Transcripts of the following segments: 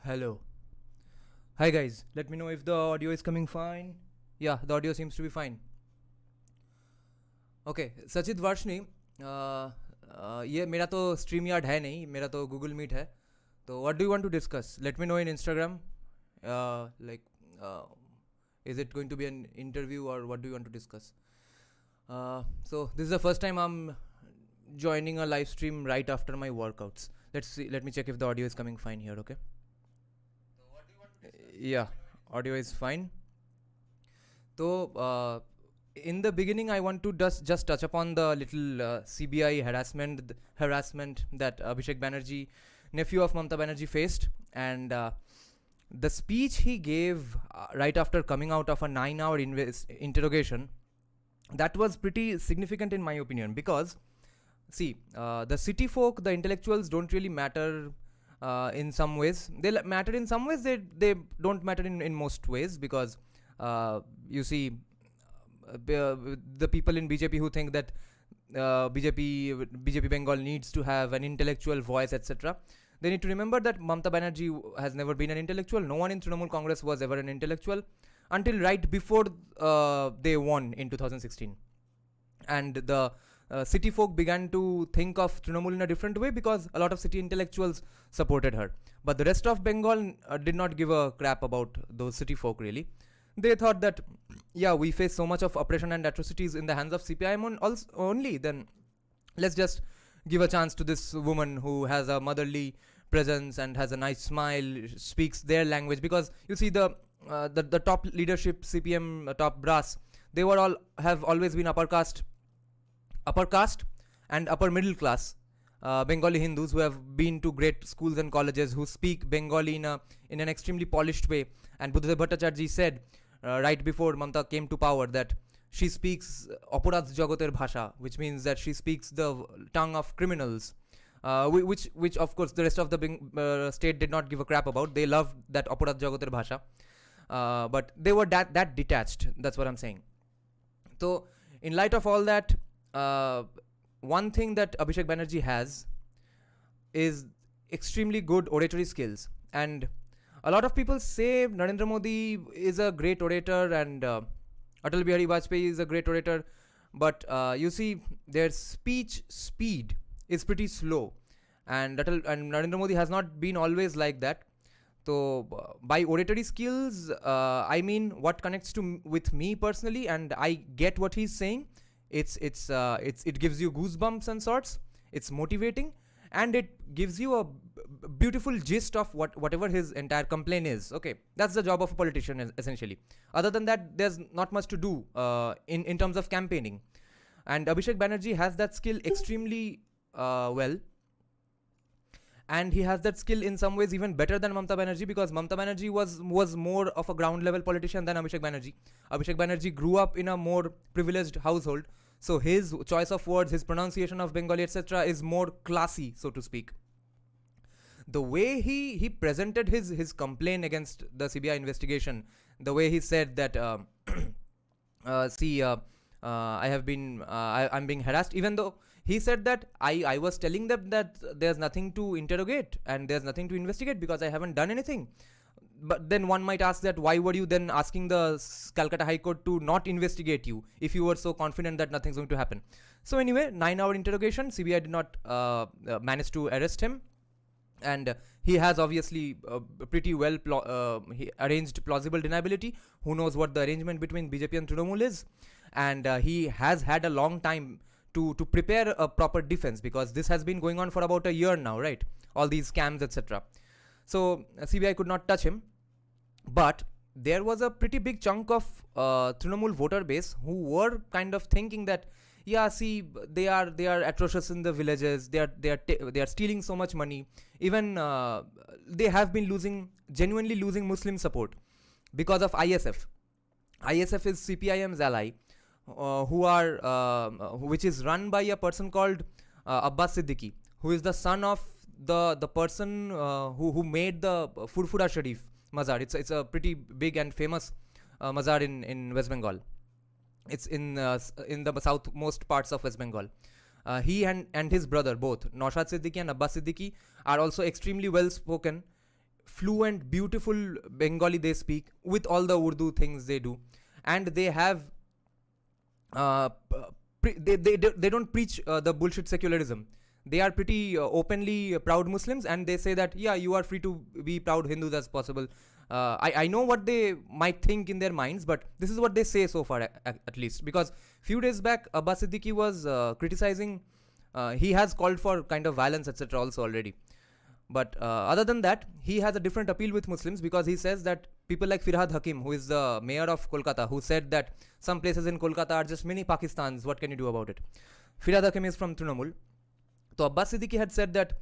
Hello. Hi guys, let me know if the audio is coming fine. Yeah, the audio seems to be fine. Okay, सचित वार्षणी ये मेरा तो stream yard है नहीं, मेरा तो Google Meet है. तो what do you want to discuss? Let me know in Instagram. Like is it going to be an interview or what do you want to discuss? So this is the first time I'm joining a live stream right after my workouts. Let's see. Let me check if the audio is coming fine here. Okay. So what do you want to discuss? Yeah, audio is fine. So in the beginning, I want to just touch upon the little CBI harassment that Abhishek Banerjee, nephew of Mamata Banerjee, faced, and the speech he gave right after coming out of a 9-hour interrogation, that was pretty significant in my opinion, because see, the city folk, the intellectuals don't really matter in some ways. They matter in some ways, they don't matter in most ways, because you see, the people in BJP who think that BJP Bengal needs to have an intellectual voice, etc., they need to remember that Mamata Banerjee has never been an intellectual. No one in Trinamool Congress was ever an intellectual until right before they won in 2016. And the city folk began to think of Trinamool in a different way, because a lot of city intellectuals supported her. But the rest of Bengal did not give a crap about those city folk really. They thought that, yeah, we face so much of oppression and atrocities in the hands of CPIM only, then let's just give a chance to this woman who has a motherly presence and has a nice smile, speaks their language. Because you see, the top leadership, CPM top brass, they have always been upper caste and upper middle class Bengali Hindus who have been to great schools and colleges, who speak Bengali in an extremely polished way. And Buddhadev Bhattacharya said right before Mamata came to power that she speaks Aparadh Jagoter Bhasha, which means that she speaks the tongue of criminals, which of course the rest of the state did not give a crap about. They loved that Aparadh Jagoter Bhasha, but they were that detached. That's what I'm saying. So in light of all that, one thing that Abhishek Banerjee has is extremely good oratory skills, and a lot of people say Narendra Modi is a great orator and Atal Bihari Vajpayee is a great orator, but you see, their speech speed is pretty slow, and Narendra Modi has not been always like that. So by oratory skills, I mean what connects with me personally, and I get what he's saying. It gives you goosebumps and sorts. It's motivating, and it gives you a beautiful gist of whatever his entire complaint is. Okay, that's the job of a politician essentially. Other than that, there's not much to do in terms of campaigning, and Abhishek Banerjee has that skill extremely well, and he has that skill in some ways even better than Mamata Banerjee, because Mamata Banerjee was more of a ground level politician than Abhishek Banerjee. Abhishek Banerjee grew up in a more privileged household, so his choice of words, his pronunciation of Bengali, etc., is more classy, so to speak. The way he presented his complaint against the CBI investigation, the way he said that I'm being harassed, even though he said that I was telling them that there's nothing to interrogate and there's nothing to investigate because I haven't done anything. But then one might ask that why were you then asking the Calcutta High Court to not investigate you if you were so confident that nothing's going to happen? So anyway, 9-hour interrogation, CBI did not manage to arrest him, and he has obviously pretty well he arranged plausible deniability. Who knows what the arrangement between BJP and Trinamool is, and he has had a long time to prepare a proper defense, because this has been going on for about a year now, right? All these scams, etc. So CBI could not touch him, but there was a pretty big chunk of Trinamool voter base who were kind of thinking that, yeah, see, they are atrocious in the villages. They are stealing so much money. Even they have been genuinely losing Muslim support because of ISF. ISF is CPIM's ally, which is run by a person called Abbas Siddiqui, who is the son of the person who made the Furfura Sharif Mazar. It's a pretty big and famous Mazar in West Bengal. It's in the southmost parts of West Bengal. He and his brother, both Naushad Siddiqui and Abbas Siddiqui, are also extremely well spoken fluent, beautiful Bengali they speak with all the Urdu things they do, and they have they don't preach the bullshit secularism. They are pretty openly proud Muslims, and they say that yeah, you are free to be proud Hindus as possible. I know what they might think in their minds, but this is what they say so far, at least. Because few days back, Abbas Siddiqui was criticizing. He has called for kind of violence, etc. also already. But other than that, he has a different appeal with Muslims, because he says that people like Firhad Hakim, who is the mayor of Kolkata, who said that some places in Kolkata are just mini Pakistans, what can you do about it? Firhad Hakim is from Trinamool. So Abbas Siddiqui had said that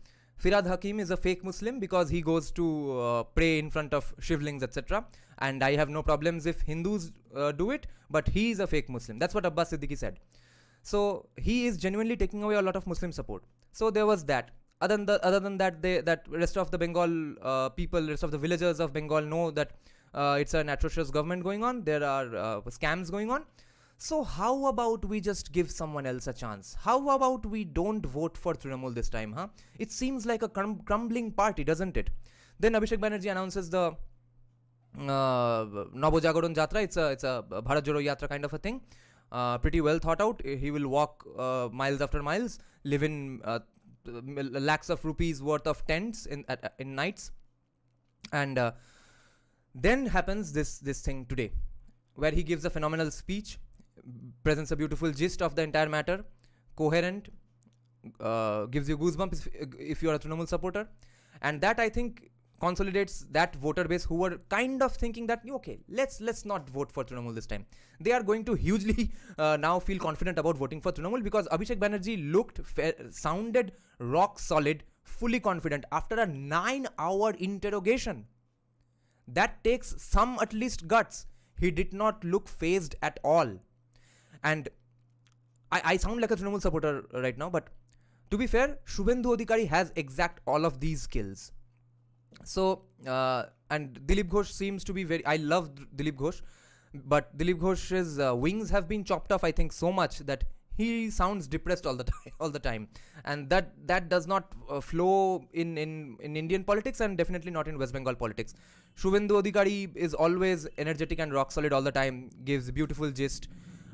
Firhad Hakim is a fake Muslim because he goes to pray in front of shivlings, etc. And I have no problems if Hindus do it, but he is a fake Muslim. That's what Abbas Siddiqui said. So he is genuinely taking away a lot of Muslim support. So there was that. Other than that, that rest of the Bengal people, rest of the villagers of Bengal know that it's an atrocious government going on. There are scams going on. So how about we just give someone else a chance? How about we don't vote for Trinamool this time, huh? It seems like a crumbling party, doesn't it? Then Abhishek Banerjee announces the Nabojagaron Jatra. It's a Bharat Jodo Yatra kind of a thing. Pretty well thought out. He will walk miles after miles, live in lakhs of rupees worth of tents in nights, and then happens this thing today, where he gives a phenomenal speech, presents a beautiful gist of the entire matter, coherent, gives you goosebumps if you are a Trinamool supporter, and that I think consolidates that voter base who were kind of thinking that okay, let's not vote for Trinamool this time. They are going to hugely now feel confident about voting for Trinamool, because Abhishek Banerjee sounded rock solid, fully confident after a 9-hour interrogation. That takes some at least guts. He did not look phased at all. And I sound like a Trinamool supporter right now, but to be fair, Shubhendu Adhikari has exact all of these skills. So, and Dilip Ghosh seems to be I love Dilip Ghosh, but Dilip Ghosh's wings have been chopped off, I think, so much that he sounds depressed all the time. And that does not flow in Indian politics, and definitely not in West Bengal politics. Shubhendu Adhikari is always energetic and rock solid all the time, gives beautiful gist.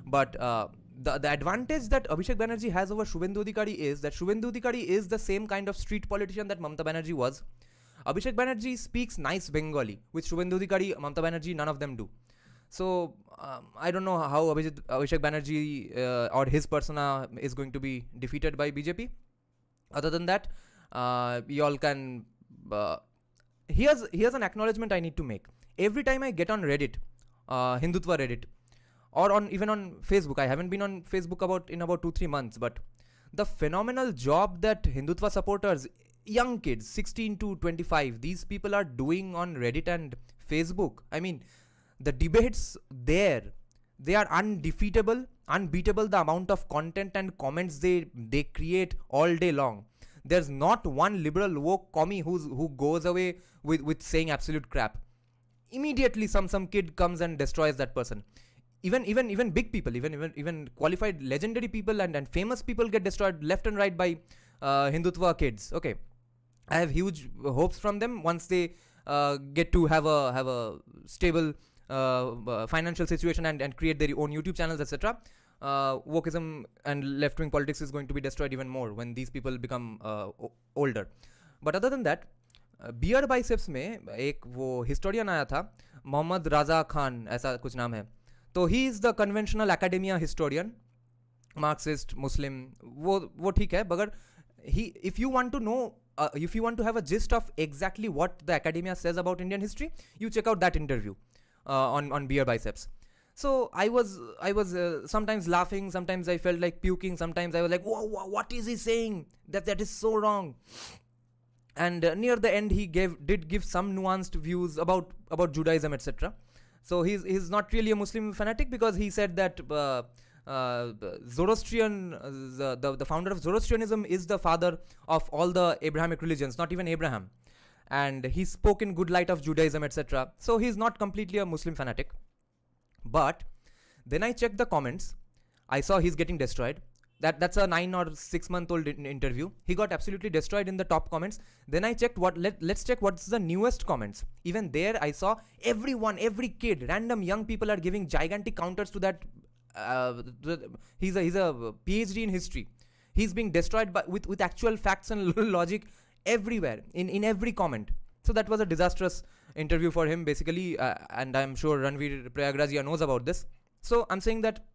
But the advantage that Abhishek Banerjee has over Shubhendu Adhikari is that Shubhendu Adhikari is the same kind of street politician that Mamata Banerjee was. Abhishek Banerjee speaks nice Bengali, which Shubhendu Adhikari, Mamata Banerjee, none of them do. So I don't know how Abhishek Banerjee or his persona is going to be defeated by BJP. Other than that, y'all can... here's an acknowledgement I need to make. Every time I get on Reddit, Hindutva Reddit, or even on Facebook, I haven't been on Facebook in about 2-3 months, but the phenomenal job that Hindutva supporters, young kids, 16 to 25, these people are doing on Reddit and Facebook. I mean, the debates there, they are undefeatable, unbeatable, the amount of content and comments they create all day long. There's not one liberal woke commie who goes away with saying absolute crap. Immediately some kid comes and destroys that person. Even big people, even qualified legendary people and famous people get destroyed left and right by Hindutva kids. Okay, I have huge hopes from them once they get to have a stable financial situation and create their own YouTube channels, etc. Wokeism and left-wing politics is going to be destroyed even more when these people become older. But other than that, beer biceps में एक वो historian आया था, मोहम्मद राजा खान ऐसा कुछ नाम है. तो he is the conventional academia historian, Marxist, Muslim, वो ठीक है. मगर if you want to know, if you want to have a gist of exactly what the academia says about Indian history, you check out that interview on Beer Biceps. So I was sometimes laughing, sometimes I felt like puking, sometimes I was like, whoa, what is he saying? That is so wrong. And near the end, he did give some nuanced views about Judaism, etc. So he's not really a Muslim fanatic, because he said that Zoroastrian, the founder of Zoroastrianism is the father of all the Abrahamic religions, not even Abraham. And he spoke in good light of Judaism, etc. So he's not completely a Muslim fanatic. But then I checked the comments. I saw he's getting destroyed. That's a 9 or 6 month old interview. He got absolutely destroyed in the top comments. Then I checked let's check what's the newest comments. Even there I saw every kid, random young people are giving gigantic counters to that. He's a PhD in history. He's being destroyed with actual facts and logic everywhere in every comment. So that was a disastrous interview for him basically, and I'm sure Ranveer Prayagrajia knows about this. So I'm saying that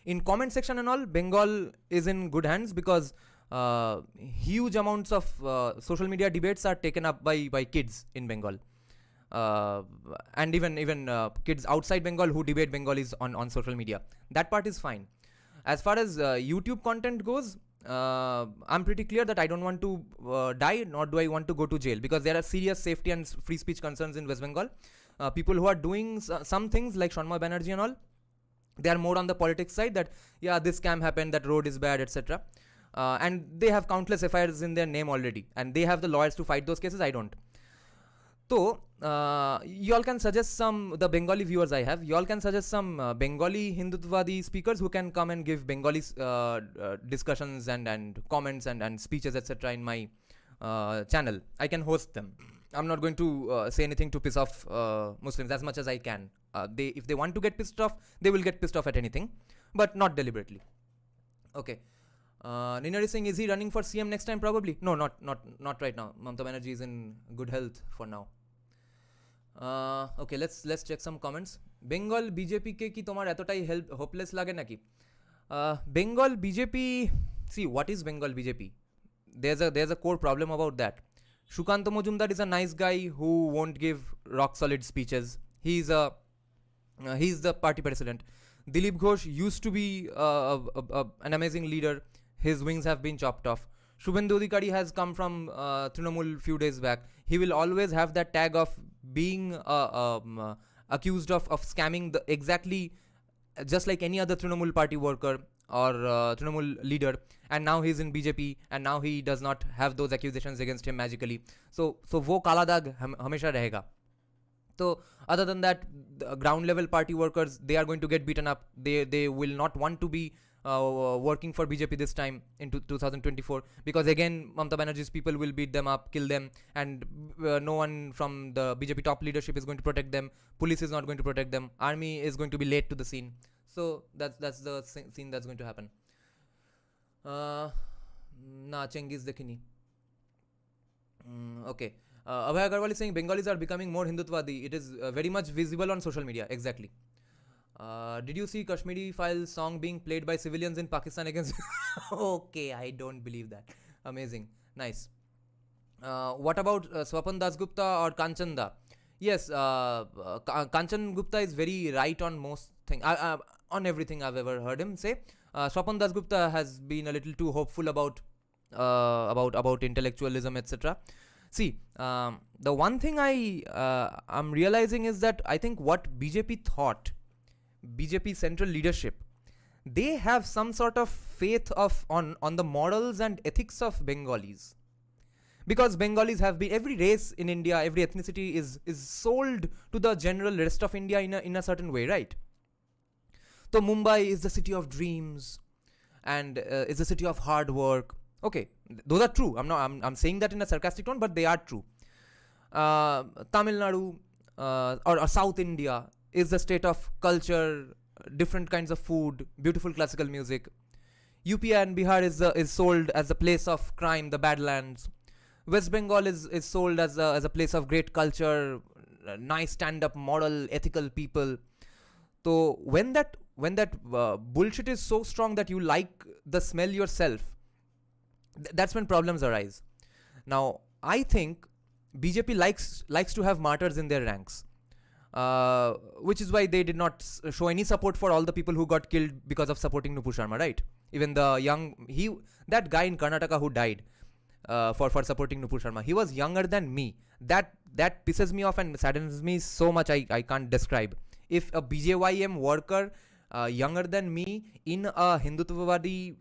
in comment section and all, Bengal is in good hands because huge amounts of social media debates are taken up by kids in Bengal, and even kids outside Bengal who debate Bengalis on social media. That part is fine. As far as YouTube content goes, I'm pretty clear that I don't want to die, nor do I want to go to jail, because there are serious safety and free speech concerns in West Bengal. People who are doing some things like Sharma Banerjee and all, they are more on the politics side, that yeah, this scam happened, that road is bad, etc. And they have countless FIRs in their name already, and they have the lawyers to fight those cases. I don't. So you all can suggest the Bengali viewers I have, you all can suggest some Bengali Hindutvadi speakers who can come and give Bengali discussions and comments and speeches, etc. in my channel. I can host them. I'm not going to say anything to piss off Muslims as much as I can. If they want to get pissed off, they will get pissed off at anything, but not deliberately. Okay. Niner is saying, is he running for CM next time? Probably. No, not right now. Mamata Banerjee is in good health for now. Okay, let's check some comments. Bengal BJP ke ki tomar etotai hopeless lage naki? Bengal BJP, see, what is Bengal BJP? There's a core problem about that. Shukanta Majumdar is a nice guy who won't give rock solid speeches. He's the party president. Dilip Ghosh used to be an amazing leader. His wings have been chopped off. Shubhendu Adhikari has come from Trinamool few days back. He will always have that tag of being accused of scamming exactly just like any other Trinamool party worker or Trinamool leader, and now he's in BJP, and now he does not have those accusations against him magically. So wo kala dag hamesha rahega. So other than that, the ground level party workers, they are going to get beaten up. They will not want to be working for BJP this time in 2024, because again Mamata Banerjee's people will beat them up, kill them, and no one from the BJP top leadership is going to protect them. Police is not going to protect them. Army is going to be late to the scene. So that's the scene that's going to happen. Chengiz dekhini. Okay. Abhay Agarwal is saying Bengalis are becoming more Hindutvadi. It is very much visible on social media. Exactly. Did you see Kashmiri Files song being played by civilians in Pakistan against? Okay, I don't believe that. Amazing. Nice. What about Swapan Dasgupta or Kanchanda? Yes, Kanchan Gupta is very right on most things. On everything I've ever heard him say. Swapan Dasgupta has been a little too hopeful about intellectualism, etc. See, the one thing I'm realizing is that I think what BJP central leadership, they have some sort of faith on the morals and ethics of Bengalis. Because Bengalis have been, every race in India, every ethnicity is sold to the general rest of India in a certain way, right? So Mumbai is the city of dreams and is the city of hard work. Okay, those are true. I'm saying that in a sarcastic tone, but they are true. Tamil Nadu or South India is the state of culture, different kinds of food, beautiful classical music. UP and Bihar is sold as a place of crime, the Badlands. West Bengal is sold as a place of great culture, nice stand-up, moral, ethical people. So when that bullshit is so strong that you like the smell yourself, that's when problems arise. Now, I think BJP likes to have martyrs in their ranks, which is why they did not show any support for all the people who got killed because of supporting Nupur Sharma, right? Even that guy in Karnataka who died for supporting Nupur Sharma, he was younger than me. That pisses me off and saddens me so much I can't describe. If a BJYM worker younger than me in a Hindutvadi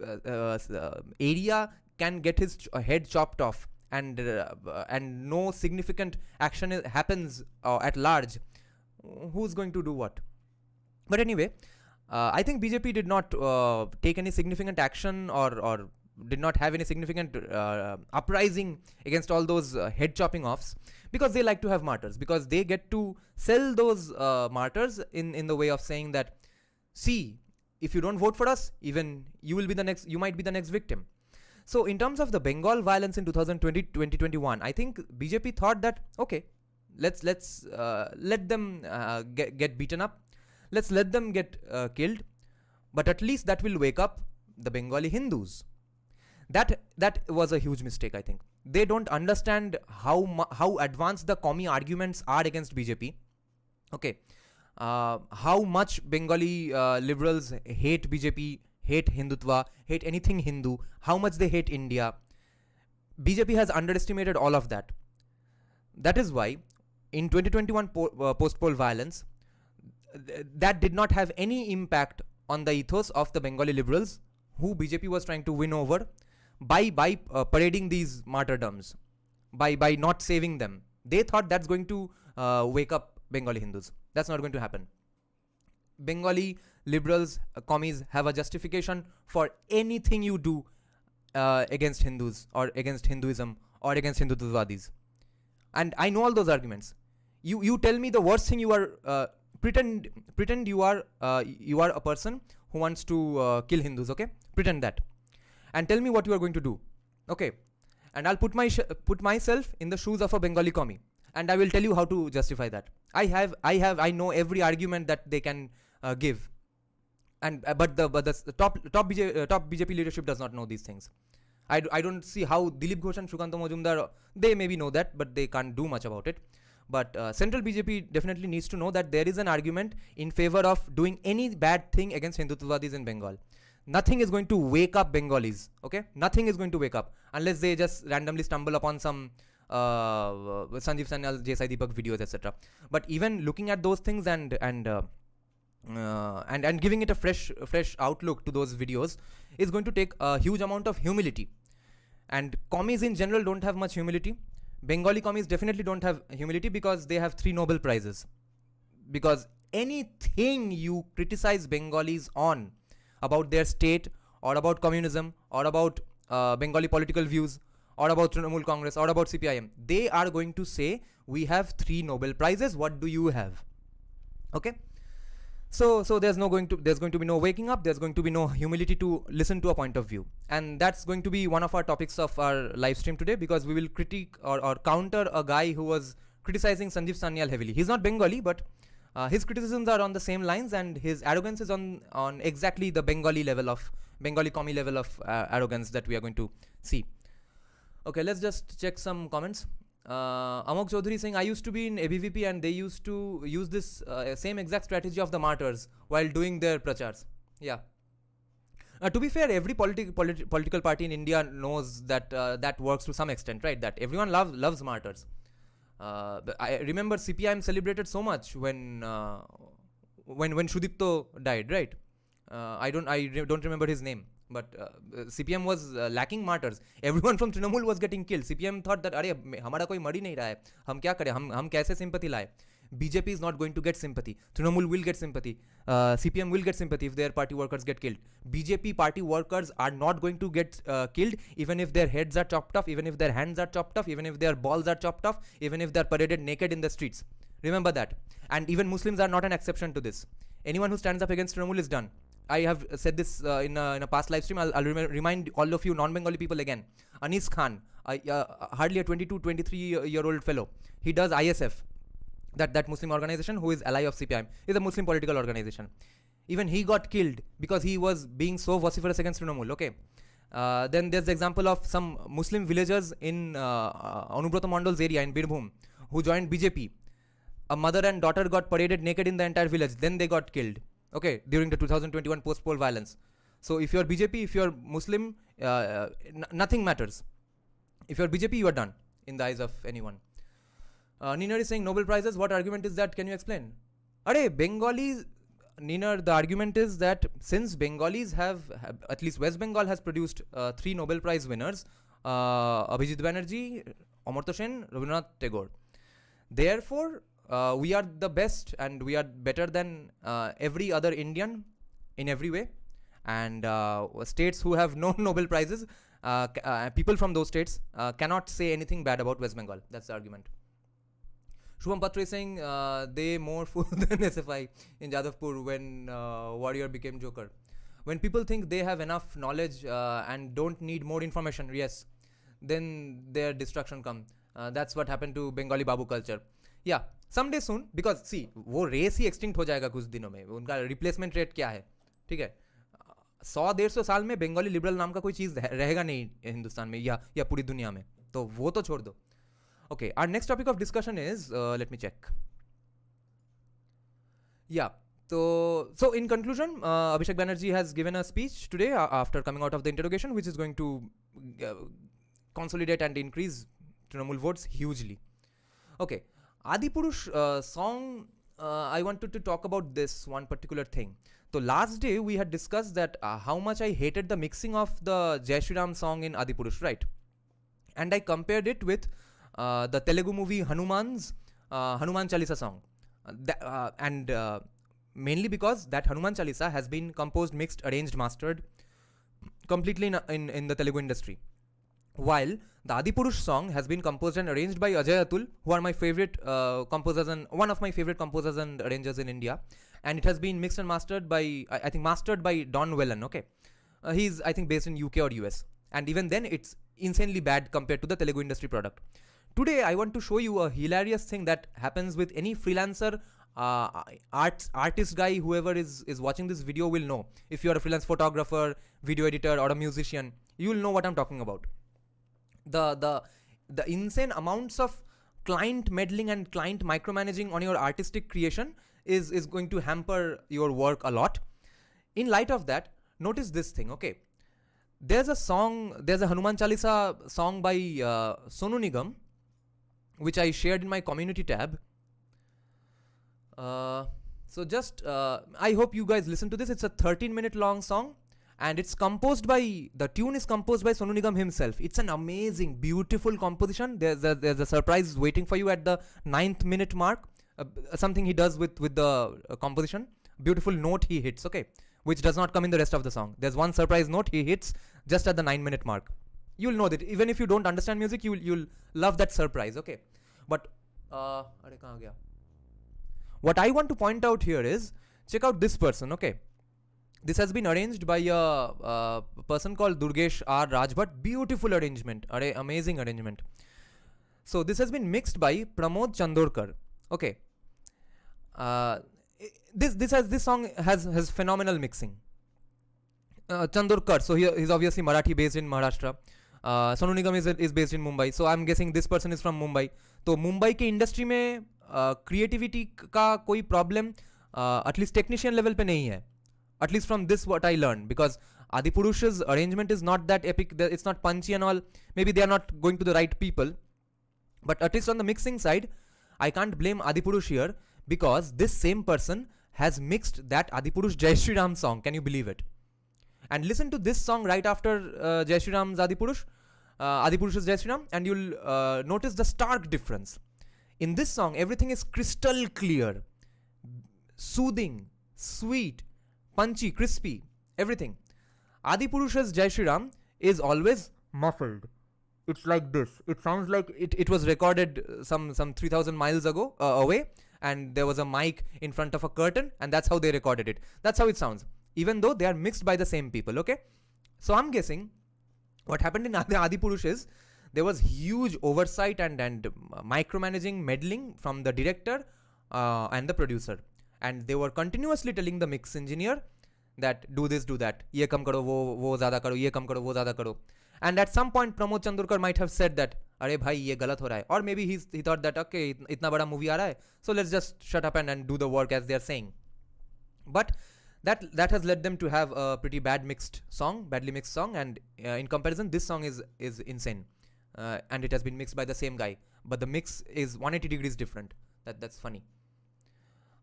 area can get his head chopped off and no significant action happens at large, who's going to do what? But anyway, I think BJP did not take any significant action or did not have any significant uprising against all those head chopping offs, because they like to have martyrs, because they get to sell those martyrs in the way of saying that, see, if you don't vote for us, even you might be the next victim. So in terms of the Bengal violence in 2020-2021, I think BJP thought that, okay, let's let them get beaten up, let's let them get killed, but at least that will wake up the Bengali Hindus. That was a huge mistake, I think. They don't understand how advanced the commie arguments are against BJP. Okay, how much Bengali liberals hate BJP, hate Hindutva, hate anything Hindu, how much they hate India. BJP has underestimated all of that. That is why in 2021 post-poll violence, that did not have any impact on the ethos of the Bengali liberals, who BJP was trying to win over by parading these martyrdoms, by not saving them. They thought that's going to wake up Bengali Hindus. That's not going to happen. Bengali liberals, commies, have a justification for anything you do against Hindus or against Hinduism or against Hindutvaadis. And I know all those arguments. You tell me the worst thing you are, pretend you are a person who wants to kill Hindus, okay? Pretend that. And tell me what you are going to do, okay? And I'll put myself in the shoes of a Bengali commie, and I will tell you how to justify that. I know every argument that they can give, and but the top BJP leadership does not know these things. I don't see how Dilip Ghosh and Sukanta Majumdar, they maybe know that, but they can't do much about it. But central BJP definitely needs to know that there is an argument in favor of doing any bad thing against Hindutvaadis in Bengal. Nothing is going to wake up Bengalis, okay? Nothing is going to wake up unless they just randomly stumble upon some Sanjeev Sanyal, J.S.I. Deepak videos, etc. But even looking at those things and giving it a fresh outlook to those videos is going to take a huge amount of humility. And commies in general don't have much humility. Bengali commies definitely don't have humility, because they have 3 Nobel Prizes. Because anything you criticize Bengalis on, about their state or about communism or about Bengali political views or about Trinamool Congress or about CPIM, they are going to say, we have 3 Nobel Prizes, what do you have? Okay? So there's going to be no waking up, there's going to be no humility to listen to a point of view. And that's going to be one of our topics of our live stream today, because we will critique or counter a guy who was criticizing Sanjeev Sanyal heavily. He's not Bengali, but his criticisms are on the same lines, and his arrogance is on exactly the Bengali commie level of arrogance that we are going to see. Okay, let's just check some comments. Amok Chaudhary saying, I used to be in ABVP and they used to use this same exact strategy of the martyrs while doing their prachars. Yeah. To be fair, every political party in India knows that that works to some extent, right? That everyone loves martyrs. I remember CPIM celebrated so much when Shudipto died, right? I don't remember his name, but CPM was lacking martyrs. Everyone from Trinamool was getting killed. CPM thought that, अरे हमारा कोई मर ही नहीं रहा है, हम क्या करें, हम कैसे sympathy लाए? BJP is not going to get sympathy. Trinamool will get sympathy. CPM will get sympathy if their party workers get killed. BJP party workers are not going to get killed, even if their heads are chopped off, even if their hands are chopped off, even if their balls are chopped off, even if they're paraded naked in the streets. Remember that. And even Muslims are not an exception to this. Anyone who stands up against Trinamool is done. I have said this in a past live stream. I'll remind all of you non-Bengali people again. Anis Khan, hardly a 22, 23-year-old fellow. He does ISF. That Muslim organization who is ally of CPIM is a Muslim political organization. Even he got killed because he was being so vociferous against Trinamool. Okay. Then there's the example of some Muslim villagers in Anubrata Mondal's area in Birbhum who joined BJP. A mother and daughter got paraded naked in the entire village. Then they got killed. Okay, during the 2021 post-poll violence. So if you're BJP, if you're Muslim, nothing matters. If you're BJP, you are done in the eyes of anyone. Nina is saying Nobel Prizes. What argument is that? Can you explain? Bengalis, Nina, the argument is that since Bengalis have at least West Bengal has produced 3 Nobel Prize winners, Abhijit Banerjee, Amartya Sen, Rabindranath Tagore. Therefore, we are the best and we are better than every other Indian in every way, and states who have no Nobel prizes, people from those states cannot say anything bad about West Bengal. That's the argument. Shubham Patra is saying they more fool than SFI in Jadavpur when Warrior became Joker. When people think they have enough knowledge and don't need more information, yes, then their destruction comes. That's what happened to Bengali Babu culture. Yeah, someday soon, because see, वो race ही extinct हो जाएगा कुछ दिनों में. उनका replacement rate क्या है? ठीक है, 100-150 साल में बंगाली लिबरल नाम का कोई चीज़ रहेगा नहीं हिंदुस्तान में या पूरी दुनिया में, तो वो तो छोड़ दो. Okay, our next topic of discussion is, let me check. Yeah, so in conclusion, Abhishek Banerjee has given a speech today after coming out of the interrogation, which is going to consolidate and increase Trinamool votes hugely. Okay, Adipurush song, I wanted to talk about this one particular thing. So last day we had discussed that how much I hated the mixing of the Jai Shri Ram song in Adipurush, right? And I compared it with the Telugu movie Hanuman's Hanuman Chalisa song, and mainly because that Hanuman Chalisa has been composed, mixed, arranged, mastered completely in the Telugu industry, while the Adipurush song has been composed and arranged by Ajay Atul, who are my favorite composers and one of my favorite composers and arrangers in India, and it has been mixed and mastered by I think mastered by Don Whelan. Okay, he's I think based in UK or US, and even then it's insanely bad compared to the Telugu industry product. Today I want to show you a hilarious thing that happens with any freelancer, artist guy, whoever is watching this video will know. If you are a freelance photographer, video editor, or a musician, you will know what I'm talking about. The insane amounts of client meddling and client micromanaging on your artistic creation is going to hamper your work a lot. In light of that, notice this thing, okay? There's a Hanuman Chalisa song by Sonu Nigam, which I shared in my community tab. So just, I hope you guys listen to this. It's a 13-minute long song, and it's composed by, the tune is composed by Sonu Nigam himself. It's an amazing, beautiful composition. There's a surprise waiting for you at the 9th minute mark. Something he does with the composition. Beautiful note he hits, okay, which does not come in the rest of the song. There's one surprise note he hits just at the 9-minute mark. You'll know that even if you don't understand music, you'll love that surprise, okay? But what I want to point out here is, check out this person, okay? This has been arranged by a person called Durgesh R. Rajbhat. Beautiful arrangement, amazing arrangement. So this has been mixed by Pramod Chandorkar, okay? This song has phenomenal mixing. Chandorkar, so he's obviously Marathi based in Maharashtra. Sonu Nigam is based in Mumbai, so I'm guessing this person is from Mumbai. तो मुंबई के industry में creativity का कोई problem at least technician level पे नहीं है, at least from this what I learn, because Adipurush's arrangement is not that epic, it's not punchy and all. Maybe they are not going to the right people, but at least on the mixing side, I can't blame Adipurush here, because this same person has mixed that Adipurush Jai Shri Ram song. Can you believe it? And listen to this song right after Jai Shri Ram's Adipurush's Jai Shri Ram, and you'll notice the stark difference. In this song, everything is crystal clear, soothing, sweet, punchy, crispy, everything. Adipurush's Jai Shri Ram is always muffled. It's like this. It sounds like it was recorded some 3,000 miles ago away, and there was a mic in front of a curtain, and that's how they recorded it. That's how it sounds, even though they are mixed by the same people, okay? So I'm guessing what happened in Adipurush is there was huge oversight and micromanaging, meddling from the director and the producer. And they were continuously telling the mix engineer that do this, do that. Ye kam karo, wo zyada karo, ye kam karo, wo zyada karo. And at some point, Pramod Chandorkar might have said that, "Arey bhai, ye galat ho raha hai." Or maybe he thought that, okay, itna bada movie aa raha hai, so let's just shut up and do the work as they're saying. But that has led them to have a pretty badly mixed song, and in comparison, this song is insane. And it has been mixed by the same guy, but the mix is 180 degrees different. That's funny.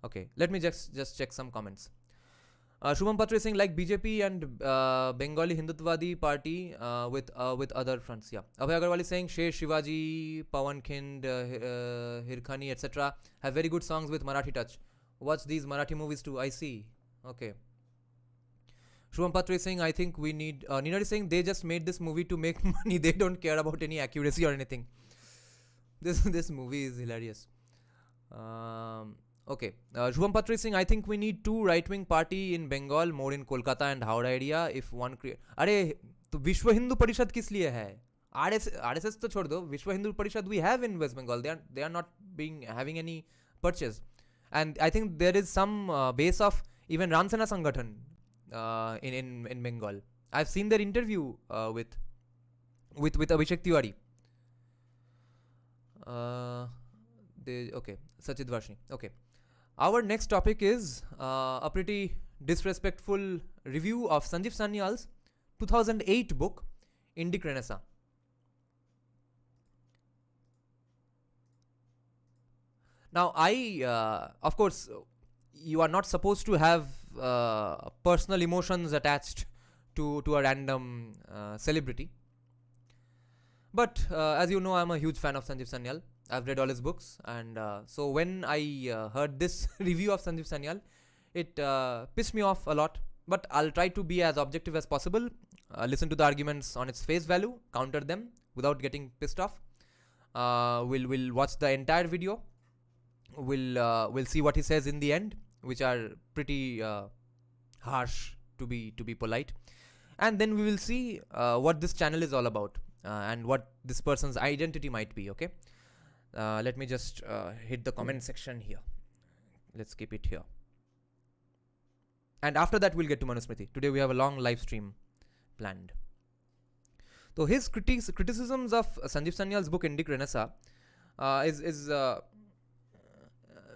Okay, let me just check some comments. Shubham Patra is saying, like BJP and Bengali Hindutvadi party with other fronts. Yeah. Abhay Agarwal is saying Sher Shivaji, Pawan Khind, Hirkhani, etc. have very good songs with Marathi touch. Watch these Marathi movies too. I see. Okay. Shubham Patra is saying, I think we need. Nina is saying they just made this movie to make money. They don't care about any accuracy or anything. This movie is hilarious. Okay. Shubham Patra is saying, I think we need 2 right-wing party in Bengal, more in Kolkata and Howrah area. If one create, अरे तो विश्व हिंदू परिषद किस लिए है? RSS तो छोड़ दो. विश्व Hindu Parishad we have in West Bengal. They are not having any purchase, and I think there is some base of even Ram Sena Sangathan in Bengal. I've seen their interview with Abhishek Tiwari. Okay, Sachit Varshni. Okay. Our next topic is a pretty disrespectful review of Sanjeev Sanyal's 2008 book, Indic Renaissance. Now, of course, you are not supposed to have personal emotions attached to a random celebrity. But as you know, I'm a huge fan of Sanjeev Sanyal. I've read all his books, and so when I heard this review of Sanjeev Sanyal, it pissed me off a lot. But I'll try to be as objective as possible, listen to the arguments on its face value, counter them without getting pissed off. We'll watch the entire video. We'll see what he says in the end, which are pretty harsh, to be polite, and then we will see what this channel is all about and what this person's identity might be. Okay. Let me just hit the comment section here. Let's keep it here. And after that, we'll get to Manusmriti. Today, we have a long live stream planned. So, his criticisms of Sanjeev Sanyal's book, Indic Renaissance,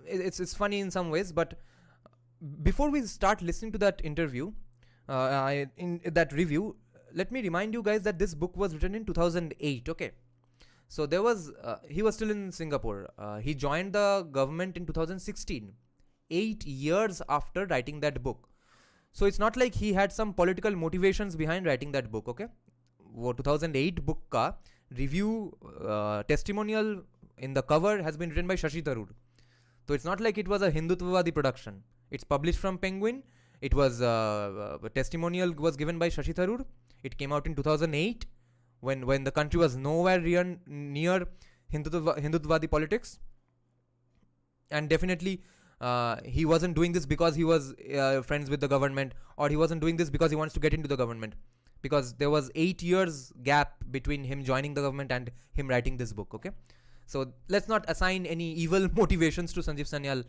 it's funny in some ways. But before we start listening to that interview, in that review, let me remind you guys that this book was written in 2008. Okay. So there was, he was still in Singapore. He joined the government in 2016, 8 years after writing that book. So it's not like he had some political motivations behind writing that book, okay? वो 2008 book का review testimonial in the cover has been written by Shashi Tharoor. So it's not like it was a Hindutvavadi production. It's published from Penguin. It was a testimonial was given by Shashi Tharoor. It came out in 2008. When the country was nowhere near Hindutvadi politics, and definitely he wasn't doing this because he was friends with the government, or he wasn't doing this because he wants to get into the government, because there was 8 years gap between him joining the government and him writing this book. Okay, so let's not assign any evil motivations to Sanjeev Sanyal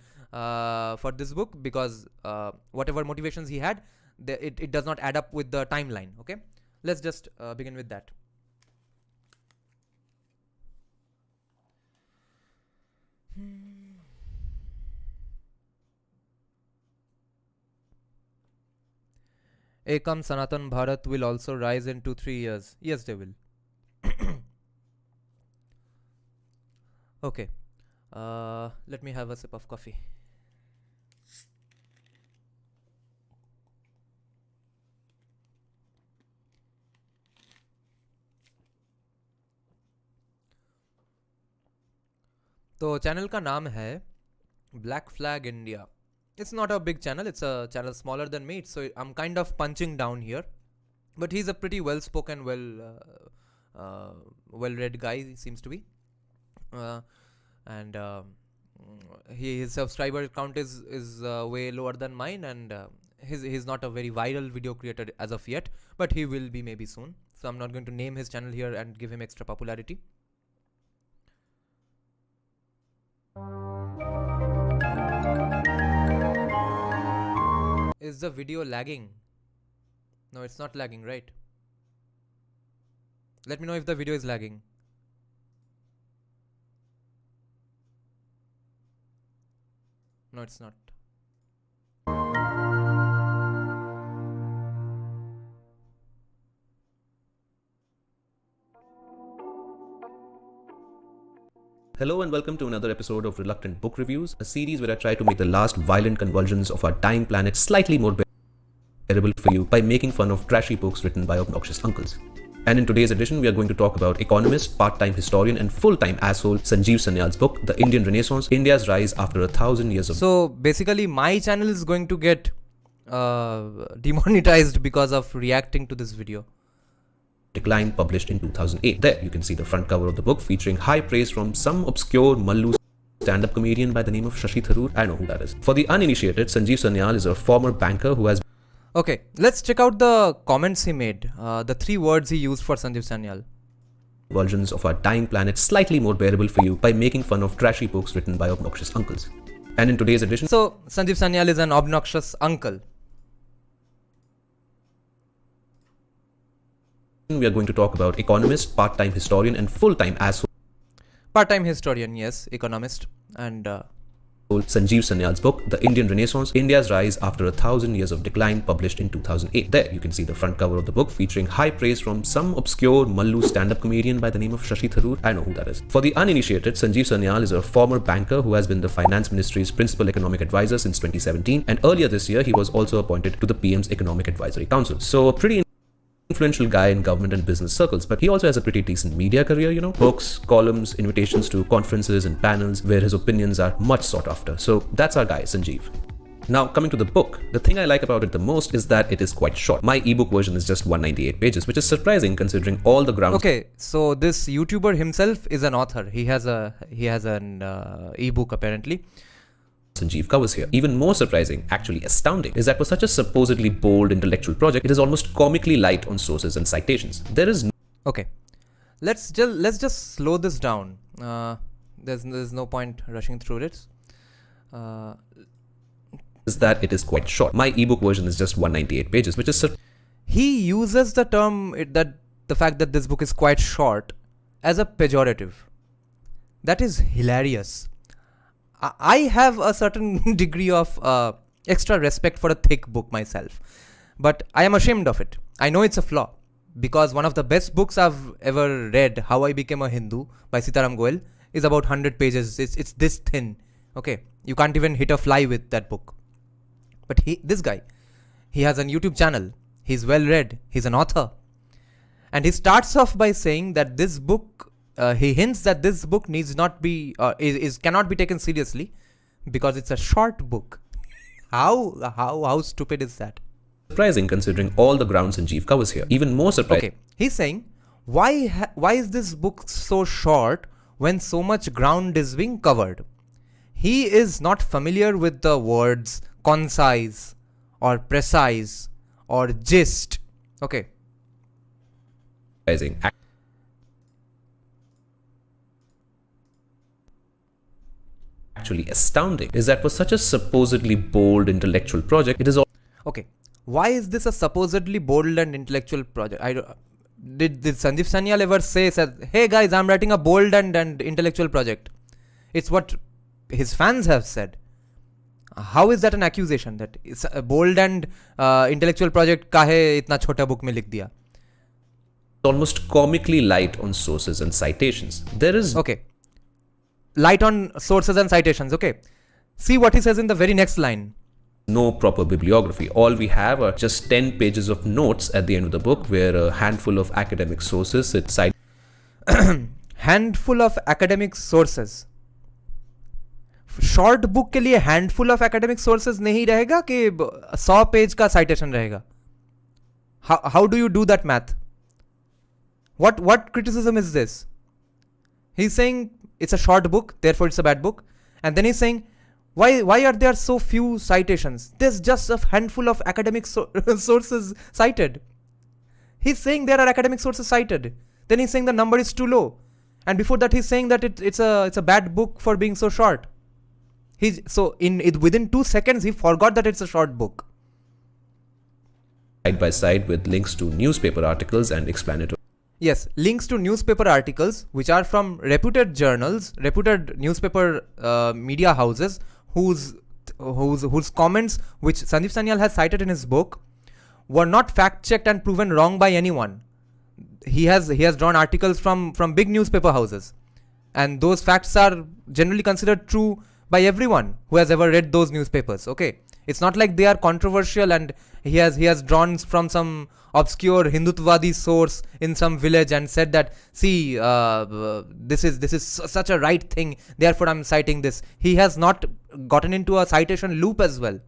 for this book, because whatever motivations he had, it does not add up with the timeline. Okay, let's just begin with that. Ekam Sanatan Bharat will also rise in 2-3 years. Yes, they will. Okay. Let me have a sip of coffee. तो channel का नाम है Black Flag India. It's not a big channel. It's a channel smaller than me. So I'm kind of punching down here. But he's a pretty well-spoken, well-read guy, he seems to be. And his subscriber count is way lower than mine. And he's not a very viral video creator as of yet. But he will be maybe soon. So I'm not going to name his channel here and give him extra popularity. Is the video lagging? No, it's not lagging, right? Let me know if the video is lagging. No, it's not. Hello and welcome to another episode of Reluctant Book Reviews, a series where I try to make the last violent convulsions of our dying planet slightly more bearable for you by making fun of trashy books written by obnoxious uncles. And in today's edition, we are going to talk about economist, part-time historian and full-time asshole Sanjeev Sanyal's book, The Indian Renaissance, India's Rise After 1,000 Years of... So basically my channel is going to get demonetized because of reacting to this video. Decline, published in 2008. There you can see the front cover of the book featuring high praise from some obscure Mallu stand-up comedian by the name of Shashi Tharoor. I know who that is. For the uninitiated, Sanjeev Sanyal is a former banker who has Okay, let's check out the comments he made. The 3 words he used for Sanjeev Sanyal. Versions of our dying planet slightly more bearable for you by making fun of trashy books written by obnoxious uncles. And in today's edition, So, Sanjeev Sanyal is an obnoxious uncle. we are going to talk about economist, part-time historian, and full-time asshole Part-time historian, yes, economist. And Sanjeev Sanyal's book, The Indian Renaissance, India's Rise After 1,000 Years of Decline, published in 2008. There you can see the front cover of the book featuring high praise from some obscure Mallu stand-up comedian by the name of Shashi Tharoor. I know who that is. For the uninitiated, Sanjeev Sanyal is a former banker who has been the Finance Ministry's principal economic advisor since 2017, and earlier this year he was also appointed to the PM's Economic Advisory Council. So a pretty influential guy in government and business circles, but he also has a pretty decent media career, you know, books, columns, invitations to conferences and panels where his opinions are much sought after. So that's our guy, Sanjeev. Now, coming to the book, the thing I like about it the most is that it is quite short. My ebook version is just 198 pages, which is surprising considering all the ground. okay, so this YouTuber himself is an author. He has an ebook apparently. Sanjeev covers here. Even more surprising, actually astounding, is that for such a supposedly bold intellectual project, it is almost comically light on sources and citations. There is Okay, let's just slow this down. There's no point rushing through it. is that it is quite short. My ebook version is just 198 pages, which is He uses the term the fact that this book is quite short as a pejorative. That is hilarious. I have a certain degree of extra respect for a thick book myself, but I am ashamed of it. I know it's a flaw because one of the best books I've ever read, How I Became a Hindu by Sitaram Goel, is about 100 pages. It's this thin. Okay, you can't even hit a fly with that book. But this guy, he has a YouTube channel. He's well read. He's an author, and he starts off by saying that this book. He hints that this book needs not be cannot be taken seriously because it's a short book. How stupid is that? surprising considering all the ground Sanjeev covers here. Even more surprising. Okay, he's saying why is this book so short when so much ground is being covered? He is not familiar with the words concise or precise or gist. Okay. Actually astounding is that for such a supposedly bold intellectual project, it is all Okay. Why is this a supposedly bold and intellectual project? Did Sanjeev Sanyal ever said, hey guys, I'm writing a bold and intellectual project? It's what his fans have said. How is that an accusation that it's a bold and intellectual project kahe itna chota book mein likh diya? almost comically light on sources and citations. There is Okay. Light on sources and citations. Okay. See what he says in the very next line. no proper bibliography. All we have are just 10 pages of notes at the end of the book where a handful of academic sources cite Handful of academic sources. Short book के लिए handful of academic sources नहीं रहेगा कि 100 page का citation रहेगा? How do you do that math? What criticism is this? He's saying it's a short book, therefore it's a bad book, and then he's saying why are there so few citations? There's just a handful of academic sources cited. He's saying there are academic sources cited. Then he's saying the number is too low, and before that he's saying that it's a bad book for being so short. Within 2 seconds he forgot that it's a short book. side by side with links to newspaper articles and explanatory. Yes, links to newspaper articles which are from reputed journals, reputed newspaper media houses whose comments which Sanjeev Sanyal has cited in his book were not fact checked and proven wrong by anyone. He has drawn articles from big newspaper houses, and those facts are generally considered true by everyone who has ever read those newspapers. Okay, it's not like they are controversial and he has drawn from some obscure Hindutvadi source in some village and said that, see, this is such a right thing, therefore I'm citing this. He has not gotten into a citation loop as well.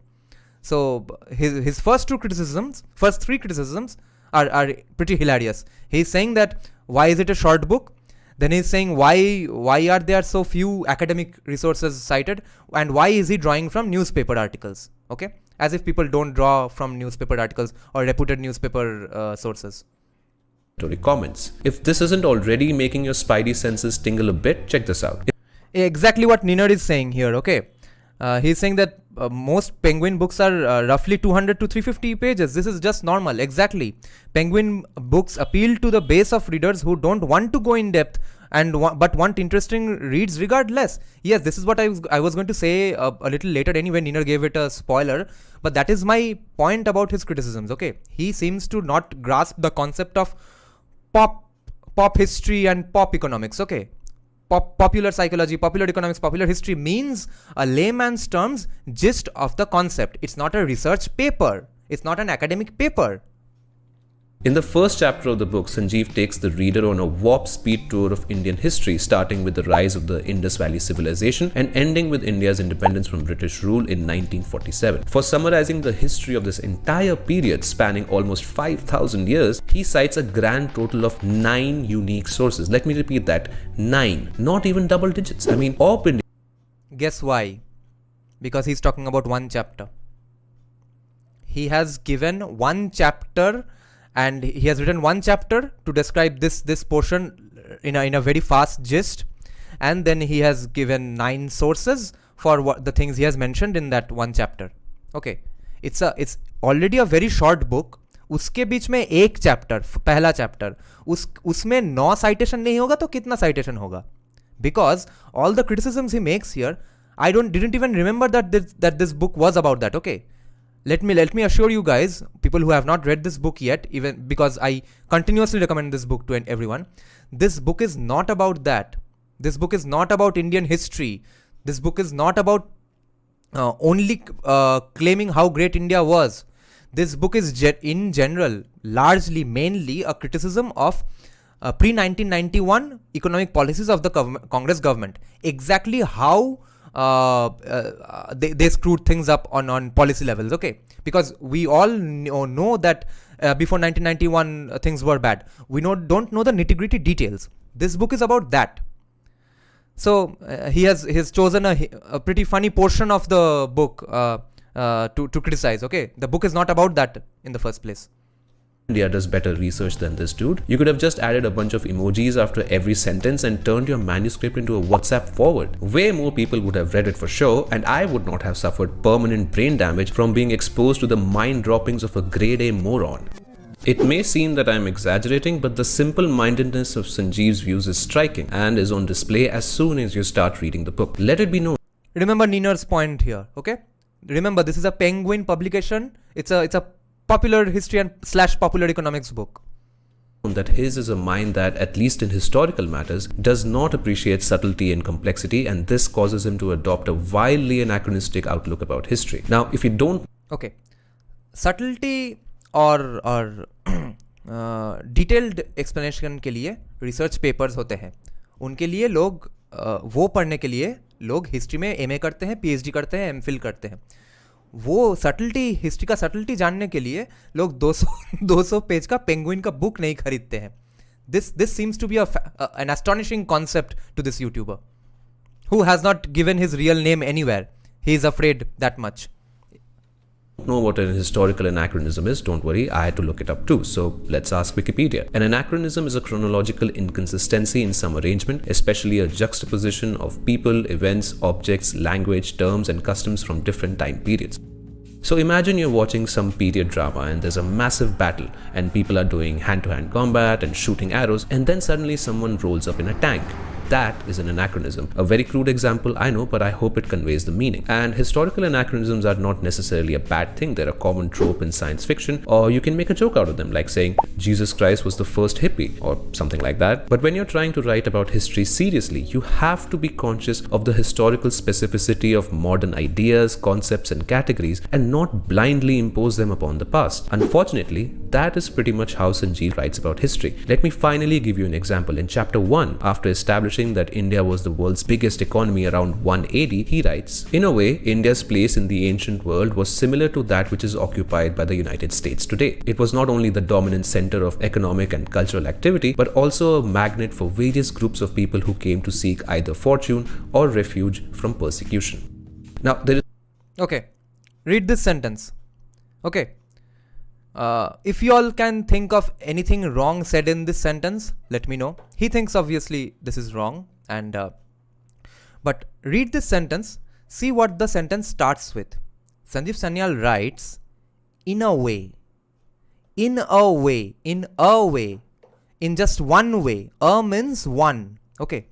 So his first three criticisms are pretty hilarious. He's saying that why is it a short book? Then he's saying why are there so few academic resources cited, and why is he drawing from newspaper articles? Okay, as if people don't draw from newspaper articles or reputed newspaper sources. Comments. If this isn't already making your spidey senses tingle a bit, check this out. Exactly what Ninad is saying here. Okay, he's saying that most Penguin books are roughly 200 to 350 pages. This is just normal. Exactly. Penguin books appeal to the base of readers who don't want to go in depth but want interesting reads regardless. Yes, this is what I was going to say a little later anyway. Nina gave it a spoiler, but that is my point about his criticisms. Okay, he seems to not grasp the concept of pop history and pop economics. Okay, popular psychology, popular economics, popular history means a layman's terms gist of the concept. It's not a research paper. It's not an academic paper. In the first chapter of the book, Sanjeev takes the reader on a warp speed tour of Indian history, starting with the rise of the Indus Valley civilization and ending with India's independence from British rule in 1947. For summarizing the history of this entire period spanning almost 5,000 years, he cites a grand total of 9 unique sources. Let me repeat that, 9, not even double digits. I mean, Guess why? Because he's talking about one chapter. He has given one chapter, and he has written one chapter to describe this portion in a very fast gist, and then he has given 9 sources for what the things he has mentioned in that one chapter. Okay, it's already a very short book. उसके बीच में एक chapter, पहला chapter, उसमें 9 citation नहीं होगा तो कितना citation होगा? Because all the criticisms he makes here, I didn't even remember that this book was about that. Okay, let me assure you guys, people who have not read this book yet, even because I continuously recommend this book to everyone, this book is not about that. This book is not about Indian history. This book is not about only claiming how great India was. This book is in general, largely, mainly a criticism of pre-1991 economic policies of the Congress government. Exactly how they screwed things up on policy levels. Okay, because we all know that before 1991 things were bad. We don't know the nitty-gritty details. This book is about that. So he has chosen a pretty funny portion of the book to criticize. Okay, the book is not about that in the first place. India does better research than this dude. You could have just added a bunch of emojis after every sentence and turned your manuscript into a WhatsApp forward. Way more people would have read it for sure, and I would not have suffered permanent brain damage from being exposed to the mind droppings of a grade A moron. It may seem that I am exaggerating, but the simple-mindedness of Sanjeev's views is striking and is on display as soon as you start reading the book. Let it be known. Remember Ninar's point here, okay? Remember, this is a Penguin publication. It's a popular history and / popular economics book. That his is a mind that, at least in historical matters, does not appreciate subtlety and complexity, and this causes him to adopt a wildly anachronistic outlook about history. Now, if you don't... Okay. Subtlety और detailed explanation के लिए research papers होते हैं. उनके लिए लोग वो पढ़ने के लिए लोग हिस्ट्री में एमए करते हैं, पीएचडी करते हैं, एमफिल करते हैं. वो सटल्टी, हिस्ट्री का सटल्टी जानने के लिए लोग 200 पेज का पेंगुइन का बुक नहीं खरीदते हैं. This seems to be an astonishing concept to this YouTuber who has not given his real name anywhere. He is afraid that much. Know what an historical anachronism is, don't worry, I had to look it up too, so let's ask Wikipedia. An anachronism is a chronological inconsistency in some arrangement, especially a juxtaposition of people, events, objects, language, terms and customs from different time periods. So imagine you're watching some period drama and there's a massive battle and people are doing hand-to-hand combat and shooting arrows, and then suddenly someone rolls up in a tank. That is an anachronism. A very crude example, I know, but I hope it conveys the meaning. And historical anachronisms are not necessarily a bad thing. They're a common trope in science fiction, or you can make a joke out of them, like saying Jesus Christ was the first hippie or something like that. But when you're trying to write about history seriously, you have to be conscious of the historical specificity of modern ideas, concepts and categories, and not blindly impose them upon the past. Unfortunately, That is pretty much how Sanjeev writes about history. Let me finally give you an example. In chapter 1, after establishing that India was the world's biggest economy around 180, he writes, "In a way, India's place in the ancient world was similar to that which is occupied by the United States today. It was not only the dominant center of economic and cultural activity, but also a magnet for various groups of people who came to seek either fortune or refuge from persecution." Now, there is Okay, read this sentence. Okay. If you all can think of anything wrong said in this sentence, let me know. He thinks obviously this is wrong, and but read this sentence. See what the sentence starts with. Sanjeev Sanyal writes, "In a way, in a way, in a way, in just one way." A means one. Okay.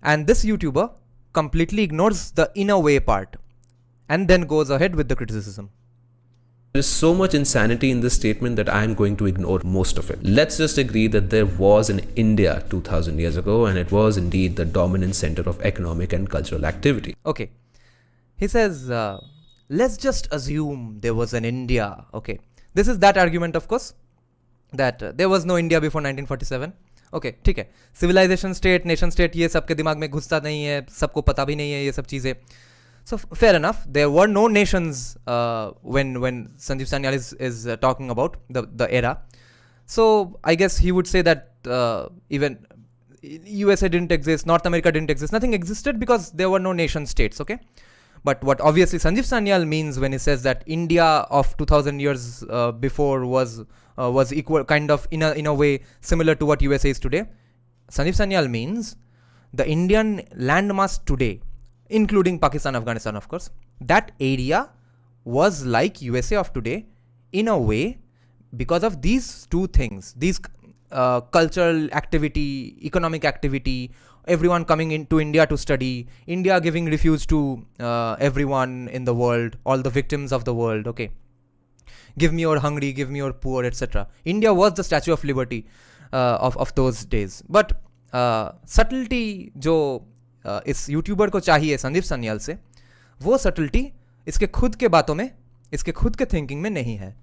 And this YouTuber completely ignores the "in a way" part and then goes ahead with the criticism. There is so much insanity in this statement that I am going to ignore most of it. Let's just agree that there was an India 2000 years ago, and it was indeed the dominant center of economic and cultural activity. Okay. He says, let's just assume there was an India. Okay. This is that argument, of course, that there was no India before 1947. Okay, ठीक है. Civilization state, nation state, ये सबके दिमाग में घुसता नहीं है, सबको पता भी नहीं है ये सब चीज़ें. So fair enough, there were no nations when Sanjeev Sanyal is talking about the era. So I guess he would say that even USA didn't exist, North America didn't exist, nothing existed because there were no nation states. Okay, but what obviously Sanjeev Sanyal means when he says that India of 2000 years before was equal, kind of in a way similar to what USA is today. Sanjeev Sanyal means the Indian landmass today, including Pakistan, Afghanistan, of course, that area was like USA of today in a way because of these two things, these cultural activity, economic activity, everyone coming into India to study, India giving refuge to everyone in the world, all the victims of the world. Okay, give me your hungry, give me your poor, etc. India was the Statue of Liberty of those days. But subtlety जो इस YouTuber को चाहिए संदीप सन्याल से, वो subtlety इसके खुद के बातों में, इसके खुद के थिंकिंग में नहीं है.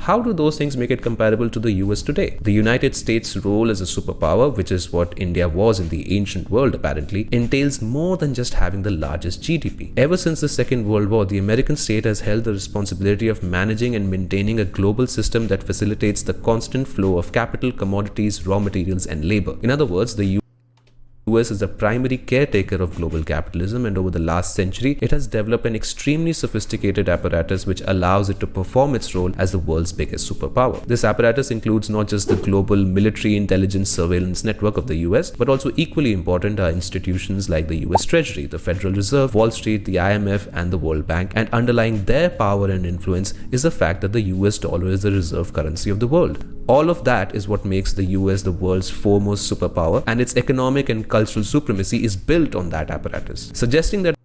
How do those things make it comparable to the US today? The United States' role as a superpower, which is what India was in the ancient world apparently, entails more than just having the largest GDP. Ever since the Second World War, the American state has held the responsibility of managing and maintaining a global system that facilitates the constant flow of capital, commodities, raw materials, and labor. In other words, the US is the primary caretaker of global capitalism, and over the last century, it has developed an extremely sophisticated apparatus which allows it to perform its role as the world's biggest superpower. This apparatus includes not just the global military intelligence surveillance network of the US, but also equally important are institutions like the US Treasury, the Federal Reserve, Wall Street, the IMF, and the World Bank, and underlying their power and influence is the fact that the US dollar is the reserve currency of the world. All of that is what makes the US the world's foremost superpower, and its economic and cultural supremacy is built on that apparatus. Suggesting that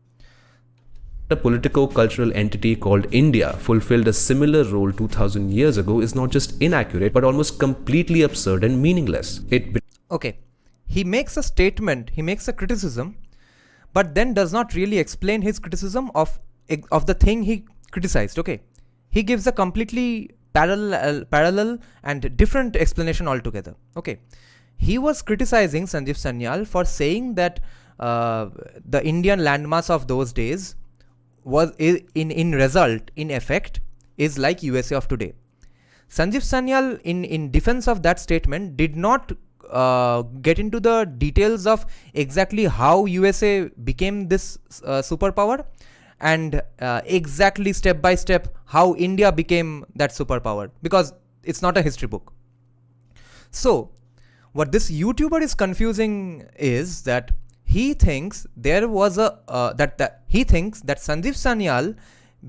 a politico-cultural entity called India fulfilled a similar role 2000 years ago is not just inaccurate, but almost completely absurd and meaningless. Okay, he makes a statement, he makes a criticism, but then does not really explain his criticism of the thing he criticized. Okay, he gives a completely parallel and different explanation altogether. Okay, he was criticizing Sanjeev Sanyal for saying that the Indian landmass of those days was in result, in effect, is like USA of today. Sanjeev Sanyal, in defense of that statement, did not get into the details of exactly how USA became this superpower, and exactly step by step how India became that superpower, because it's not a history book. So what this YouTuber is confusing is that he thinks there was he thinks that Sanjeev Sanyal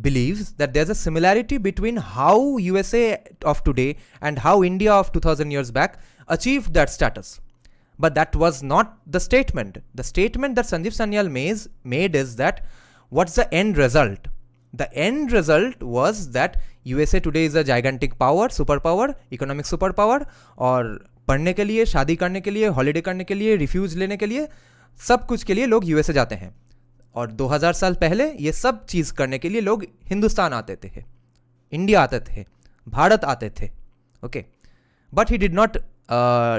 believes that there's a similarity between how USA of today and how India of 2000 years back achieved that status. But that was not the statement. The statement that Sanjeev Sanyal made is that what's the end result? The end result was that USA today is a gigantic power, superpower, economic superpower, और पढ़ने के लिए, शादी करने के लिए, holiday करने के लिए, रिफ्यूज लेने के लिए, सब कुछ के लिए लोग यूएसए जाते हैं. और 2000 साल पहले ये सब चीज़ करने के लिए लोग हिंदुस्तान आते थे, इंडिया आते थे. भारत आते थे. Okay. But he did not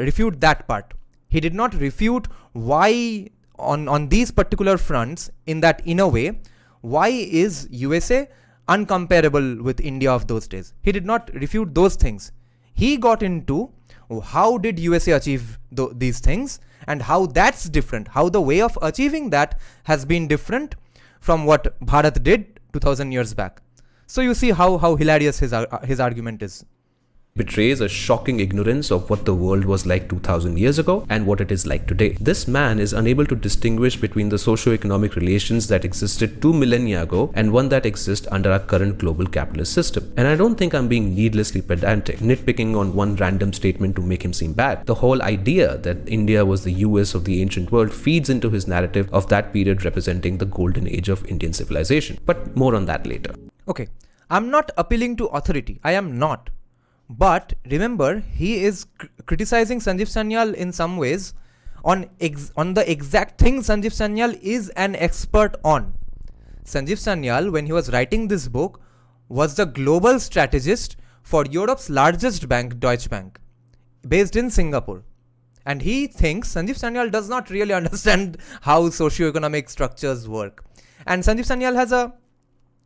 refute that part. He did not refute why on these particular fronts, in that inner way, why is USA uncomparable with India of those days. He did not refute those things. He got into how did USA achieve these things and how that's different, how the way of achieving that has been different from what Bharat did 2000 years back. So you see how hilarious his argument is. Betrays a shocking ignorance of what the world was like 2000 years ago and what it is like today. This man is unable to distinguish between the socio-economic relations that existed 2 millennia ago and one that exists under our current global capitalist system. And I don't think I'm being needlessly pedantic, nitpicking on one random statement to make him seem bad. The whole idea that India was the US of the ancient world feeds into his narrative of that period representing the golden age of Indian civilization. But more on that later. Okay, I'm not appealing to authority. I am not. But remember, he is criticizing Sanjeev Sanyal in some ways on the exact thing Sanjeev Sanyal is an expert on. Sanjeev Sanyal, when he was writing this book, was the global strategist for Europe's largest bank, Deutsche Bank, based in Singapore. And he thinks Sanjeev Sanyal does not really understand how socio-economic structures work. And Sanjeev Sanyal has a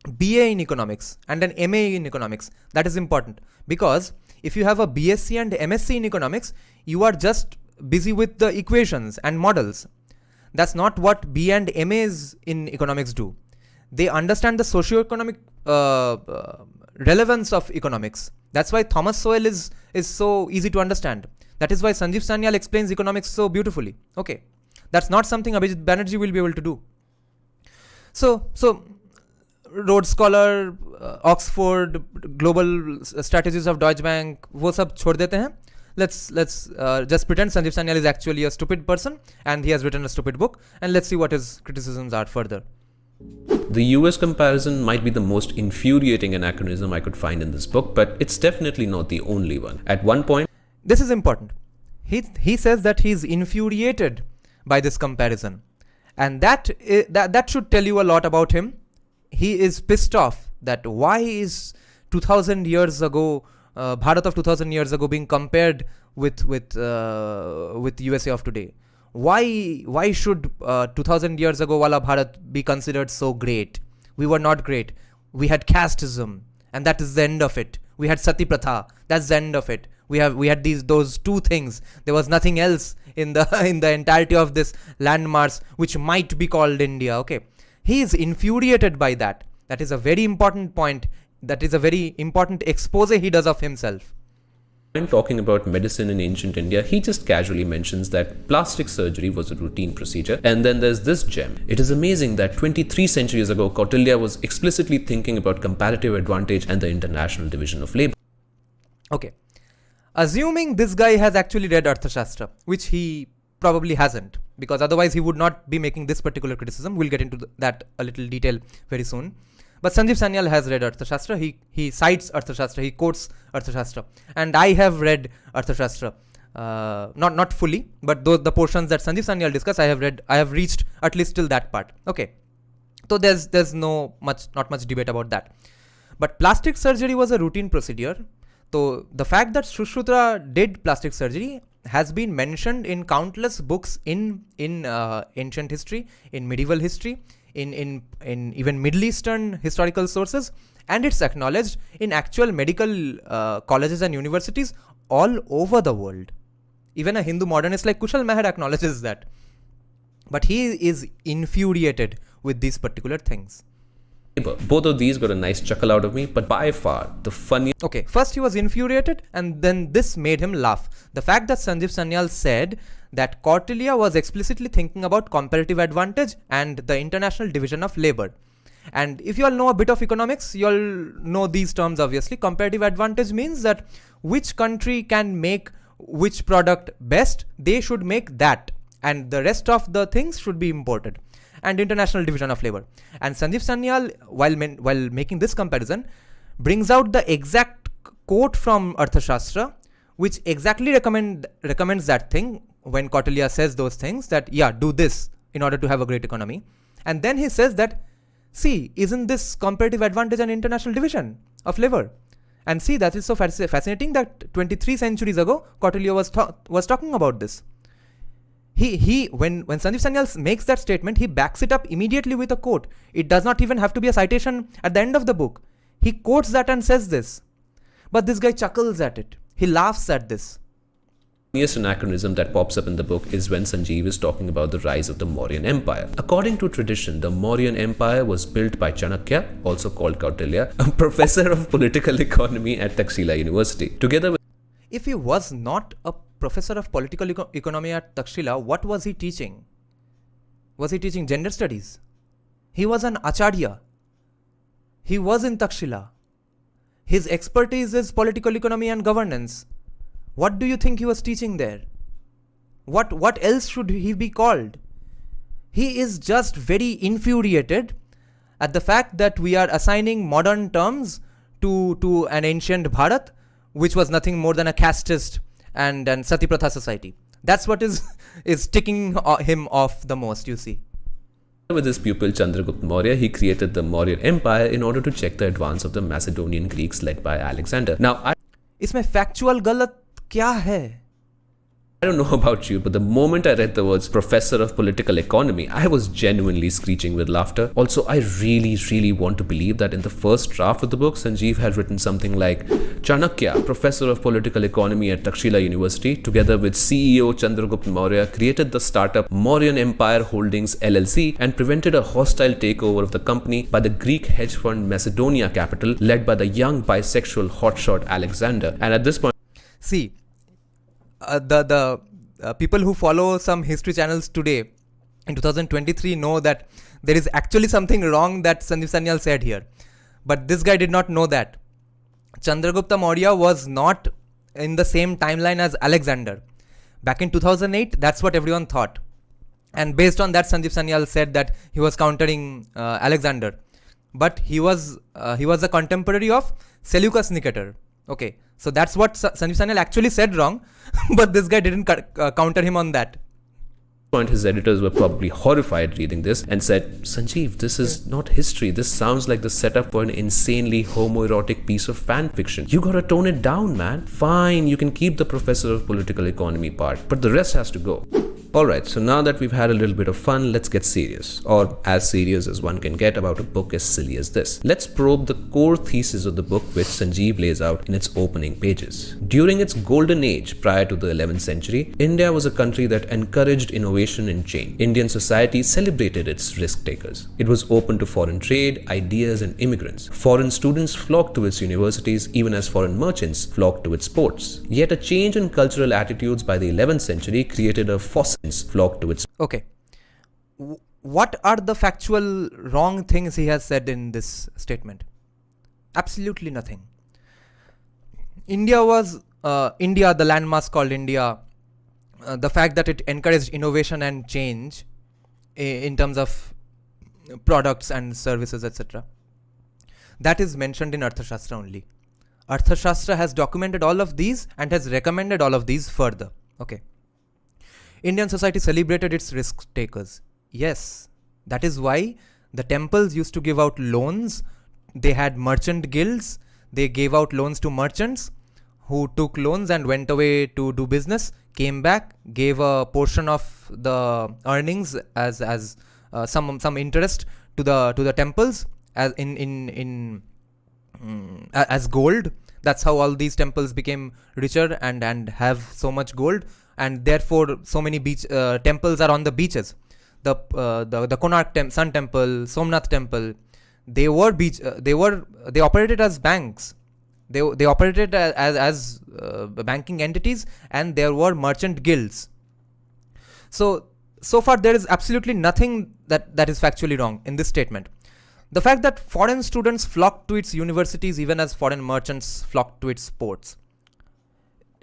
BA in economics and an MA in economics. That is important because if you have a BSc and MSc in economics, you are just busy with the equations and models. That's not what B and MAs in economics do. They understand the socio-economic relevance of economics. That's why Thomas Sowell is so easy to understand. That is why Sanjeev Sanyal explains economics so beautifully. Okay, that's not something Abhijit Banerjee will be able to do. So Rhodes Scholar, Oxford, global strategies of Deutsche Bank, वो सब छोड़ देते हैं. Let's just pretend Sanjeev Sanyal is actually a stupid person and he has written a stupid book, and let's see what his criticisms are further. The US comparison might be the most infuriating anachronism I could find in this book, but it's definitely not the only one. At one point, this is important. He says that he's infuriated by this comparison, and that should tell you a lot about him. He is pissed off that why is 2000 years ago, Bharat of 2000 years ago being compared with USA of today. Why should 2000 years ago wala Bharat be considered so great? We were not great. We had casteism, and that is the end of it. We had Sati Pratha. That's the end of it. We had those two things. There was nothing else in the entirety of this landmass which might be called India. Okay. He is infuriated by that. That is a very important point. That is a very important expose he does of himself. When talking about medicine in ancient India, he just casually mentions that plastic surgery was a routine procedure. And then there's this gem. It is amazing that 23 centuries ago, Kautilya was explicitly thinking about comparative advantage and the international division of labor. Okay. Assuming this guy has actually read Arthashastra, which he probably hasn't, because otherwise he would not be making this particular criticism. We'll get into that a little detail very soon. But Sanjeev Sanyal has read Arthashastra. He cites Arthashastra. He quotes Arthashastra. And I have read Arthashastra. Not fully, but the portions that Sanjeev Sanyal discussed, I have reached at least till that part. Okay. So there's not much debate about that. But plastic surgery was a routine procedure. So the fact that Sushruta did plastic surgery has been mentioned in countless books in ancient history, in medieval history, in even Middle Eastern historical sources, and it's acknowledged in actual medical colleges and universities all over the world. Even a Hindu modernist like Kushal acknowledges that. But he is infuriated with these particular things. Both of these got a nice chuckle out of me, but by far the funniest... Okay, first he was infuriated and then this made him laugh. The fact that Sanjeev Sanyal said that Kautilya was explicitly thinking about comparative advantage and the international division of labor. And if you all know a bit of economics, you all know these terms obviously. Comparative advantage means that which country can make which product best, they should make that. And the rest of the things should be imported. And international division of labor. And Sanjeev Sanyal, while making this comparison, brings out the exact quote from Arthashastra, which exactly recommends that thing when Kautilya says those things, that yeah, do this in order to have a great economy. And then he says that, see, isn't this comparative advantage an international division of labor? And see, that is so fascinating that 23 centuries ago, Kautilya was talking about this. When Sandeep Sanyal makes that statement, he backs it up immediately with a quote. It does not even have to be a citation at the end of the book. He quotes that and says this. But this guy chuckles at it. He laughs at this. The funniest anachronism that pops up in the book is when Sanjeev is talking about the rise of the Mauryan Empire. According to tradition, the Mauryan Empire was built by Chanakya, also called Kautilya, a professor of political economy at Takshila University. Together with If he was not a professor of political economy at Takshila, what was he teaching? Was he teaching gender studies? He was an acharya. He was in Takshila. His expertise is political economy and governance. What do you think he was teaching there? What else should he be called? He is just very infuriated at the fact that we are assigning modern terms to an ancient Bharat, which was nothing more than a casteist and Sati Pratha society. That's what is ticking him off the most, you see. With his pupil Chandragupta Maurya, he created the Mauryan Empire in order to check the advance of the Macedonian Greeks led by Alexander. Now, इसमें factual गलत क्या है? I don't know about you, but the moment I read the words professor of political economy, I was genuinely screeching with laughter. Also, I really want to believe that in the first draft of the book, Sanjeev had written something like Chanakya, professor of political economy at Takshila University, together with CEO Chandragupta Maurya, created the startup Mauryan Empire Holdings LLC and prevented a hostile takeover of the company by the Greek hedge fund Macedonia Capital, led by the young bisexual hotshot Alexander. And at this point, see, the people who follow some history channels today in 2023 know that there is actually something wrong that Sandeep Sanyal said here. But this guy did not know that. Chandragupta Maurya was not in the same timeline as Alexander. Back in 2008, that's what everyone thought. And based on that, Sandeep Sanyal said that he was countering Alexander. But he was a contemporary of Seleucus Nicator. Okay, so that's what Sandeep Sanyal actually said wrong, but this guy didn't counter him on that. His editors were probably horrified reading this and said, Sanjeev, this is not history. This sounds like the setup for an insanely homoerotic piece of fan fiction. You gotta tone it down, man. Fine, you can keep the professor of political economy part, but the rest has to go. Alright, so now that we've had a little bit of fun, let's get serious. Or as serious as one can get about a book as silly as this. Let's probe the core thesis of the book which Sanjeev lays out in its opening pages. During its golden age prior to the 11th century, India was a country that encouraged innovation and change. Indian society celebrated its risk takers. It was open to foreign trade, ideas and immigrants. Foreign students flocked to its universities even as foreign merchants flocked to its ports. Yet a change in cultural attitudes by the 11th century created a fossil flock to its. Okay. What are the factual wrong things he has said in this statement? Absolutely nothing. India, the landmass called India, the fact that it encouraged innovation and change in terms of products and services, etc. That is mentioned in Arthashastra only. Arthashastra has documented all of these and has recommended all of these further. Okay. Indian society celebrated its risk takers. Yes, that is why the temples used to give out loans. They had merchant guilds. They gave out loans to merchants who took loans and went away to do business, came back, gave a portion of the earnings as some interest to the temples as as gold. That's how all these temples became richer and have so much gold. And therefore, so many temples are on the beaches. The Konark Sun Temple, Somnath Temple, they operated as banks. They operated as banking entities, and there were merchant guilds. So far there is absolutely nothing that is factually wrong in this statement. The fact that foreign students flocked to its universities even as foreign merchants flocked to its ports.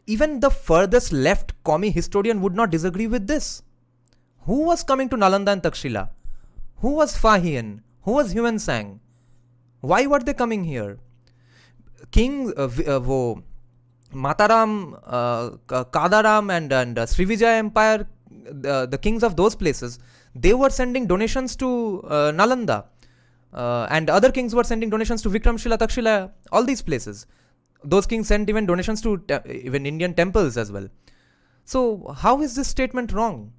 Even the furthest left commie historian would not disagree with this. Who was coming to Nalanda and Takshila? Who was Fahian? Who was Huan Sang? Why were they coming here? Mataram, Kadaram and Srivijaya Empire, the kings of those places, they were sending donations to Nalanda. And other kings were sending donations to Vikramshila, Takshila, all these places. those kings sent even donations to even Indian temples as well. So how is this statement wrong?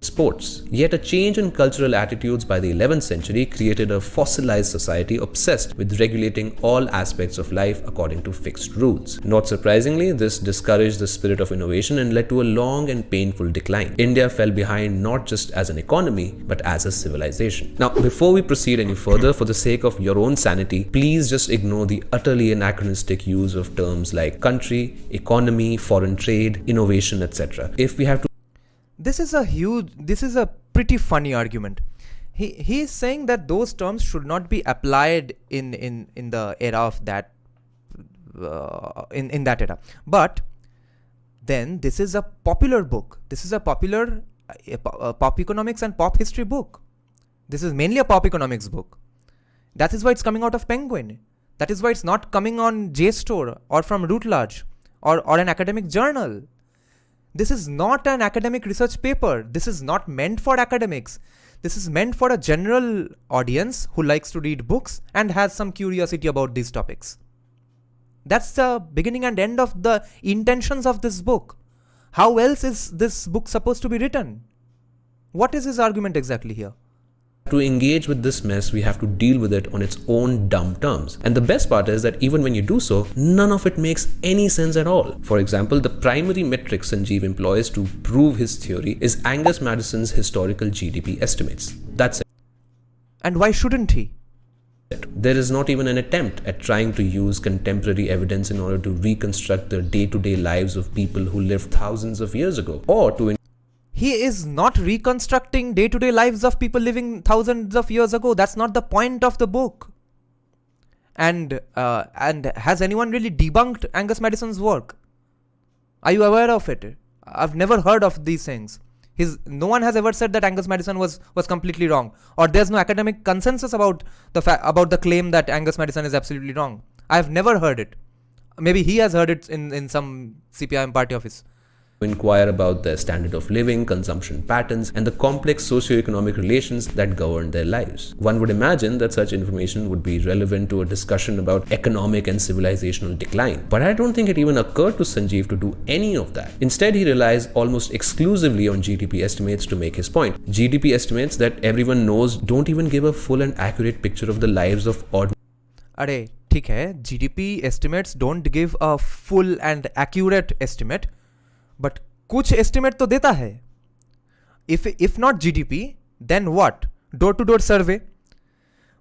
Sports. Yet a change in cultural attitudes by the 11th century created a fossilized society obsessed with regulating all aspects of life according to fixed rules. Not surprisingly, this discouraged the spirit of innovation and led to a long and painful decline. India fell behind not just as an economy, but as a civilization. Now, before we proceed any further, for the sake of your own sanity, please just ignore the utterly anachronistic use of terms like country, economy, foreign trade, innovation, etc. If we have to This is a pretty funny argument. He is saying that those terms should not be applied in the era of that, in that era. But then this is a popular book. This is a popular pop economics and pop history book. This is mainly a pop economics book. That is why it's coming out of Penguin. That is why it's not coming on JSTOR or from Routledge or an academic journal. This is not an academic research paper. This is not meant for academics. This is meant for a general audience who likes to read books and has some curiosity about these topics. That's the beginning and end of the intentions of this book. How else is this book supposed to be written? What is his argument exactly here? To engage with this mess, we have to deal with it on its own dumb terms. And the best part is that even when you do so, none of it makes any sense at all. For example, the primary metric Sanjeev employs to prove his theory is Angus Madison's historical GDP estimates. That's it. And why shouldn't he? There is not even an attempt at trying to use contemporary evidence in order to reconstruct the day-to-day lives of people who lived thousands of years ago, or to He is not reconstructing day-to-day lives of people living thousands of years ago. That's not the point of the book. And has anyone really debunked Angus Madison's work? Are you aware of it? I've never heard of these things. No one has ever said that Angus Madison was completely wrong, or there's no academic consensus about the claim that Angus Madison is absolutely wrong. I've never heard it. Maybe he has heard it in some CPIM party office. Inquire about their standard of living, consumption patterns, and the complex socio-economic relations that govern their lives. One would imagine that such information would be relevant to a discussion about economic and civilizational decline. But I don't think it even occurred to Sanjeev to do any of that. Instead, he relies almost exclusively on GDP estimates to make his point. GDP estimates that everyone knows don't even give a full and accurate picture of the lives of ordinary. अरे ठीक है, GDP estimates don't give a full and accurate estimate. But कुछ estimate तो देता है. If not GDP, then what? Door-to-door survey.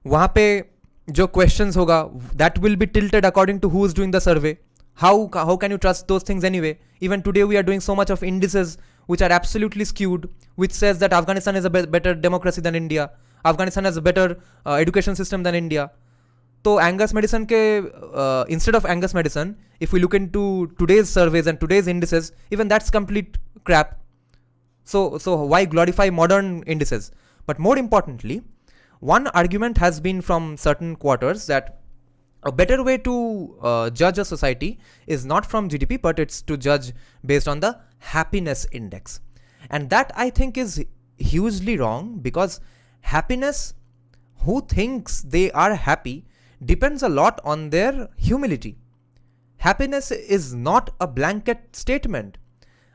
वहाँ पे जो questions होगा, that will be tilted according to who is doing the survey. How can you trust those things anyway? Even today we are doing so much of indices which are absolutely skewed, which says that Afghanistan is a better democracy than India. Afghanistan has a better education system than India. So Angus Madison instead of Angus Madison, if we look into today's surveys and today's indices, even that's complete crap. So why glorify modern indices? But more importantly, one argument has been from certain quarters that a better way to judge a society is not from GDP, but it's to judge based on the happiness index. And that I think is hugely wrong, because happiness, who thinks they are happy, depends a lot on their humility. Happiness is not a blanket statement.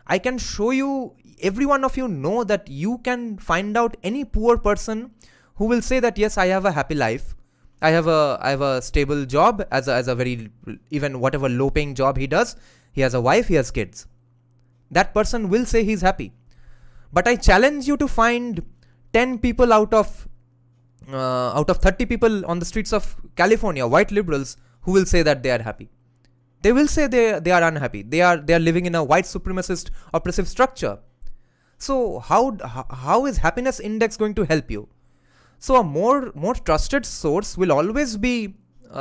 I can show you, every one of you know that you can find out any poor person who will say that yes, I have a happy life. I have a stable job as a very, even whatever low paying job he does, he has a wife, he has kids. That person will say he's happy. But I challenge you to find 10 people out of 30 people on the streets of California, white liberals, who will say that they are happy. They will say they are unhappy. They are living in a white supremacist oppressive structure. So how is happiness index going to help you? So a more trusted source will always be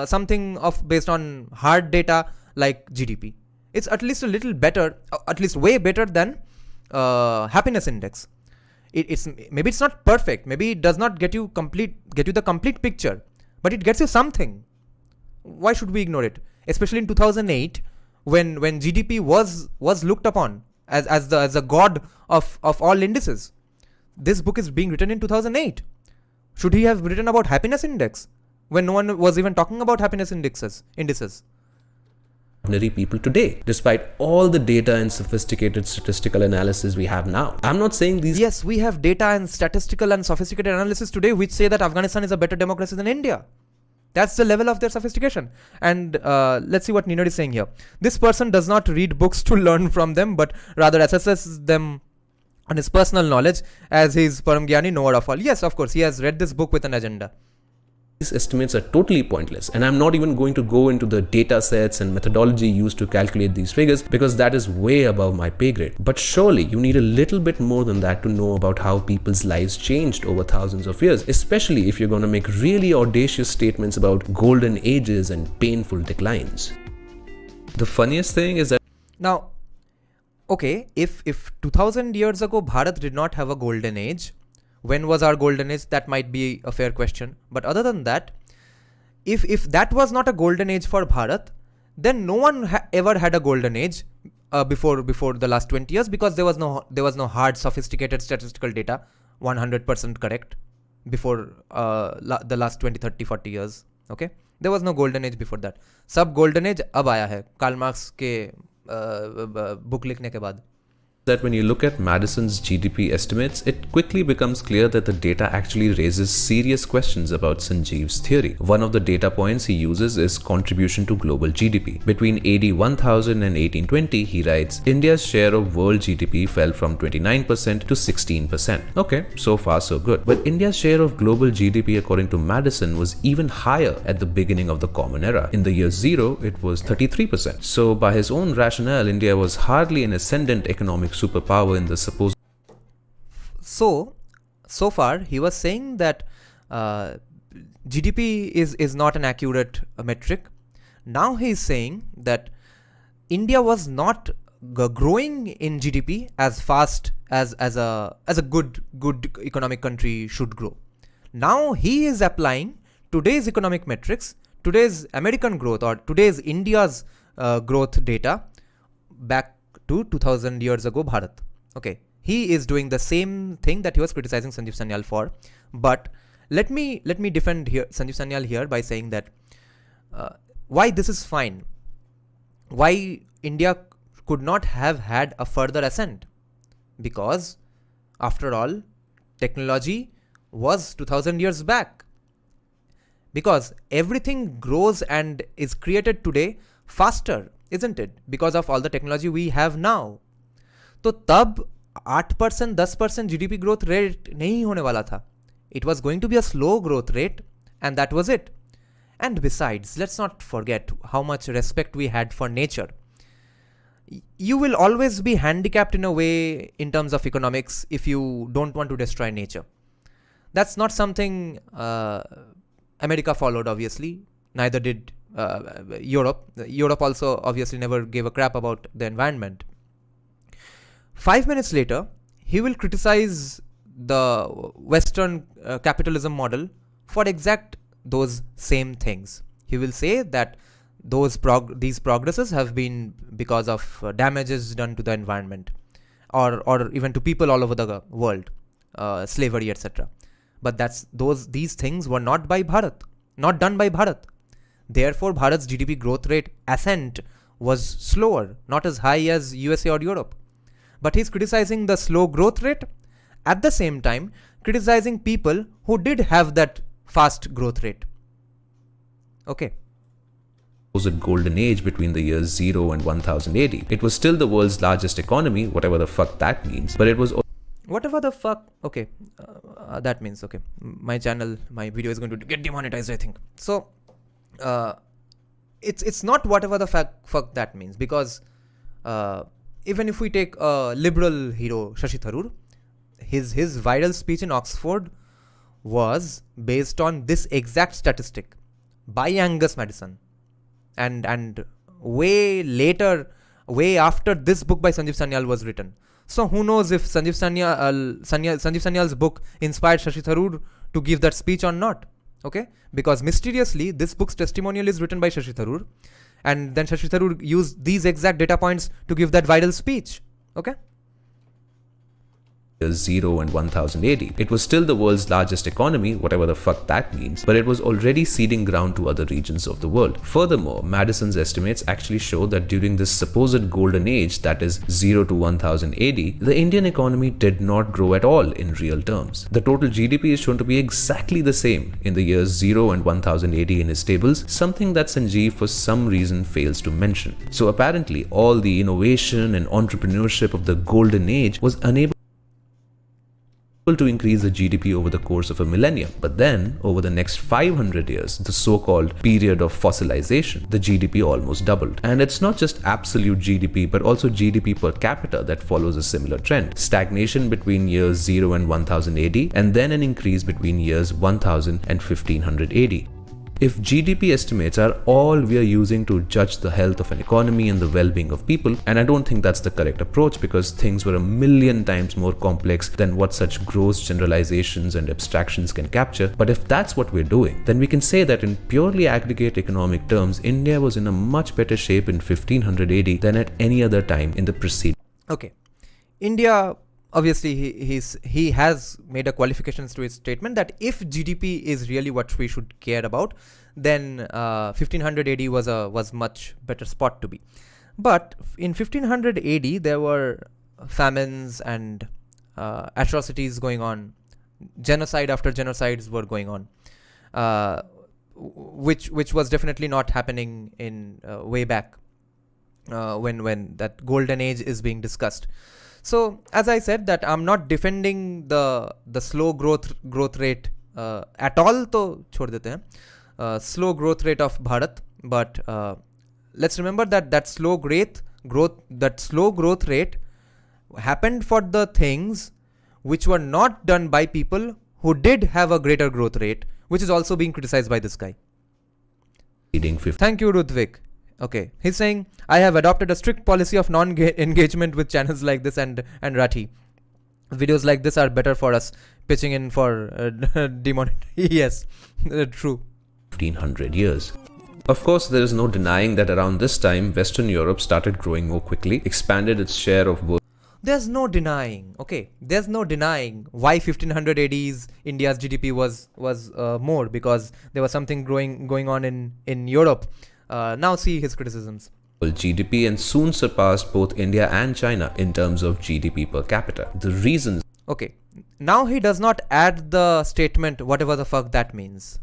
something based on hard data like GDP. It's at least a little better, at least way better than happiness index. Maybe it's not perfect. Maybe it does not get you the complete picture, but it gets you something. Why should we ignore it? Especially in 2008, when GDP was looked upon as the god of all indices. This book is being written in 2008. Should he have written about happiness index? when no one was even talking about happiness indices. Ordinary people today, despite all the data and sophisticated statistical analysis we have now. I'm not saying these. Yes, we have data and statistical and sophisticated analysis today which say that Afghanistan is a better democracy than India. That's the level of their sophistication. And let's see what Ninad is saying here. This person does not read books to learn from them, but rather assesses them on his personal knowledge as his Paramgyani knower of all. Yes, of course, he has read this book with an agenda. These estimates are totally pointless, and I'm not even going to go into the data sets and methodology used to calculate these figures because that is way above my pay grade. But surely you need a little bit more than that to know about how people's lives changed over thousands of years, especially if you're going to make really audacious statements about golden ages and painful declines. The funniest thing is that now, okay, if 2000 years ago Bharat did not have a golden age, when was our golden age? That might be a fair question. But other than that, if that was not a golden age for Bharat, then no one ever had a golden age before the last 20 years, because there was no hard sophisticated statistical data 100% correct before the last 20, 30, 40 years. Okay, there was no golden age before that. Sab golden age ab aaya hai Karl Marx ke book likhne ke baad. that when you look at Madison's GDP estimates, it quickly becomes clear that the data actually raises serious questions about Sanjeev's theory. One of the data points he uses is contribution to global GDP. Between AD 1000 and 1820, he writes, India's share of world GDP fell from 29% to 16%. Okay, so far so good. But India's share of global GDP, according to Madison, was even higher at the beginning of the Common Era. In the year zero, it was 33%. So by his own rationale, India was hardly an ascendant economic superpower in the supposed. So far he was saying that GDP is not an accurate metric. Now he is saying that India was not growing in GDP as fast as a good economic country should grow. Now he is applying today's economic metrics, today's American growth or today's India's growth data back to 2000 years ago Bharat. Okay, he is doing the same thing that he was criticizing Sanjeev Sanyal for. But let me defend here Sanjeev Sanyal here by saying that why this is fine, why India could not have had a further ascent, because after all technology was 2000 years back, because everything grows and is created today faster, isn't it, because of all the technology we have now. तो तब 8% 10% GDP growth rate नहीं होने वाला था. It was going to be a slow growth rate, and that was it. And besides, let's not forget how much respect we had for nature. You will always be handicapped in a way in terms of economics if you don't want to destroy nature. That's not something America followed, obviously. Neither did Europe. Europe also obviously never gave a crap about the environment. 5 minutes later, he will criticize the Western capitalism model for exact those same things. He will say that these progresses have been because of damages done to the environment or even to people all over the world, slavery, etc. But these things were not done by Bharat. Therefore, Bharat's GDP growth rate ascent was slower, not as high as USA or Europe. But he's criticizing the slow growth rate, at the same time criticizing people who did have that fast growth rate. Okay. Was a golden age between the years 0 and 1000 AD. It was still the world's largest economy, whatever the fuck that means, but it was whatever the fuck, okay, that means, okay, my video is going to get demonetized, I think. So it's not whatever the fuck that means, because even if we take a liberal hero, Shashi Tharoor, his viral speech in Oxford was based on this exact statistic by Angus Madison, and way after this book by Sanjeev Sanyal was written. So who knows if Sanjeev Sanyal's book inspired Shashi Tharoor to give that speech or not. Okay, because mysteriously this book's testimonial is written by Shashi Tharoor, and then Shashi Tharoor used these exact data points to give that viral speech. Okay. years 0 and 1000 AD. It was still the world's largest economy, whatever the fuck that means, but it was already ceding ground to other regions of the world. Furthermore, Madison's estimates actually show that during this supposed golden age, that is 0 to 1000 AD, the Indian economy did not grow at all in real terms. The total GDP is shown to be exactly the same in the years 0 and 1000 AD in his tables, something that Sanjeev for some reason fails to mention. So apparently, all the innovation and entrepreneurship of the golden age was unable to increase the GDP over the course of a millennium. But then, over the next 500 years, the so-called period of fossilization, the GDP almost doubled. And it's not just absolute GDP, but also GDP per capita that follows a similar trend. Stagnation between years 0 and 1000 AD, and then an increase between years 1000 and 1500 AD. If GDP estimates are all we are using to judge the health of an economy and the well-being of people, and I don't think that's the correct approach because things were a million times more complex than what such gross generalizations and abstractions can capture, but if that's what we're doing, then we can say that in purely aggregate economic terms, India was in a much better shape in 1500 AD than at any other time in the preceding. Okay. India, obviously, he has made a qualifications to his statement that if GDP is really what we should care about, then 1500 AD was much better spot to be. But in 1500 AD, there were famines and atrocities going on. Genocide after genocides were going on, which was definitely not happening in way back when that golden age is being discussed. So, as I said, that I'm not defending the slow growth rate at all. तो छोड़ देते हैं slow growth rate of Bharat, but let's remember that slow growth rate happened for the things which were not done by people who did have a greater growth rate, which is also being criticized by this guy. Thank you, Rudvik. Okay, he's saying, I have adopted a strict policy of non-engagement with channels like this and Rathi. Videos like this are better for us pitching in for demonetization. Yes, true. 1500 years. Of course, there is no denying that around this time, Western Europe started growing more quickly, expanded its share of world. There's no denying, okay? There's no denying why 1500 AD's India's GDP was more, because there was something going on in Europe. Now see his criticisms. GDP and soon surpassed both India and China in terms of GDP per capita. The reasons. Okay, now he does not add the statement whatever the fuck that means.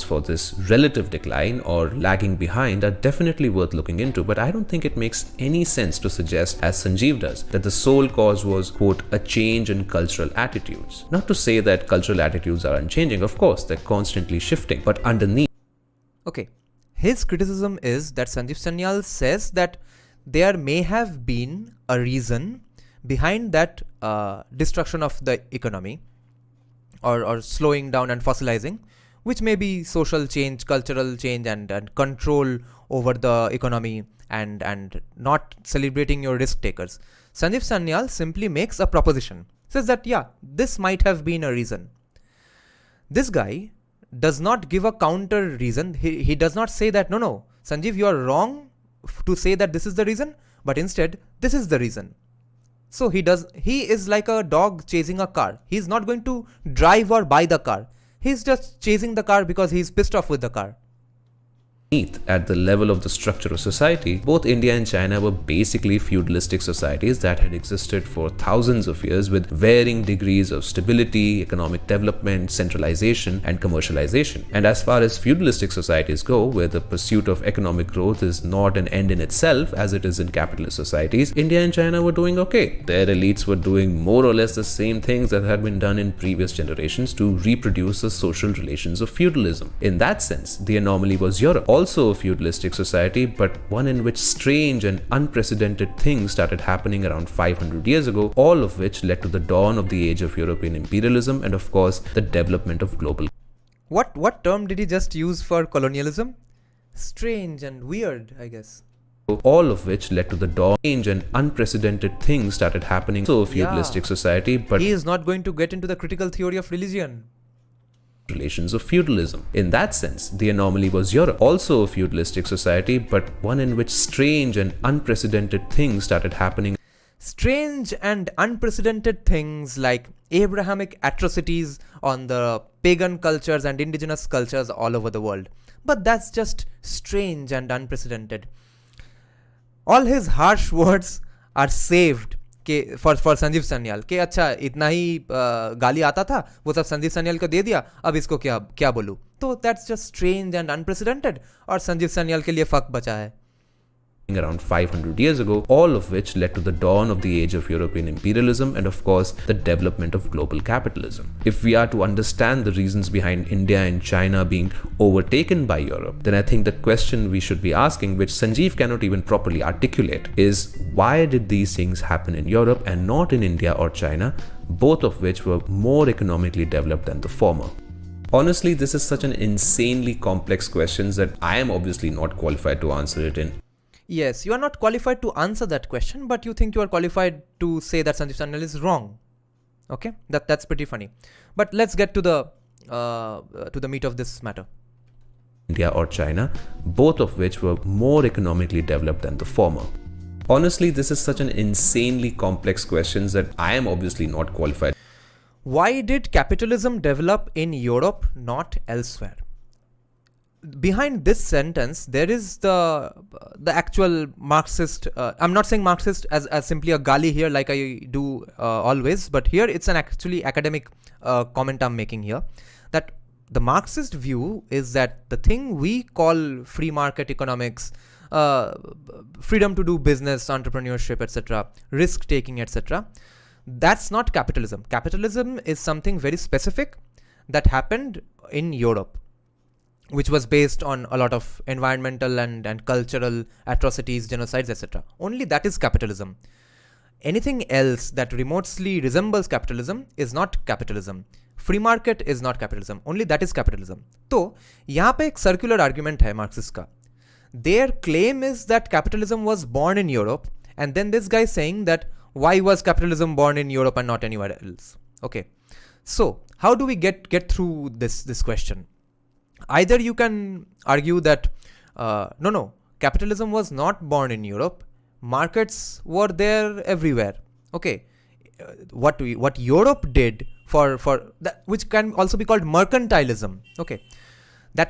For this relative decline or lagging behind are definitely worth looking into, but I don't think it makes any sense to suggest, as Sanjeev does, that the sole cause was, quote, a change in cultural attitudes. Not to say that cultural attitudes are unchanging, of course, they're constantly shifting, but underneath. Okay, his criticism is that Sanjeev Sanyal says that there may have been a reason behind that destruction of the economy or slowing down and fossilizing, which may be social change, cultural change, and control over the economy and not celebrating your risk takers. Sanjeev Sanyal simply makes a proposition. Says that, yeah, this might have been a reason. This guy does not give a counter reason. He does not say that, no, Sanjeev, you are wrong to say that this is the reason, but instead, this is the reason. So he is like a dog chasing a car. He's not going to drive or buy the car. He's just chasing the car because he's pissed off with the car. At the level of the structure of society, both India and China were basically feudalistic societies that had existed for thousands of years with varying degrees of stability, economic development, centralization, and commercialization. And as far as feudalistic societies go, where the pursuit of economic growth is not an end in itself as it is in capitalist societies, India and China were doing okay. Their elites were doing more or less the same things that had been done in previous generations to reproduce the social relations of feudalism. In that sense, the anomaly was Europe. Also a feudalistic society, but one in which strange and unprecedented things started happening around 500 years ago, all of which led to the dawn of the age of European imperialism and, of course, the development of global. What term did he just use for colonialism? Strange and weird, I guess. All of which led to the dawn. Strange and unprecedented things started happening. So a feudalistic society, but he is not going to get into the critical theory of religion. Relations of feudalism. In that sense, the anomaly was Europe. Also a feudalistic society, but one in which strange and unprecedented things started happening. strange and unprecedented things like Abrahamic atrocities on the pagan cultures and indigenous cultures all over the world. But that's just strange and unprecedented. All his harsh words are saved for Sanjeev Sanyal कि अच्छा इतना ही गाली आता था वो सब संजीव सन्याल को दे दिया अब इसको क्या बोलूँ तो that's just strange and unprecedented और संजीव सन्याल के लिए फक बचा है. Around 500 years ago, all of which led to the dawn of the age of European imperialism and, of course, the development of global capitalism. If we are to understand the reasons behind India and China being overtaken by Europe, then I think the question we should be asking, which Sanjeev cannot even properly articulate, is why did these things happen in Europe and not in India or China, both of which were more economically developed than the former? Honestly, this is such an insanely complex question that I am obviously not qualified to answer it in. Yes, you are not qualified to answer that question, but you think you are qualified to say that Sanjeev Sanyal is wrong. Okay, that's pretty funny. But let's get to the meat of this matter. India or China, both of which were more economically developed than the former. Honestly, this is such an insanely complex question that I am obviously not qualified. Why did capitalism develop in Europe, not elsewhere? Behind this sentence, there is the actual Marxist. I'm not saying Marxist as simply a gali here, like I do always, but here it's an actually academic comment I'm making here. That the Marxist view is that the thing we call free market economics, freedom to do business, entrepreneurship, etc., risk taking, etc., that's not capitalism. Capitalism is something very specific that happened in Europe, which was based on a lot of environmental and cultural atrocities, genocides, etc. Only that is capitalism. Anything else that remotely resembles capitalism is not capitalism. Free market is not capitalism. Only that is capitalism. तो यहाँ पे एक circular argument है Marxist का. Their claim is that capitalism was born in Europe, and then this guy is saying that why was capitalism born in Europe and not anywhere else? Okay, so how do we get through this question? Either you can argue that no, capitalism was not born in Europe. Markets were there everywhere. Okay, what Europe did for that, which can also be called mercantilism. Okay, the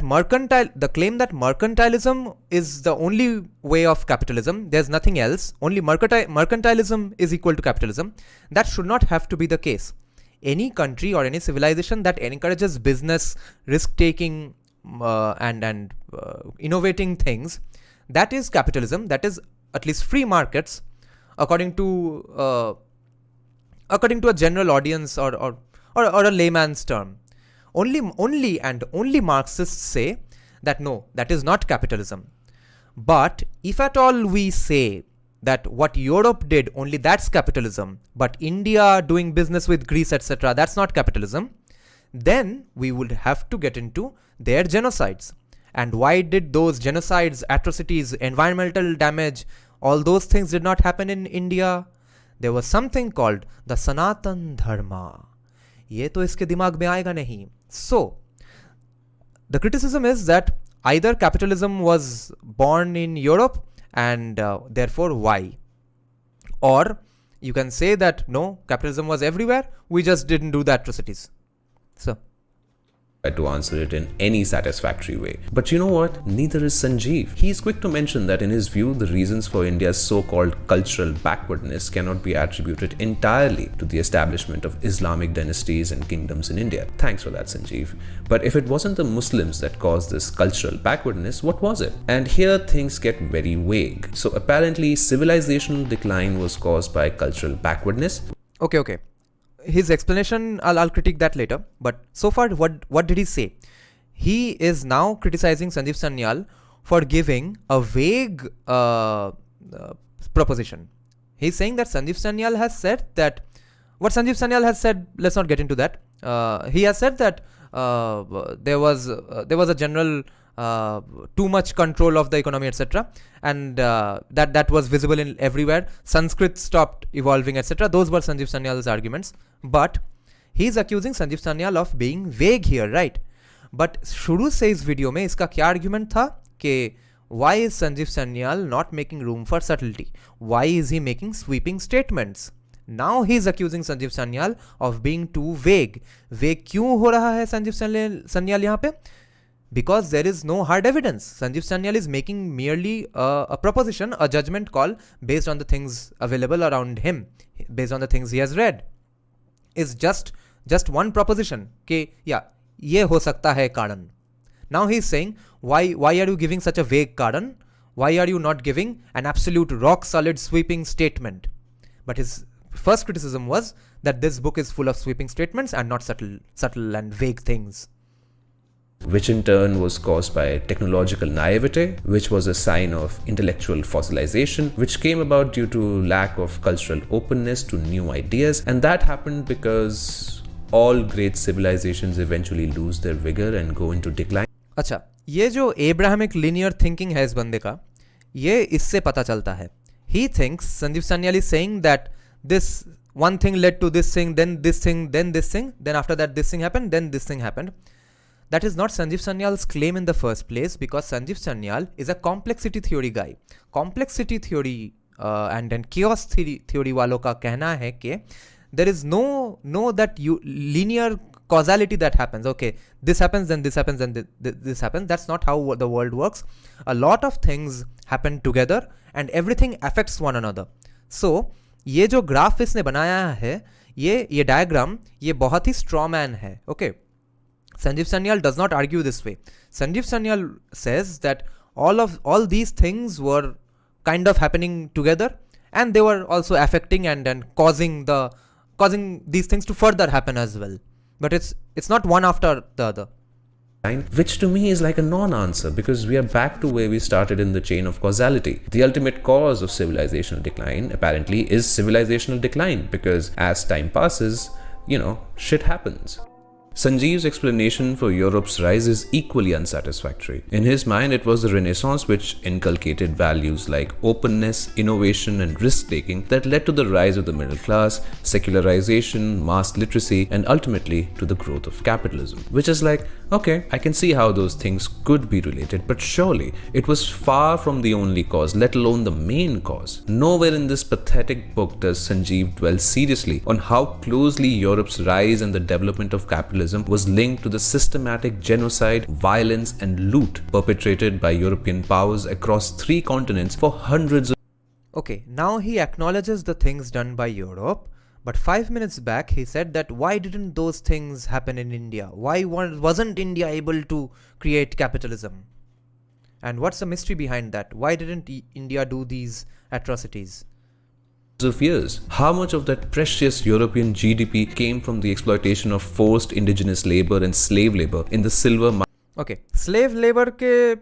claim that mercantilism is the only way of capitalism. There's nothing else. Only mercantilism is equal to capitalism. That should not have to be the case. Any country or any civilization that encourages business, risk-taking, and innovating things, that is capitalism. That is at least free markets, according to a general audience or a layman's term. Only Marxists say that no, that is not capitalism. But if at all we say that what Europe did, only that's capitalism, but India doing business with Greece, etc., that's not capitalism, then we would have to get into their genocides. And why did those genocides, atrocities, environmental damage, all those things did not happen in India? There was something called the Sanatan Dharma. ये तो इसके दिमाग में आएगा नहीं. So, the criticism is that either capitalism was born in Europe and therefore why? Or you can say that no, capitalism was everywhere, we just didn't do the atrocities. So, to answer it in any satisfactory way. But you know what? Neither is Sanjeev. He is quick to mention that in his view, the reasons for India's so-called cultural backwardness cannot be attributed entirely to the establishment of Islamic dynasties and kingdoms in India. Thanks for that, Sanjeev. But if it wasn't the Muslims that caused this cultural backwardness, what was it? And here things get very vague. So apparently, civilizational decline was caused by cultural backwardness. Okay. His explanation, I'll critique that later. But so far, what did he say? He is now criticizing Sanjeev Sanyal for giving a vague proposition. He's saying that Sanjeev Sanyal has said that, what Sanjeev Sanyal has said, let's not get into that. He has said that there was a general too much control of the economy, etc., and that was visible in everywhere. Sanskrit stopped evolving, etc. Those were Sanjeev Sanyal's arguments. But he's accusing Sanjeev Sanyal of being vague here, right? But शुरू से इस video में इसका क्या argument था कि why is Sanjeev Sanyal not making room for subtlety? Why is he making sweeping statements? Now he is accusing Sanjeev Sanyal of being too vague. Vague क्यों हो रहा है संजीव सन्याल यहाँ पे? Because there is no hard evidence. Sanjeev Sanyal is making merely a proposition, a judgment call based on the things available around him, based on the things he has read. Is just one proposition कि yeah, ये हो सकता है कारण. Now he is saying, why are you giving such a vague कारण? Why are you not giving an absolute rock solid sweeping statement? But his first criticism was that this book is full of sweeping statements and not subtle and vague things. Which in turn was caused by technological naivete, which was a sign of intellectual fossilization, which came about due to lack of cultural openness to new ideas, and that happened because all great civilizations eventually lose their vigor and go into decline. अच्छा, ये जो Abrahamic linear thinking है इस बंदे का, ये इससे पता चलता है. He thinks, Sanjeev Sanyal is saying that this one thing led to this thing, then this thing, then this thing, then after that this thing happened, then this thing happened. That is not Sanjeev Sanyal's claim in the first place, because Sanjeev Sanyal is a complexity theory guy. Complexity theory and then chaos theory वालों का कहना है कि there is no that linear causality that happens. Okay, this happens, then this happens, then this happens. That's not how the world works. A lot of things happen together and everything affects one another. So ये जो graph इसने बनाया है, ये diagram, ये बहुत ही straw man है. Okay, Sanjeev Sanyal does not argue this way. Sanjeev Sanyal says that all these things were kind of happening together, and they were also affecting and causing these things to further happen as well. But it's not one after the other. Which to me is like a non-answer, because we are back to where we started in the chain of causality. The ultimate cause of civilizational decline apparently is civilizational decline, because as time passes, shit happens. Sanjeev's explanation for Europe's rise is equally unsatisfactory. In his mind, it was the Renaissance which inculcated values like openness, innovation, and risk-taking that led to the rise of the middle class, secularization, mass literacy, and ultimately to the growth of capitalism. Which is like, okay, I can see how those things could be related, but surely it was far from the only cause, let alone the main cause. Nowhere in this pathetic book does Sanjeev dwell seriously on how closely Europe's rise and the development of capitalism was linked to the systematic genocide, violence, and loot perpetrated by European powers across 3 continents for hundreds of... Okay, now he acknowledges the things done by Europe, but 5 minutes back he said that why didn't those things happen in India? Why wasn't India able to create capitalism? And what's the mystery behind that? Why didn't India do these atrocities? Of years. How much of that precious European GDP came from the exploitation of forced indigenous labor and slave labor in the silver mine? Okay, slave labor का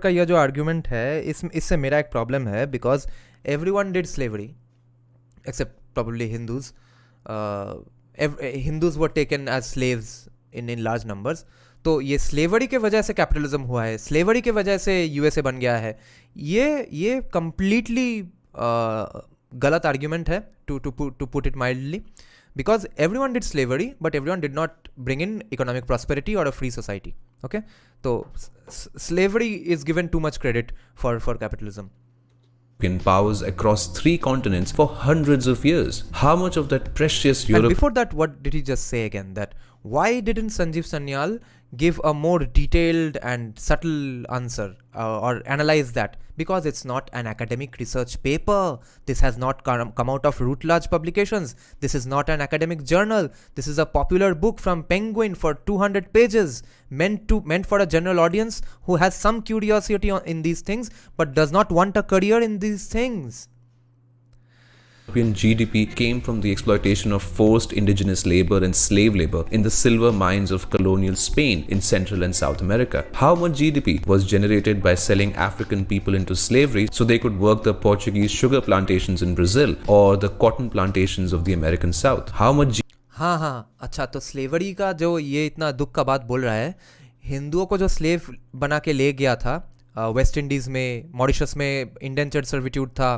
यह जो argument है, इससे मेरा एक problem है, because everyone did slavery except probably Hindus. Hindus were taken as slaves in large numbers. तो ये स्लेवरी के वजह से कैपिटलिज्म हुआ है, स्लेवरी के वजह से यूएसए बन गया है. ये कंप्लीटली गलत आर्ग्यूमेंट है, to put it mildly, because everyone did slavery but everyone did not bring in economic prosperity और अ फ्री सोसाइटी. ओके, तो slavery is given too much credit for capitalism. In powers across 3 continents for hundreds of years. How much of that precious Europe... And before that, what did he just say again? That why didn't Sanjeev Sanyal give a more detailed and subtle answer or analyze that? Because it's not an academic research paper. This has not come out of Routledge publications. This is not an academic journal. This is a popular book from Penguin for 200 pages, meant for a general audience who has some curiosity in these things but does not want a career in these things. European GDP came from the exploitation of forced indigenous labor and slave labor in the silver mines of colonial Spain in Central and South America. How much GDP was generated by selling African people into slavery so they could work the Portuguese sugar plantations in Brazil or the cotton plantations of the American South? How much हाँ, अच्छा, तो slavery का जो ये इतना दुख का बात बोल रहा है, हिंदुओं को जो स्लेव बना के ले गया था, वेस्ट इंडीज़ में, मॉरिशस में इंडेंचर्ड सर्विट्यूड था,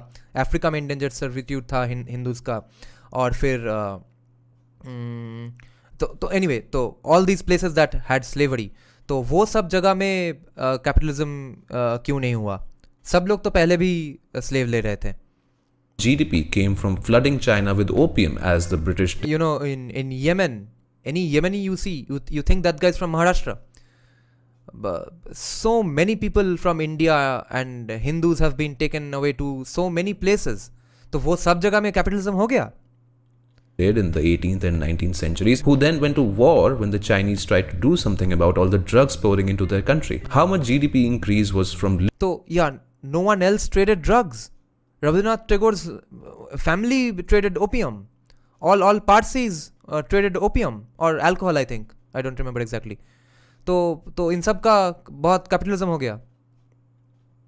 अफ्रीका में इंडेंचर्ड सर्विट्यूड था हिंदूज़ का, और फिर तो एनीवे, तो all these places that had slavery, तो वो सब जगह में कैपिटलिज्म क्यों नहीं हुआ? सब लोग तो पहले भी स्लेव ले रहे थे. GDP came from flooding China with opium as the British. You know, in Yemen, any Yemeni you see, you think that guy's from Maharashtra. So many people from India and Hindus have been taken away to so many places. तो वो सब जगह में capitalism हो गया. Did in the 18th and 19th centuries, who then went to war when the Chinese tried to do something about all the drugs pouring into their country. How much GDP increase was from? तो yeah, no one else traded drugs. Rabindranath Tagore's family traded opium. All Parsis traded opium or alcohol, I think. I don't remember exactly. तो इन सब का बहुत capitalism हो गया.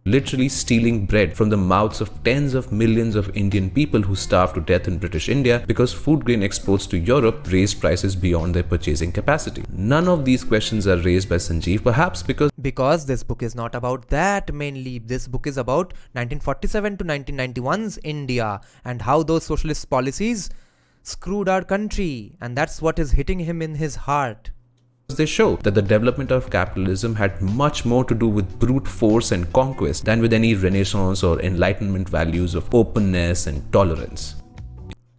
Literally stealing bread from the mouths of tens of millions of Indian people who starved to death in British India because food grain exports to Europe raised prices beyond their purchasing capacity. None of these questions are raised by Sanjeev, perhaps because this book is not about that mainly. This book is about 1947 to 1991's India and how those socialist policies screwed our country, and that's what is hitting him in his heart. they show that the development of capitalism had much more to do with brute force and conquest than with any Renaissance or Enlightenment values of openness and tolerance.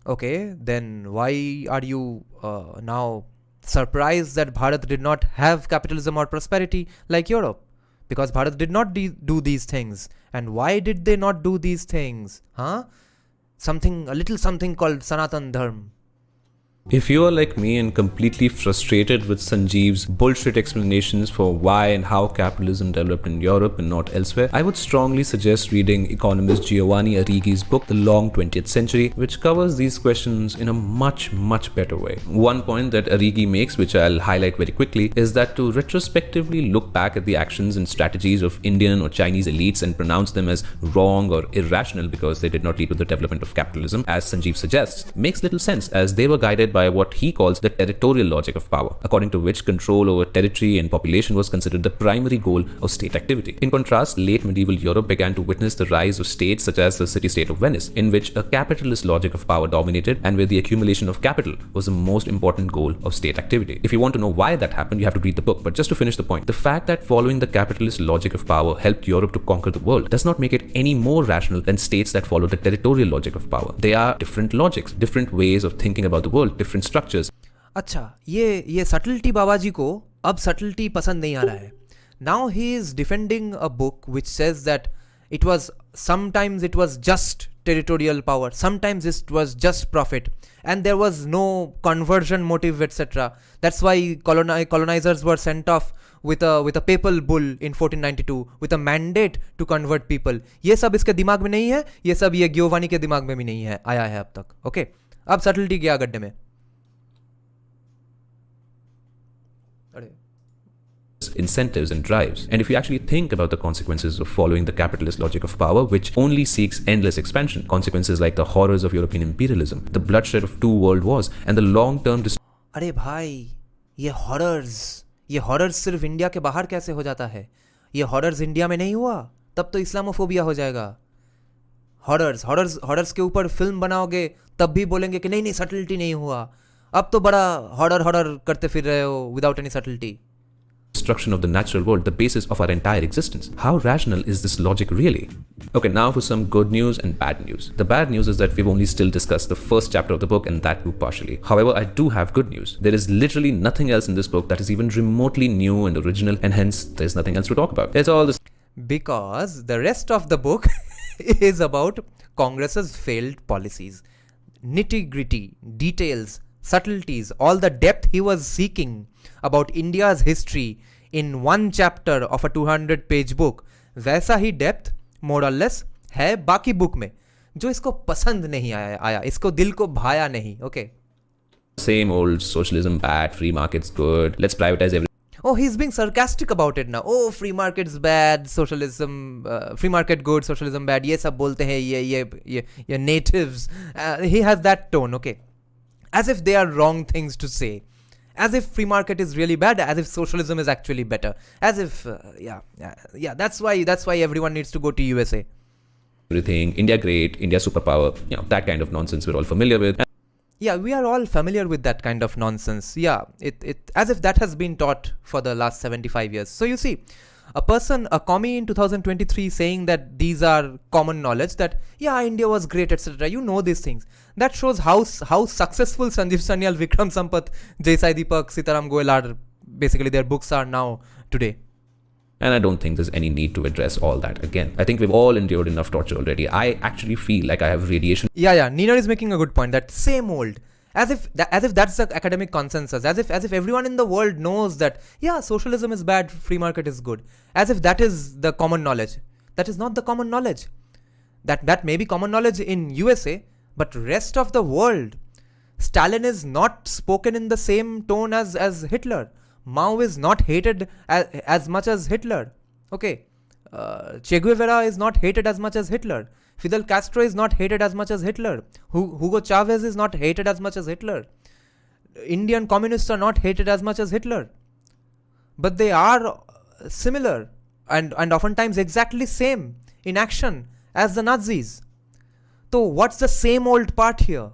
Okay, then why are you now surprised that Bharat did not have capitalism or prosperity like Europe? Because Bharat did not do these things. And why did they not do these things? A little something called Sanatan Dharma. If you are like me and completely frustrated with Sanjeev's bullshit explanations for why and how capitalism developed in Europe and not elsewhere, I would strongly suggest reading economist Giovanni Arrighi's book, The Long 20th Century, which covers these questions in a much, much better way. One point that Arrighi makes, which I'll highlight very quickly, is that to retrospectively look back at the actions and strategies of Indian or Chinese elites and pronounce them as wrong or irrational because they did not lead to the development of capitalism, as Sanjeev suggests, makes little sense, as they were guided by what he calls the territorial logic of power, according to which control over territory and population was considered the primary goal of state activity. In contrast, late medieval Europe began to witness the rise of states such as the city-state of Venice, in which a capitalist logic of power dominated and where the accumulation of capital was the most important goal of state activity. If you want to know why that happened, you have to read the book. But just to finish the point, the fact that following the capitalist logic of power helped Europe to conquer the world does not make it any more rational than states that follow the territorial logic of power. They are different logics, different ways of thinking about the world, different structures. अच्छा, ये subtlety बाबा जी को अब subtlety पसंद नहीं आ रहा है. Now he is defending a book which says that sometimes it was just territorial power, sometimes it was just profit, and there was no conversion motive, etc. That's why colonizers were sent off with a papal bull in 1492 with a mandate to convert people. ये सब इसके दिमाग में नहीं है, ये सब ये गियोवानी के दिमाग में भी नहीं है आया है अब तक. ओके, अब सटलिटी गया गड्ढे में. Incentives and drives. And if you actually think about the consequences of following the capitalist logic of power, which only seeks endless expansion, consequences like the horrors of European imperialism, the bloodshed of 2 world wars, and the long-term अरे भाई, ये horrors सिर्फ India के बाहर कैसे हो जाता है? ये हॉरर्स इंडिया में नहीं हुआ तब तो इस्लामोफोबिया हो जाएगा. हॉरर्स के ऊपर फिल्म बनाओगे तब भी बोलेंगे कि नहीं सटलिटी नहीं हुआ. अब तो बड़ा हॉरर करते फिर रहे हो without any subtlety. Destruction of the natural world, the basis of our entire existence. How rational is this logic really? Okay, now for some good news and bad news. The bad news is that we've only still discussed the first chapter of the book, and that too partially. However, I do have good news. There is literally nothing else in this book that is even remotely new and original, and hence there's nothing else to talk about. It's all this. Because the rest of the book is about Congress's failed policies. Nitty-gritty, details, subtleties, all the depth he was seeking about India's history in one chapter of a 200-page book, वैसा ही depth मोर और less है बाकी book में, जो इसको पसंद नहीं आया, इसको दिल को भाया नहीं. Okay, Same old socialism bad, free markets good, let's privatize everything. Oh, he's being sarcastic about it now. Oh, free market's bad, socialism, free market good, socialism bad. ये सब बोलते हैं ये natives. He has that tone, okay. As if they are wrong things to say. As if free market is really bad, as if socialism is actually better. As if, yeah. That's why everyone needs to go to USA. Everything, India great, India superpower, that kind of nonsense we're all familiar with. Yeah, we are all familiar with that kind of nonsense. Yeah, it as if that has been taught for the last 75 years. So you see, a commie in 2023 saying that these are common knowledge, that yeah, India was great, etc. You know these things. That shows how successful Sanjeev Sanyal, Vikram Sampath, Desai Deepak, Sitaram, Goel are, basically their books are now today. And I don't think there's any need to address all that again. I think we've all endured enough torture already. I actually feel like I have radiation. Yeah. Nina is making a good point. That same old, as if that's the academic consensus. As if everyone in the world knows that yeah, socialism is bad, free market is good. As if that is the common knowledge. That is not the common knowledge. That may be common knowledge in USA, but rest of the world, Stalin is not spoken in the same tone as Hitler. Mao is not hated as much as Hitler. Okay. Che Guevara is not hated as much as Hitler. Fidel Castro is not hated as much as Hitler. Hugo Chavez is not hated as much as Hitler. Indian communists are not hated as much as Hitler. But they are similar and oftentimes exactly same in action as the Nazis. So what's the same old part here?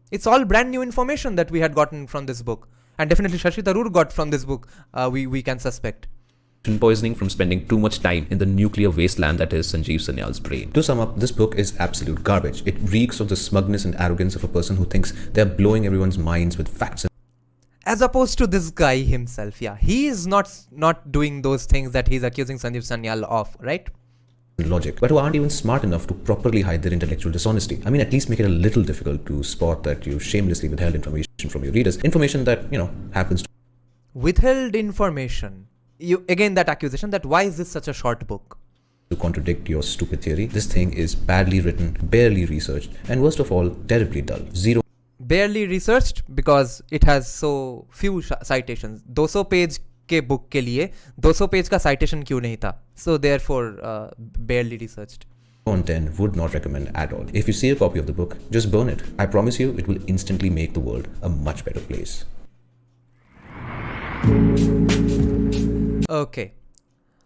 It's all brand new information that we had gotten from this book. And definitely Shashi Tharoor got from this book, we can suspect. Poisoning from spending too much time in the nuclear wasteland that is Sanjeev Sanyal's brain. To sum up, this book is absolute garbage. It reeks of the smugness and arrogance of a person who thinks they're blowing everyone's minds with facts. As opposed to this guy himself, yeah. He is not doing those things that he's accusing Sanjeev Sanyal of, right? Logic, but who aren't even smart enough to properly hide their intellectual dishonesty. I mean, at least make it a little difficult to spot that you shamelessly withheld information from your readers. Information that, happens to withheld information. Again, that accusation that why is this such a short book? To contradict your stupid theory. This thing is badly written, barely researched, and worst of all, terribly dull. Zero. Barely researched because it has so few citations. 200 page के book के लिए 200 page का citation क्यों नहीं था? So therefore, barely researched. Content would not recommend at all. If you see a copy of the book, just burn it. I promise you, it will instantly make the world a much better place. Okay.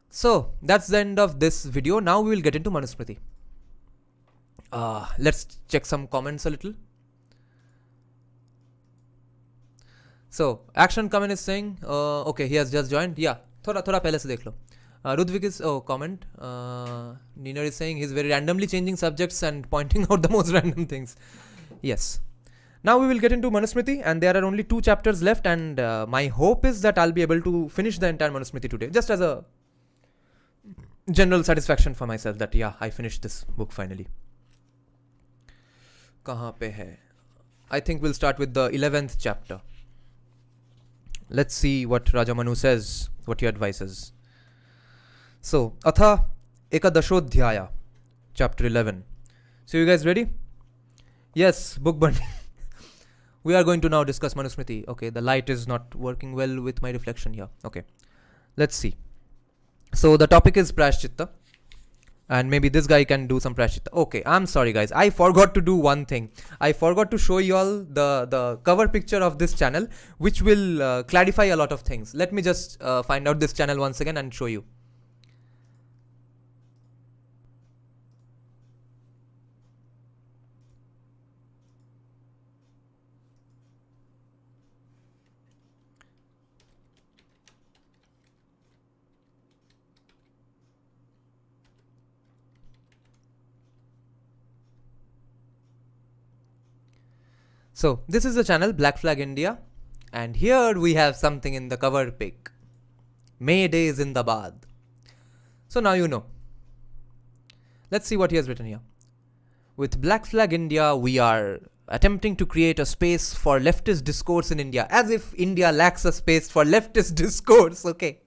So that's the end of this video. Now we will get into Manusmriti. Let's check some comments a little. So Action Kamen is saying, okay, he has just joined. Yeah, थोड़ा पहले से देख लो. Ludwig is comment. Nina is saying he's very randomly changing subjects and pointing out the most random things. Yes. Now we will get into Manusmriti, and there are only 2 chapters left, and my hope is that I'll be able to finish the entire Manusmriti today, just as a general satisfaction for myself that yeah, I finished this book finally. कहाँ पे है? I think we'll start with the 11th chapter. Let's see what Raja Manu says, what he advises. So, Atha Ekadashodhyaya, chapter 11. So, you guys ready? Yes, book burning. We are going to now discuss Manusmriti. Okay, the light is not working well with my reflection here. Okay, let's see. So, the topic is Prayashchitta. And maybe this guy can do some Prayashchitta. Okay, I'm sorry guys. I forgot to do one thing. I forgot to show you all the cover picture of this channel, which will clarify a lot of things. Let me just find out this channel once again and show you. So this is the channel Black Flag India, and here we have something in the cover pic. May Day Zindabad. So now you know. Let's see what he has written here. With Black Flag India, we are attempting to create a space for leftist discourse in India, as if India lacks a space for leftist discourse, okay?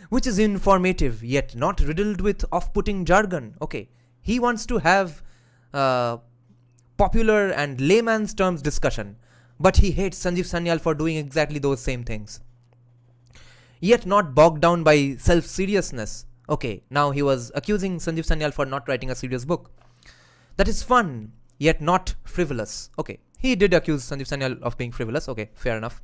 Which is informative, yet not riddled with off-putting jargon, okay? He wants to have popular and layman's terms discussion, but he hates Sanjeev Sanyal for doing exactly those same things. Yet not bogged down by self-seriousness. Okay, now he was accusing Sanjeev Sanyal for not writing a serious book. That is fun, yet not frivolous. Okay, he did accuse Sanjeev Sanyal of being frivolous. Okay, fair enough.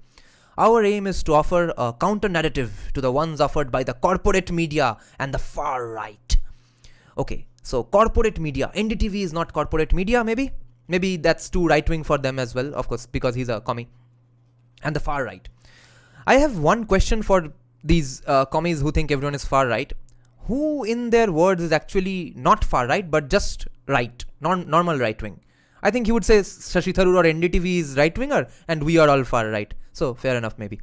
Our aim is to offer a counter-narrative to the ones offered by the corporate media and the far right. Okay, so corporate media. NDTV is not corporate media, maybe? Maybe that's too right-wing for them as well, of course, because he's a commie. And the far right. I have one question for these commies who think everyone is far right. Who in their words is actually not far right, but just right, normal right-wing? I think he would say Shashi Tharoor or NDTV is right-winger and we are all far right. So, fair enough maybe.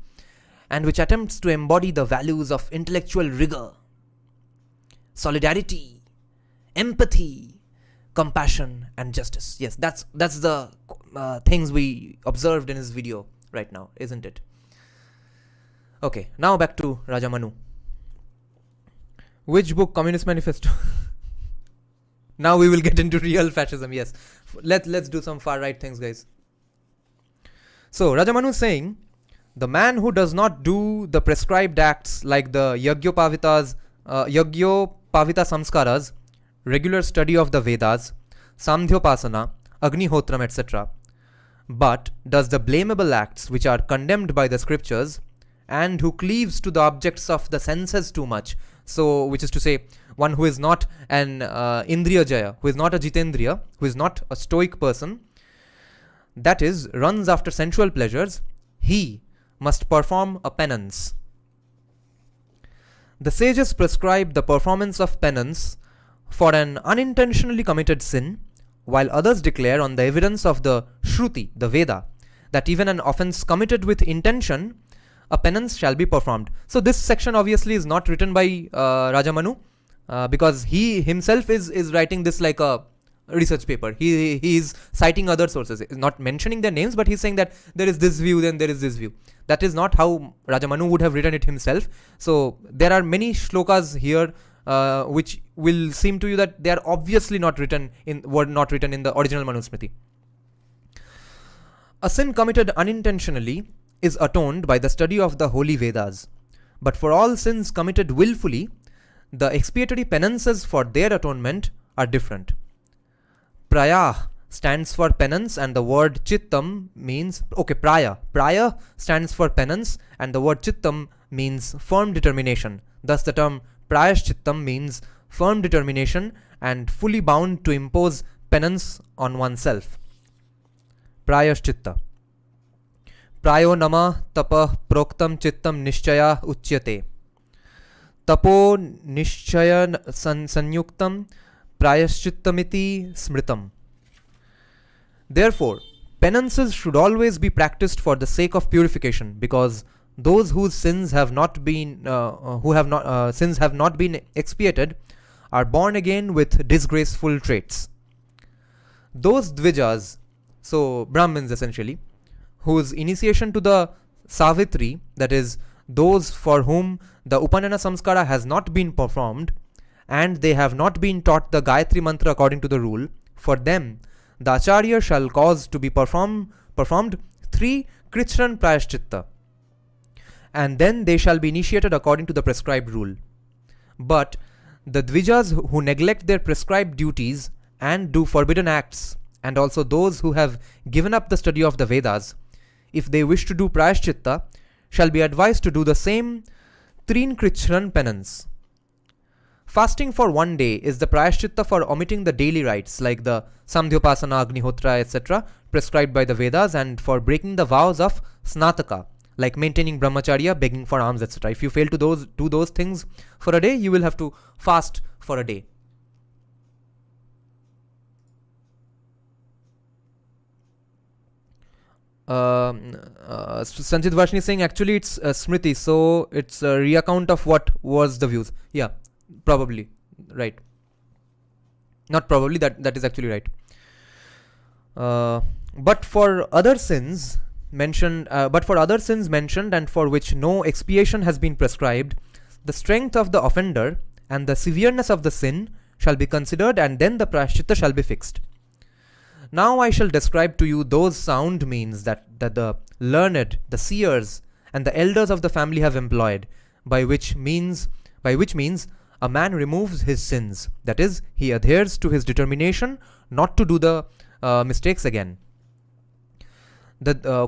And which attempts to embody the values of intellectual rigor, solidarity, empathy, compassion and justice. Yes, that's the things we observed in his video right now, isn't it? Okay, now back to Raja Manu. Which book? Communist Manifesto. Now we will get into real fascism. Yes, let's do some far right things, guys. So Raja Manu is saying, the man who does not do the prescribed acts like the Yajñopavita Samskaras, regular study of the Vedas, Samdhyopasana, Agnihotram, etc., but does the blamable acts which are condemned by the scriptures, and who cleaves to the objects of the senses too much. So, which is to say, one who is not an Indriya Jaya, who is not a Jitendriya, who is not a stoic person, that is, runs after sensual pleasures, he must perform a penance. The sages prescribe the performance of penance for an unintentionally committed sin, while others declare on the evidence of the Shruti, the Veda, that even an offense committed with intention, a penance shall be performed. So this section obviously is not written by Raja Manu, because he himself is writing this like a research paper. He is citing other sources, not mentioning their names, but he's saying that there is this view, then there is this view. That is not how Raja Manu would have written it himself. So there are many shlokas here which will seem to you that they are obviously not written in the original Manusmriti. A sin committed unintentionally is atoned by the study of the holy Vedas, but for all sins committed willfully, the expiatory penances for their atonement are different. Prayah stands for penance and the word chittam means, Praya stands for penance and the word chittam means firm determination. Thus the term Prayashchittam means firm determination and fully bound to impose penance on oneself. Prayashchitta. Prayo nama tapa proktam chittam nishchaya uchyate. Tapo nishchaya sanyuktam prayashchittamiti smritam. Therefore, penances should always be practiced for the sake of purification, because those whose sins have not been expiated are born again with disgraceful traits. Those dvijas, so Brahmins essentially, whose initiation to the Savitri, that is, those for whom the Upanayana Samskara has not been performed, and they have not been taught the Gayatri Mantra according to the rule, for them the Acharya shall cause to be performed 3 Krichran Prayashchitta, and then they shall be initiated according to the prescribed rule. But the Dvijas who neglect their prescribed duties and do forbidden acts, and also those who have given up the study of the Vedas, if they wish to do Prayashchitta, shall be advised to do the same Trin Krichran penance. Fasting for one day is the Prayashchitta for omitting the daily rites like the Samdhyopasana, Agnihotra, etc. prescribed by the Vedas, and for breaking the vows of Snataka, like maintaining brahmacharya, begging for alms, etc. If you fail to do those things for a day, you will have to fast for a day. Sanjit Vashni is saying actually it's Smriti, so it's a reaccount of what was the views. Yeah, probably right. Not probably, that is actually right. But for other sins mentioned, and for which no expiation has been prescribed, the strength of the offender and the severeness of the sin shall be considered, and then the prayashchitta shall be fixed. Now I shall describe to you those sound means that the learned, the seers, and the elders of the family have employed, by which means a man removes his sins. That is, he adheres to his determination not to do the mistakes again. A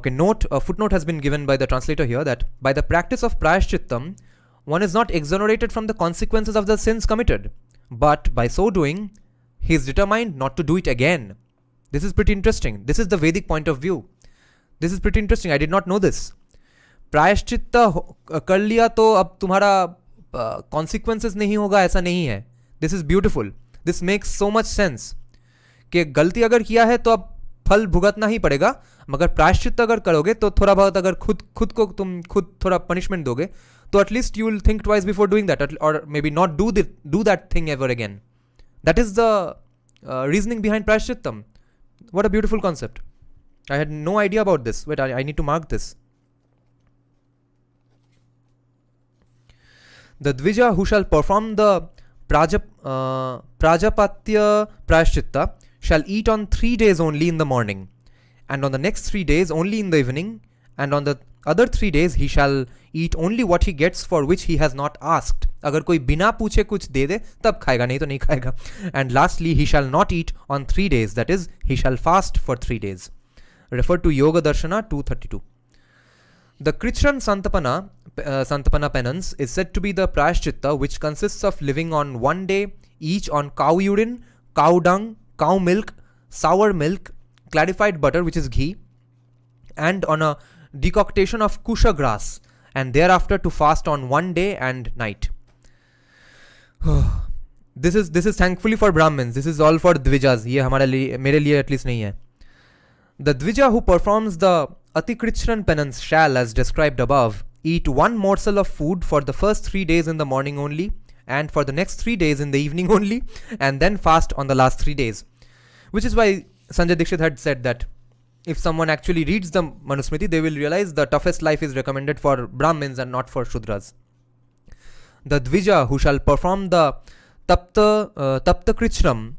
footnote has been given by the translator here that by the practice of prayashchittam, one is not exonerated from the consequences of the sins committed, but by so doing, he is determined not to do it again. This is pretty interesting. This is the Vedic point of view. This is pretty interesting. I did not know this. प्रायश्चित्त कर लिया तो अब तुम्हारा consequences नहीं होगा, ऐसा नहीं है. This is beautiful. This makes so much sense. कि गलती अगर किया है तो अब फल भुगतना ही पड़ेगा, मगर प्रायश्चित्त अगर करोगे तो थोड़ा बहुत अगर खुद को तुम खुद थोड़ा पनिशमेंट दोगे तो atleast you will think twice before doing that, और maybe not do that thing ever again. That is the reasoning behind Prayashchittam. What a beautiful concept. I had no idea about this. Wait, I need to mark this. The Dvija who shall perform the Prajapatya Prayashchitta shall eat on 3 days only in the morning, and on the next 3 days only in the evening, and on the other 3 days he shall eat only what he gets for which he has not asked. अगर कोई बिना पूछे कुछ दे दे तब खाएगा, नहीं तो नहीं खाएगा. And lastly he shall not eat on 3 days, that is he shall fast for 3 days. Refer to Yoga Darshana 232. The Krishnan Santapana penance is said to be the Prayashchitta, which consists of living on 1 day each on cow urine, cow dung, cow milk, sour milk, clarified butter which is ghee, and on a decoction of kusha grass, and thereafter to fast on 1 day and night. This is thankfully for Brahmins. This is all for Dvijas. ये हमारे लिए, मेरे लिए at least नहीं है. The Dvija who performs the Atikrishnan penance shall, as described above, eat 1 morsel of food for the first 3 days in the morning only, and for the next 3 days in the evening only, and then fast on the last 3 days. Which is why Sanjay Dixit had said that if someone actually reads the Manusmriti, they will realize the toughest life is recommended for Brahmins and not for Shudras. The Dvija who shall perform the Tapta Krishram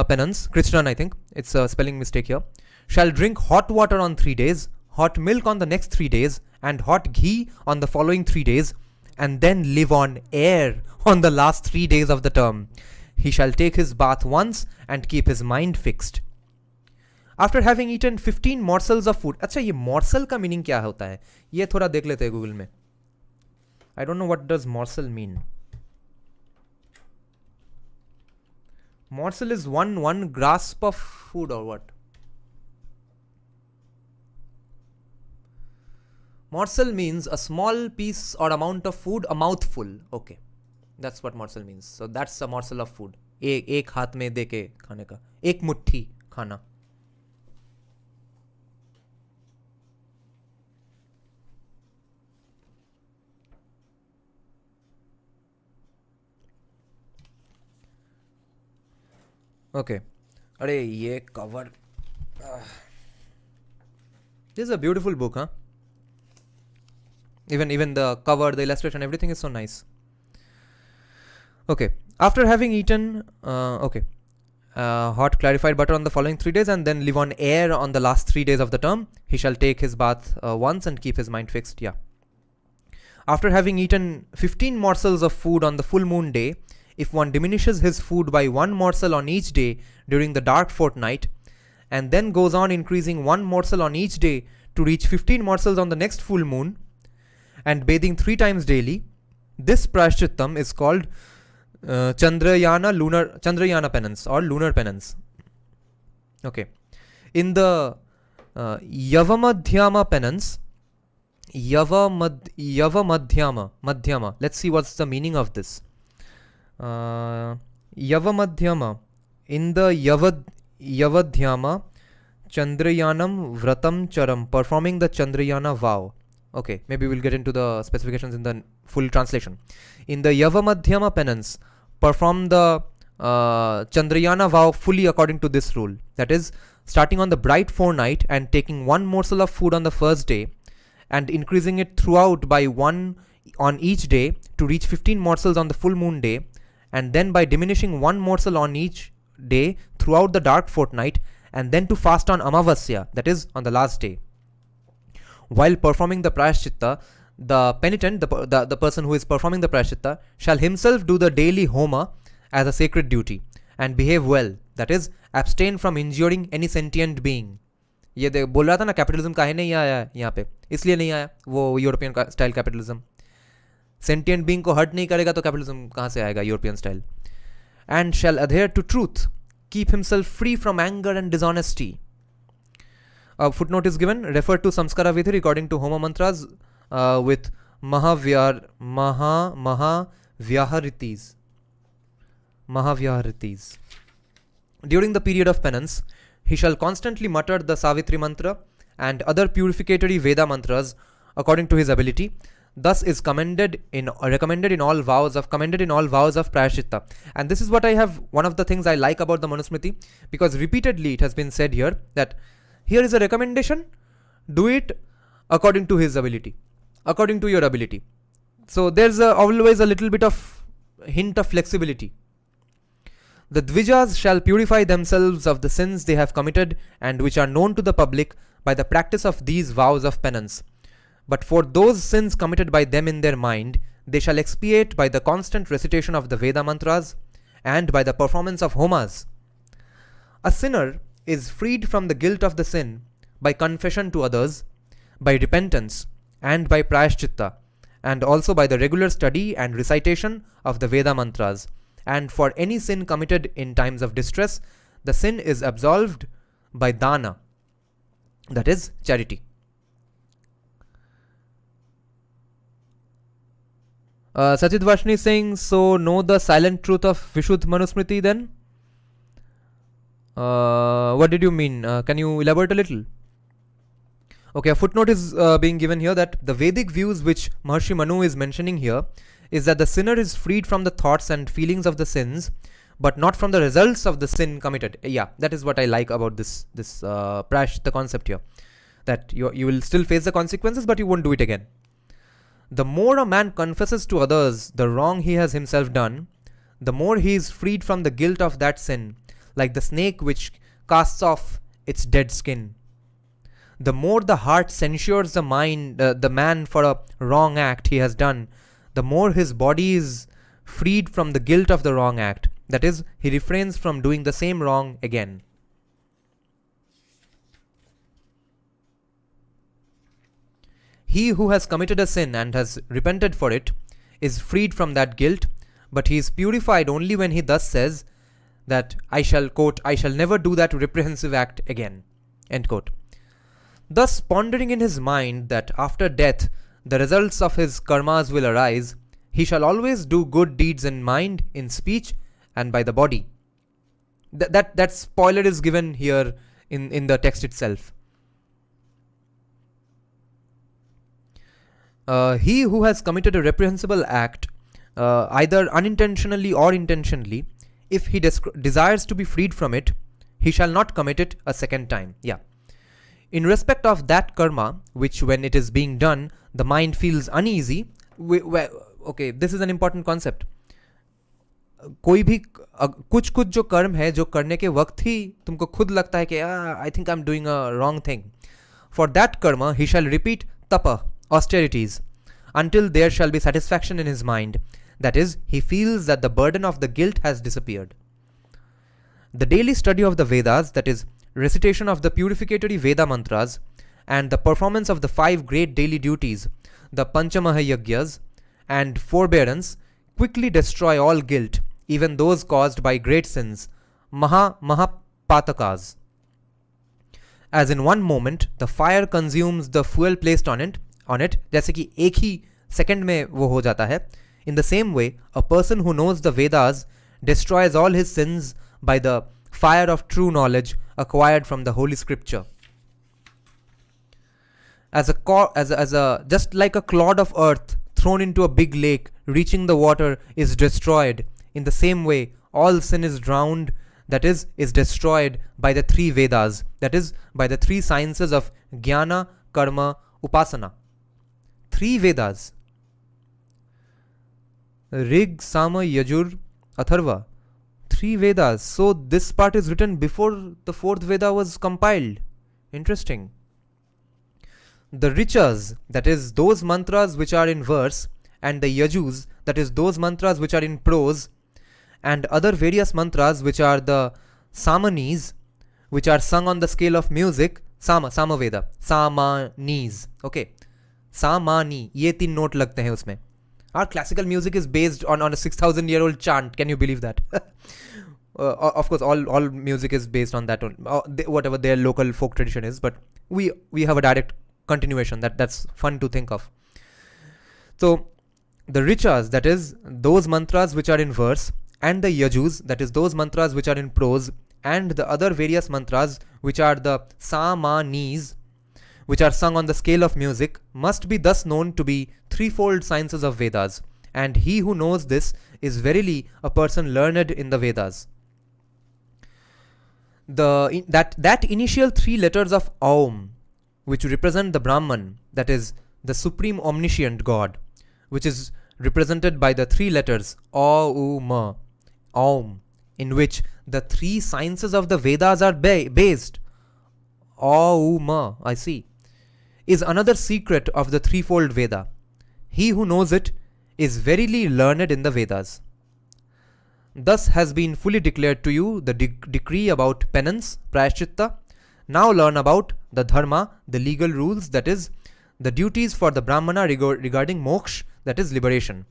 penance, Krishnan I think, it's a spelling mistake here, shall drink hot water on 3 days, hot milk on the next 3 days, and hot ghee on the following 3 days, and then live on air on the last 3 days of the term. He shall take his bath once and keep his mind fixed. After having eaten 15 morsels of food. अच्छा, ये morsel का meaning क्या होता है? ये थोड़ा देख लेते हैं गूगल में. I don't know what does morsel mean. Morsel is one grasp of food or what? Morsel means a small piece or amount of food, a mouthful. Okay, that's what morsel means. So that's a morsel of food. एक हाथ में दे के खाने का, एक मुट्ठी खाना. Okay. अरे ये cover. This is a beautiful book, huh? Even the cover, the illustration, everything is so nice. Okay. After having eaten, hot clarified butter on the following 3 days, and then live on air on the last 3 days of the term, he shall take his bath once and keep his mind fixed. Yeah. After having eaten 15 morsels of food on the full moon day, if one diminishes his food by 1 morsel on each day during the dark fortnight, and then goes on increasing 1 morsel on each day to reach 15 morsels on the next full moon, and bathing 3 times daily, this Prayashchittam is called Chandrayana penance or lunar penance. Okay. In the Yavamadhyama penance, Madhyama. Let's see what's the meaning of this. Yavamadhyama. In the Yavadhyama, Chandrayanam Vratam Charam, performing the Chandrayana vow. Okay, maybe we'll get into the specifications in the full translation. In the Yavamadhyama penance, perform the Chandrayana vow fully according to this rule. That is, starting on the bright forenight and taking 1 morsel of food on the first day, and increasing it throughout by 1 on each day to reach 15 morsels on the full moon day, and then by diminishing 1 morsel on each day throughout the dark fortnight, and then to fast on Amavasya, that is on the last day. While performing the Prayashchitta, the penitent, the person who is performing the Prayashchitta, shall himself do the daily homa as a sacred duty and behave well, that is, abstain from injuring any sentient being. ये बोल रहा था ना capitalism काहे नहीं आया यहाँ पे, इसलिए नहीं आया वो European style capitalism. Sentient being को हर्ट नहीं करेगा तो कैपिटलिज्म कहाँ से आएगा European style. And shall adhere to truth keep himself free from anger and dishonesty. A footnote is given, refer to Samskara Vidhi according to Homa Mantras with Mahavyaharitis. During the period of penance, he shall constantly mutter the Savitri mantra and other purificatory Veda mantras according to his ability. Thus is recommended in all vows of Prayashchitta. And this is what one of the things I like about the Manusmriti, because repeatedly it has been said here that here is a recommendation, do it according to his ability, according to your ability. So there's always a little bit of hint of flexibility. The Dvijas shall purify themselves of the sins they have committed and which are known to the public by the practice of these vows of penance. But for those sins committed by them in their mind, they shall expiate by the constant recitation of the Veda mantras and by the performance of homas. A sinner is freed from the guilt of the sin by confession to others, by repentance, and by Prayashchitta, and also by the regular study and recitation of the Veda mantras. And for any sin committed in times of distress, the sin is absolved by dana, that is, charity. Sachit Vashni is saying, so know the silent truth of Vishuddh Manusmriti then? What did you mean? Can you elaborate a little? Okay, a footnote is being given here that the Vedic views which Maharshi Manu is mentioning here is that the sinner is freed from the thoughts and feelings of the sins, but not from the results of the sin committed. Yeah, that is what I like about this Prayashchitta concept here. That you will still face the consequences, but you won't do it again. The more a man confesses to others the wrong he has himself done, the more he is freed from the guilt of that sin, like the snake which casts off its dead skin. The more the heart censures the man for a wrong act he has done, the more his body is freed from the guilt of the wrong act. That is, he refrains from doing the same wrong again. He who has committed a sin and has repented for it is freed from that guilt, but he is purified only when he thus says that I shall never do that reprehensive act again, end quote. Thus, pondering in his mind that after death the results of his karmas will arise, he shall always do good deeds in mind, in speech, and by the body. That spoiler is given here in the text itself. He who has committed a reprehensible act, either unintentionally or intentionally, if he desires to be freed from it, he shall not commit it a second time. Yeah. In respect of that karma, which when it is being done, the mind feels uneasy. Okay, this is an important concept. कोई भी कुछ जो कर्म है जो करने के वक्त ही तुमको खुद लगता है कि I think I'm doing a wrong thing. For that karma, he shall repeat tapa, austerities, until there shall be satisfaction in his mind. That is, he feels that the burden of the guilt has disappeared. The daily study of the Vedas, that is, recitation of the purificatory Veda mantras, and the performance of the 5 great daily duties, the Panchamahayagyas, and forbearance, quickly destroy all guilt, even those caused by great sins, Mahapatakas. As in one moment, the fire consumes the fuel placed on it, जैसे कि एक ही second में वो हो जाता है. In the same way, a person who knows the Vedas destroys all his sins by the fire of true knowledge acquired from the Holy Scripture. Just like a clod of earth thrown into a big lake, reaching the water is destroyed, in the same way, all sin is drowned, that is destroyed by the 3 Vedas, that is, by the 3 sciences of Jnana, Karma, Upasana. 3 Vedas. Rig, Sama, Yajur, Atharva. 3 Vedas. So this part is written before the 4th Veda was compiled. Interesting. The Richas, that is those mantras which are in verse, and the Yajus, that is those mantras which are in prose, and other various mantras which are the Samanis, which are sung on the scale of music, Sama Veda, Samanis. Okay. Samani, ये 3 note लगते हैं उसमें. Our classical music is based on a 6,000-year-old chant. Can you believe that? of course, all music is based on that, whatever their local folk tradition is. But we have a direct continuation that's fun to think of. So the richas, that is those mantras which are in verse, and the yajus, that is those mantras which are in prose, and the other various mantras which are the samanis, which are sung on the scale of music, must be thus known to be threefold sciences of Vedas. And he who knows this is verily a person learned in the Vedas. That initial three letters of Aum, which represent the Brahman, that is the supreme omniscient God, which is represented by the three letters Aum, Aum, in which the three sciences of the Vedas are based. Aum, I see, is another secret of the threefold Veda. He who knows it is verily learned in the Vedas. Thus has been fully declared to you the decree about penance, Prayashchitta. Now learn about the dharma, the legal rules, that is, the duties for the Brahmana regarding moksha, that is, liberation.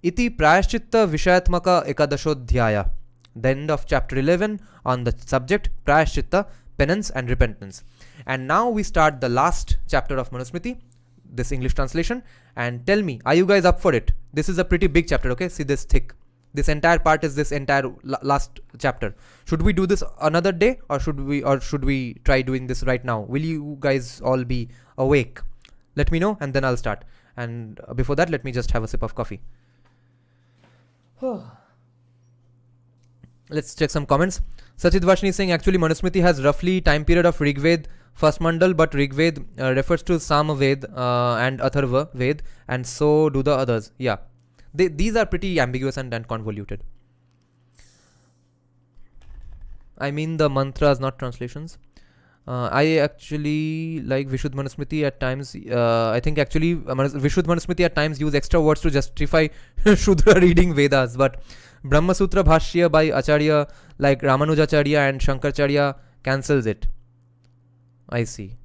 Iti Prayashchitta Vishayatmaka Ekadashodhyaya. The end of chapter 11 on the subject Prayashchitta, penance and repentance. And now we start the last chapter of Manusmriti, this English translation. And tell me, are you guys up for it? This is a pretty big chapter, okay? See this thick. This entire part is this entire last chapter. Should we do this another day, or should we try doing this right now? Will you guys all be awake? Let me know, and then I'll start. And before that, let me just have a sip of coffee. Let's check some comments. Sachit Vashni is saying, actually Manusmriti has roughly time period of Rigved first mandal, but Rigved refers to Samaved and Atharva Ved, and so do the others. Yeah, these are pretty ambiguous and convoluted. I mean the mantras, not translations. I actually like Vishuddha Manusmriti at times. I think actually Vishuddha Manusmriti at times use extra words to justify Shudra reading Vedas, but Brahma Sutra Bhashya by Acharya like Ramanujacharya and Shankaracharya cancels it. I see.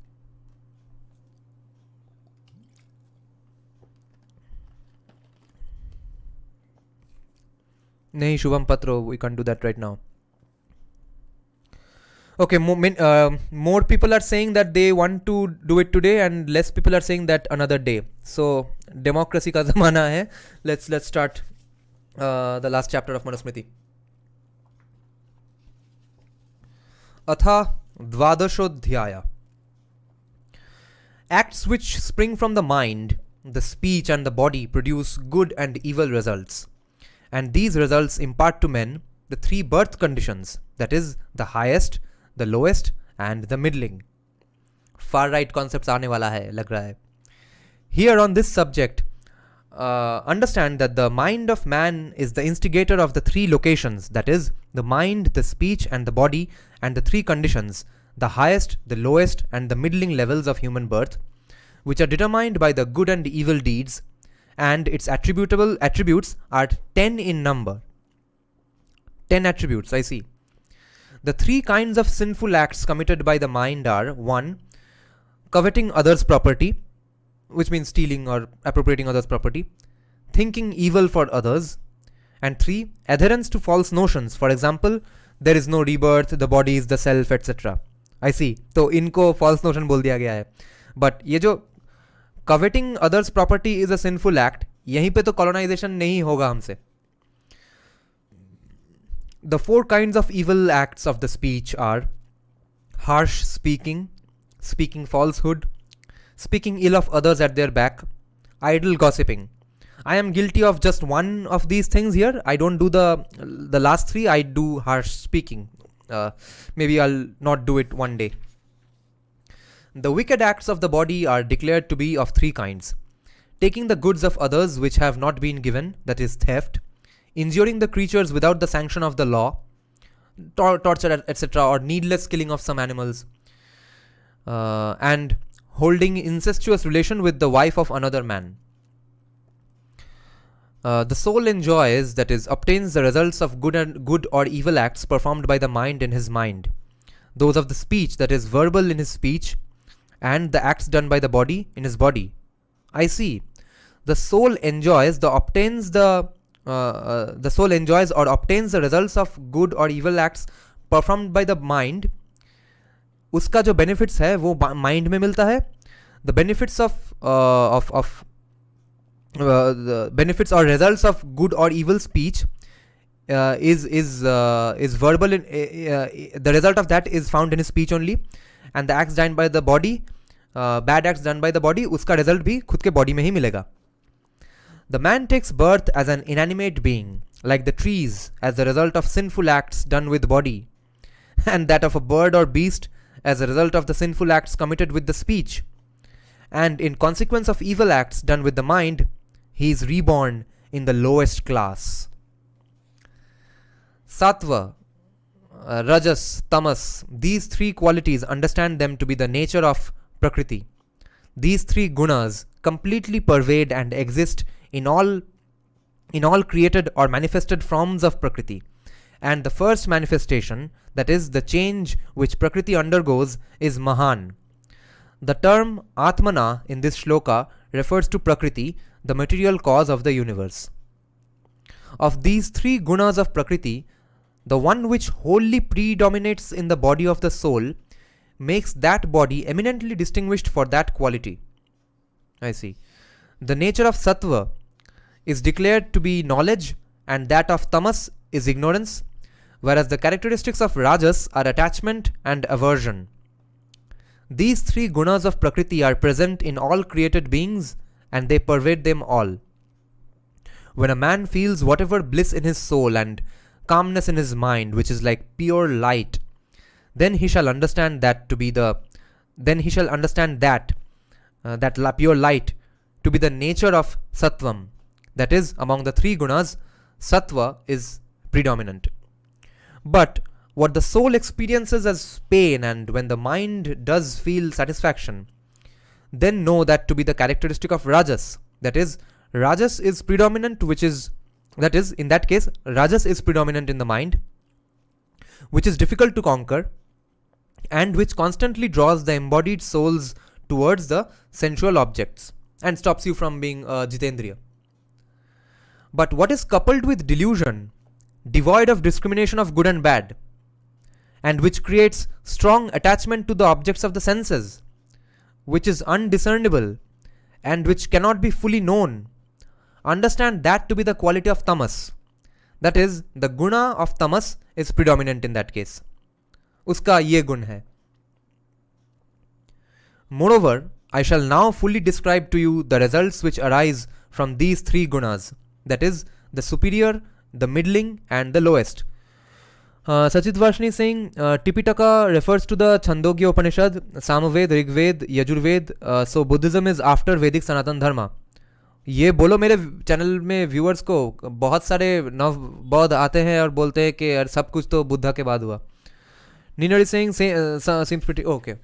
Nahi Shubham Patro, we can't do that right now. Okay, more people are saying that they want to do it today, and less people are saying that another day. So democracy ka zamana hai. Let's start the last chapter of Manusmriti. Atha Dvadashodhyaya. Acts which spring from the mind, the speech and the body produce good and evil results. And these results impart to men the three birth conditions, that is, the highest, the lowest and the middling. Far right concepts aane wala hai, lag raha hai. Here on this subject, understand that the mind of man is the instigator of the three locations, that is, the mind, the speech and the body, and the three conditions, the highest, the lowest and the middling levels of human birth, which are determined by the good and evil deeds, and its attributes are 10 in number. 10 attributes, I see. The three kinds of sinful acts committed by the mind are: 1. Coveting others' property, which means stealing or appropriating others' property; thinking evil for others; and 3. Adherence to false notions. For example, there is no rebirth, the body is the self, etc. I see. तो इनको false notion बोल दिया गया है. But ये जो coveting others' property is a sinful act, यहीं पे तो colonization नहीं होगा हमसे. The 4 kinds of evil acts of the speech are: harsh speaking, speaking falsehood, speaking ill of others at their back, idle gossiping. I am guilty of just one of these things here. I don't do the last 3. I do harsh speaking. Maybe I'll not do it one day. The wicked acts of the body are declared to be of 3 kinds: taking the goods of others which have not been given, that is theft; injuring the creatures without the sanction of the law, torture, etc., or needless killing of some animals; and holding incestuous relation with the wife of another man. The soul enjoys, that is, obtains the results of good or evil acts performed by the mind in his mind, those of the speech, that is, verbal in his speech, and the acts done by the body in his body. I see. The soul enjoys, obtains the the soul enjoys or obtains the results of good or evil acts performed by the mind, उसका जो benefits है वो mind में मिलता है. The benefits of the benefits or results of good or evil speech is verbal. The result of that is found in speech only, and the acts done by the body, bad acts done by the body, उसका result भी खुद के body में ही मिलेगा. The man takes birth as an inanimate being, like the trees, as the result of sinful acts done with body, and that of a bird or beast as a result of the sinful acts committed with the speech. And in consequence of evil acts done with the mind, he is reborn in the lowest class. Sattva, Rajas, Tamas, these three qualities, understand them to be the nature of Prakriti. These three gunas completely pervade and exist in all created or manifested forms of Prakriti. And the first manifestation, that is the change which Prakriti undergoes, is Mahan. The term Atmana in this shloka refers to Prakriti, the material cause of the universe. Of these three gunas of Prakriti, the one which wholly predominates in the body of the soul makes that body eminently distinguished for that quality. I see. The nature of Sattva is declared to be knowledge, and that of Tamas is ignorance, whereas the characteristics of Rajas are attachment and aversion. These three gunas of Prakriti are present in all created beings, and they pervade them all. When a man feels whatever bliss in his soul and calmness in his mind, which is like pure light, then he shall understand that pure light to be the nature of Sattvam. That is, among the three gunas, Sattva is predominant. But what the soul experiences as pain, and when the mind does feel satisfaction, then know that to be the characteristic of Rajas. That is, Rajas is predominant, in that case, Rajas is predominant in the mind, which is difficult to conquer, and which constantly draws the embodied souls towards the sensual objects and stops you from being Jitendriya. But what is coupled with delusion, devoid of discrimination of good and bad, and which creates strong attachment to the objects of the senses, which is undiscernible and which cannot be fully known, understand that to be the quality of Tamas. That is, the guna of Tamas is predominant in that case. Uska ye gun hai. Moreover, I shall now fully describe to you the results which arise from these three gunas, that is, the superior, the middling, and the lowest. Sachit Varshni is saying, Tipitaka refers to the Chandogya Upanishad, Samaved, Rigved, Yajurved, so Buddhism is after Vedic Sanatan Dharma. ये बोलो मेरे channel में viewers को, बहुत सारे नव बौद्ध आते हैं और बोलते हैं कि यार सब कुछ तो बुद्धा के बाद हुआ. Nina is saying seems pretty okay.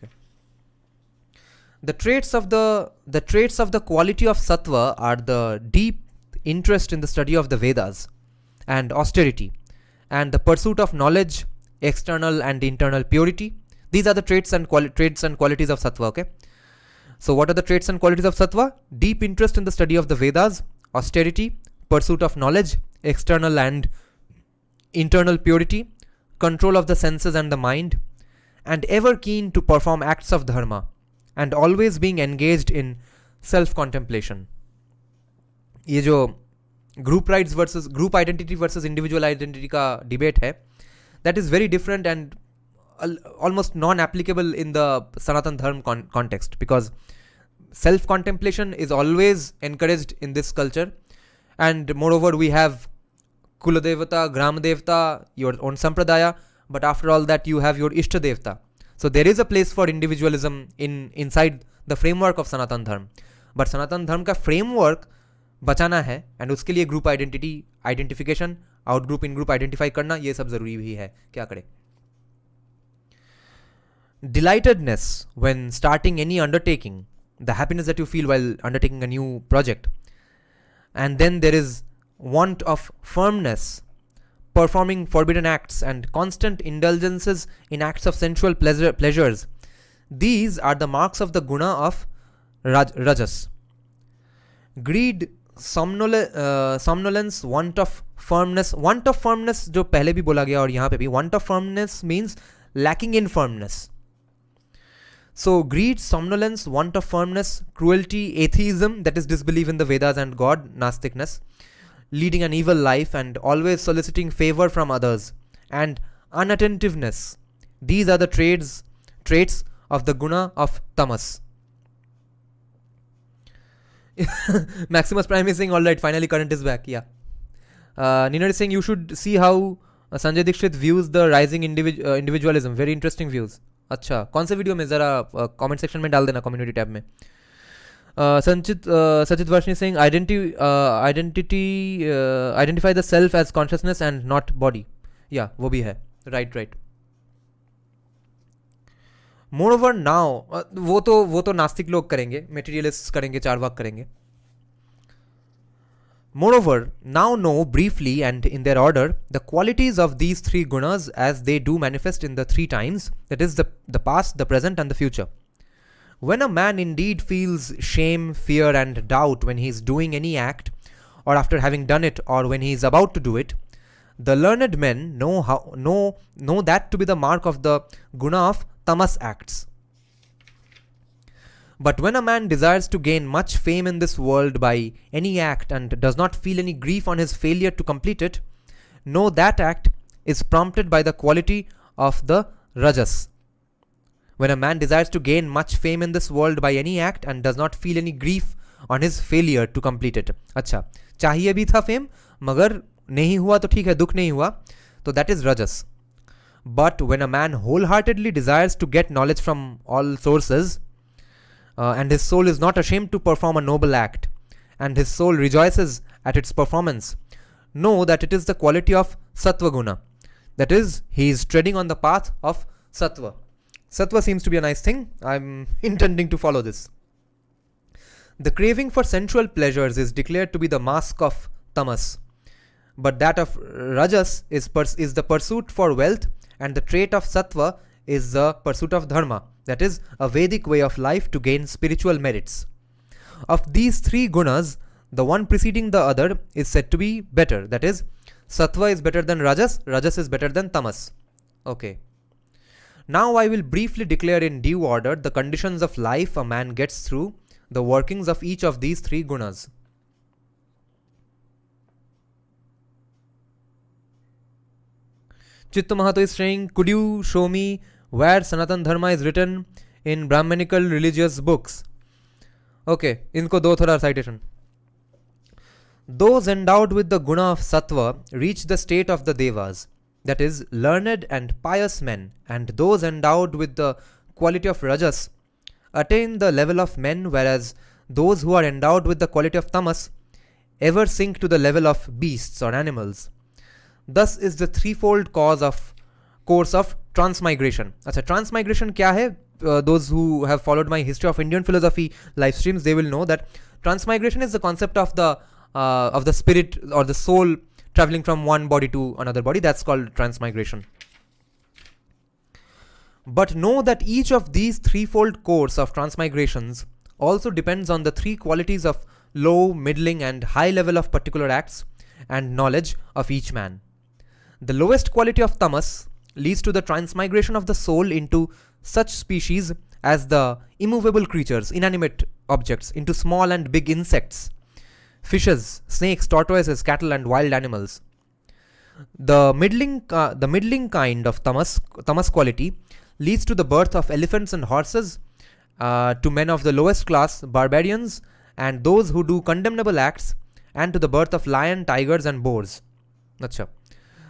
The traits of the quality of sattva are the deep interest in the study of the Vedas and austerity, and the pursuit of knowledge, external and internal purity. These are the traits and qualities of sattva. Okay. So what are the traits and qualities of sattva? Deep interest in the study of the Vedas, austerity, pursuit of knowledge, external and internal purity, control of the senses and the mind, and ever keen to perform acts of dharma, and always being engaged in self-contemplation. ये जो group identity versus individual identity का debate है, that is very different and almost non-applicable in the Sanatan Dharma context, because self-contemplation is always encouraged in this culture, and moreover we have Kuladevata, Gram Devta, your own Sampradaya, but after all that you have your Ishta Devta. So there is a place for individualism inside the framework of Sanatan Dharma, but Sanatan Dharma का framework बचाना है, and उसके लिए group identification, out group in group identify करना, ये सब जरूरी भी है. क्या करें? Delightedness when starting any undertaking, the happiness that you feel while undertaking a new project. And then there is want of firmness, performing forbidden acts, and constant indulgences in acts of sensual pleasures. These are the marks of the guna of Rajas. Greed, somnolence, want of firmness जो पहले भी बोला गया और यहाँ पे भी, want of firmness means lacking in firmness. So greed, somnolence, want of firmness, cruelty, atheism, that is disbelief in the Vedas and God, nastikness, leading an evil life and always soliciting favor from others, and unattentiveness. These are the traits of the guna of tamas. Maximus Prime is saying, all right, finally current is back. Yeah. Nina is saying you should see how Sanjay Dixit views the rising individualism. Very interesting views. अच्छा, कौन से video में ज़रा comment section में डाल देना, community tab में. Sachit Varshni saying identify the self as consciousness and not body. Yeah, वो भी है. Right. Moreover now, वो तो नास्तिक लोग करेंगे, materialists करेंगे, चारवाक करेंगे. Moreover, now know briefly and in their order the qualities of these three gunas as they do manifest in the three times, that is the past, the present and the future. When a man indeed feels shame, fear and doubt when he is doing any act, or after having done it, or when he is about to do it, the learned men know that to be the mark of the guna of tamas acts. But when a man desires to gain much fame in this world by any act and does not feel any grief on his failure to complete it, know that act is prompted by the quality of the rajas. When a man desires to gain much fame in this world by any act and does not feel any grief on his failure to complete it. अच्छा, चाहिए भी था fame, मगर नहीं हुआ तो ठीक है, दुख नहीं हुआ, तो that is rajas. But when a man wholeheartedly desires to get knowledge from all sources, and his soul is not ashamed to perform a noble act, and his soul rejoices at its performance, know that it is the quality of sattva guna. That is, he is treading on the path of sattva. Sattva seems to be a nice thing. I'm intending to follow this. The craving for sensual pleasures is declared to be the mask of tamas, but that of rajas is the pursuit for wealth, and the trait of sattva is the pursuit of dharma, that is a Vedic way of life to gain spiritual merits. Of these three gunas, the one preceding the other is said to be better, that is, sattva is better than rajas, rajas is better than tamas. Okay. Now I will briefly declare in due order the conditions of life a man gets through the workings of each of these three gunas. Chitta Mahato is saying, could you show me where Sanatan Dharma is written in Brahmanical religious books? Okay, इनको दो थोड़ा citation. Those endowed with the guna of sattva reach the state of the devas, that is, learned and pious men, and those endowed with the quality of rajas attain the level of men, whereas those who are endowed with the quality of tamas ever sink to the level of beasts or animals. Thus is the threefold course of transmigration. Achha, transmigration kya hai? Those who have followed my history of Indian philosophy live streams, they will know that transmigration is the concept of the spirit or the soul traveling from one body to another body. That's called transmigration. But know that each of these threefold course of transmigrations also depends on the three qualities of low, middling and high level of particular acts and knowledge of each man. The lowest quality of tamas leads to the transmigration of the soul into such species as the immovable creatures, inanimate objects, into small and big insects, fishes, snakes, tortoises, cattle and wild animals. The middling kind of tamas quality leads to the birth of elephants and horses, to men of the lowest class, barbarians, and those who do condemnable acts, and to the birth of lion, tigers and boars. Achha.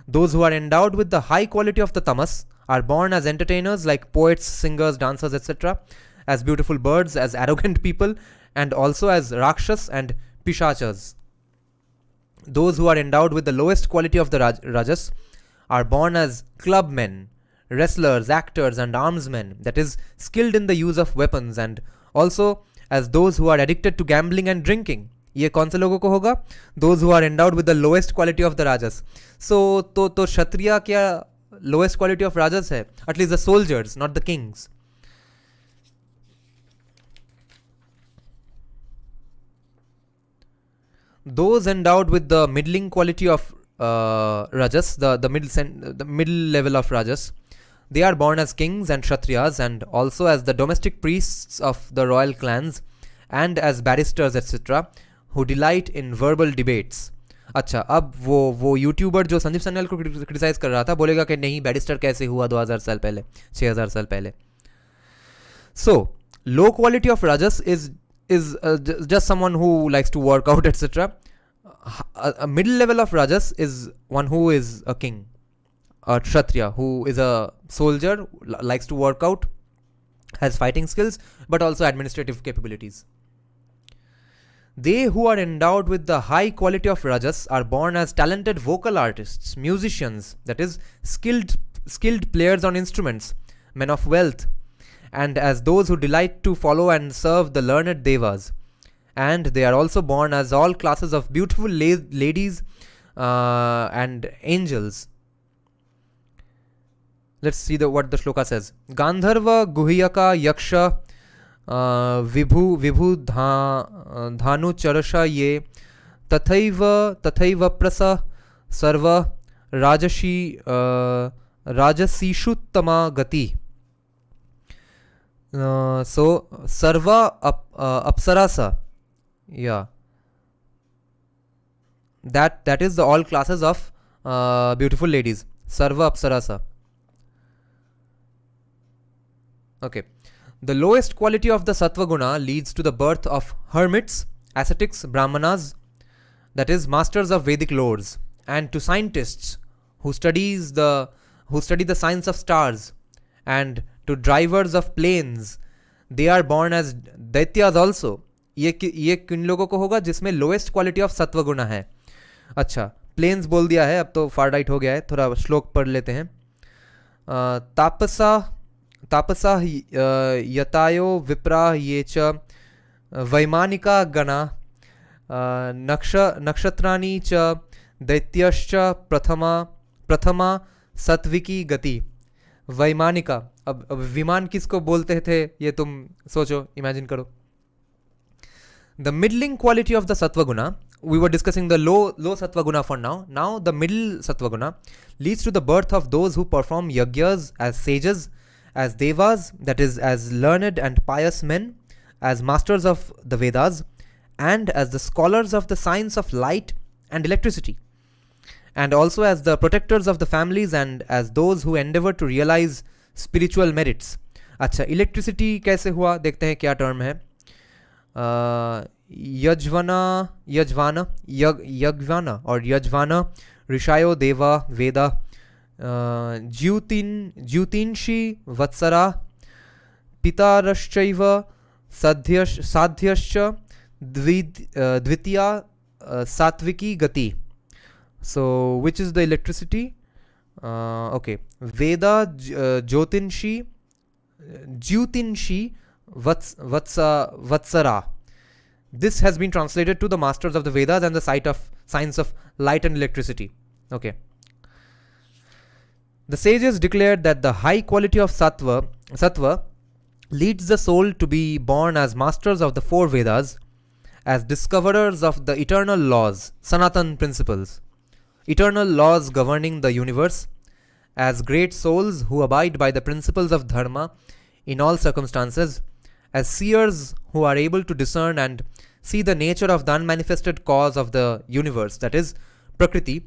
Those who are endowed with the high quality of the tamas are born as entertainers like poets, singers, dancers, etc., as beautiful birds, as arrogant people, and also as rakshas and pishachas. Those who are endowed with the lowest quality of the rajas are born as clubmen, wrestlers, actors and armsmen, that is, skilled in the use of weapons, and also as those who are addicted to gambling and drinking. ये कौन से लोगों को होगा? Those who are endowed with the lowest quality of the rajas. So तो क्षत्रिय क्या lowest quality of rajas है? At least the soldiers, not the kings. those endowed with the middling quality of rajas, the middle level of rajas, they are born as kings and kshatriyas, and also as the domestic priests of the royal clans, and as barristers etc., who delight in verbal debates. अच्छा, अब वो YouTuber जो संदीप सन्याल को criticise कर रहा था बोलेगा कि नहीं बैरिस्टर कैसे हुआ 2000 साल पहले, 6000 साल पहले. So low quality of rajas is just someone who likes to work out etc. A middle level of rajas is one who is a king, a kshatriya, who is a soldier, likes to work out, has fighting skills, but also administrative capabilities. They who are endowed with the high quality of rajas are born as talented vocal artists, musicians, that is, skilled players on instruments, men of wealth, and as those who delight to follow and serve the learned devas. And they are also born as all classes of beautiful ladies and angels. Let's see what the shloka says. Gandharva guhyaka yaksha vibhu dhanu charasha ye tathaiva prasa sarva rajasishuttama gati. So sarva apsarasa, yeah, that is the all classes of beautiful ladies. Sarva apsarasa. Okay. The lowest quality of the sattva guna leads to the birth of hermits, ascetics, brahmanas, that is, masters of Vedic lores, and to scientists who study the science of stars, and to drivers of planes. They are born as दैत्यास also. ये किन लोगों को होगा जिसमें lowest quality of सत्व गुना है. अच्छा, planes बोल दिया है, अब तो फार राइट हो गया है. थोड़ा श्लोक पढ़ लेते हैं. तापसा यतायो विप्रा ये च वैमानिका गणा नक्षत्राणि च दैत्यश्च प्रथमा सत्विकी गति. वैमानिका, अब विमान किसको बोलते थे ये तुम सोचो, इमेजिन करो. The middling quality of the sattva guna, we were discussing the low sattva guna for now. Now the middle sattva guna leads to the birth of those who perform yagyas as sages, as devas, that is, as learned and pious men, as masters of the Vedas, and as the scholars of the science of light and electricity, and also as the protectors of the families, and as those who endeavor to realize spiritual merits. अच्छा, electricity कैसे हुआ देखते हैं, क्या term है. यज्वाना और यज्वाना ऋषायो देवा वेदा ज्यूतिंषि वत्सरा पितारश्चैव साध्यश्च द्वितीया सात्विकी गति. So which is the electricity? Okay, Veda Jyotinshi Vatsara. This has been translated to the masters of the Vedas and the science of light and electricity. Okay. The sages declared that the high quality of sattva leads the soul to be born as masters of the four Vedas, as discoverers of the eternal laws, Sanatan principles, eternal laws governing the universe, as great souls who abide by the principles of dharma in all circumstances, as seers who are able to discern and see the nature of the unmanifested cause of the universe, that is, Prakriti,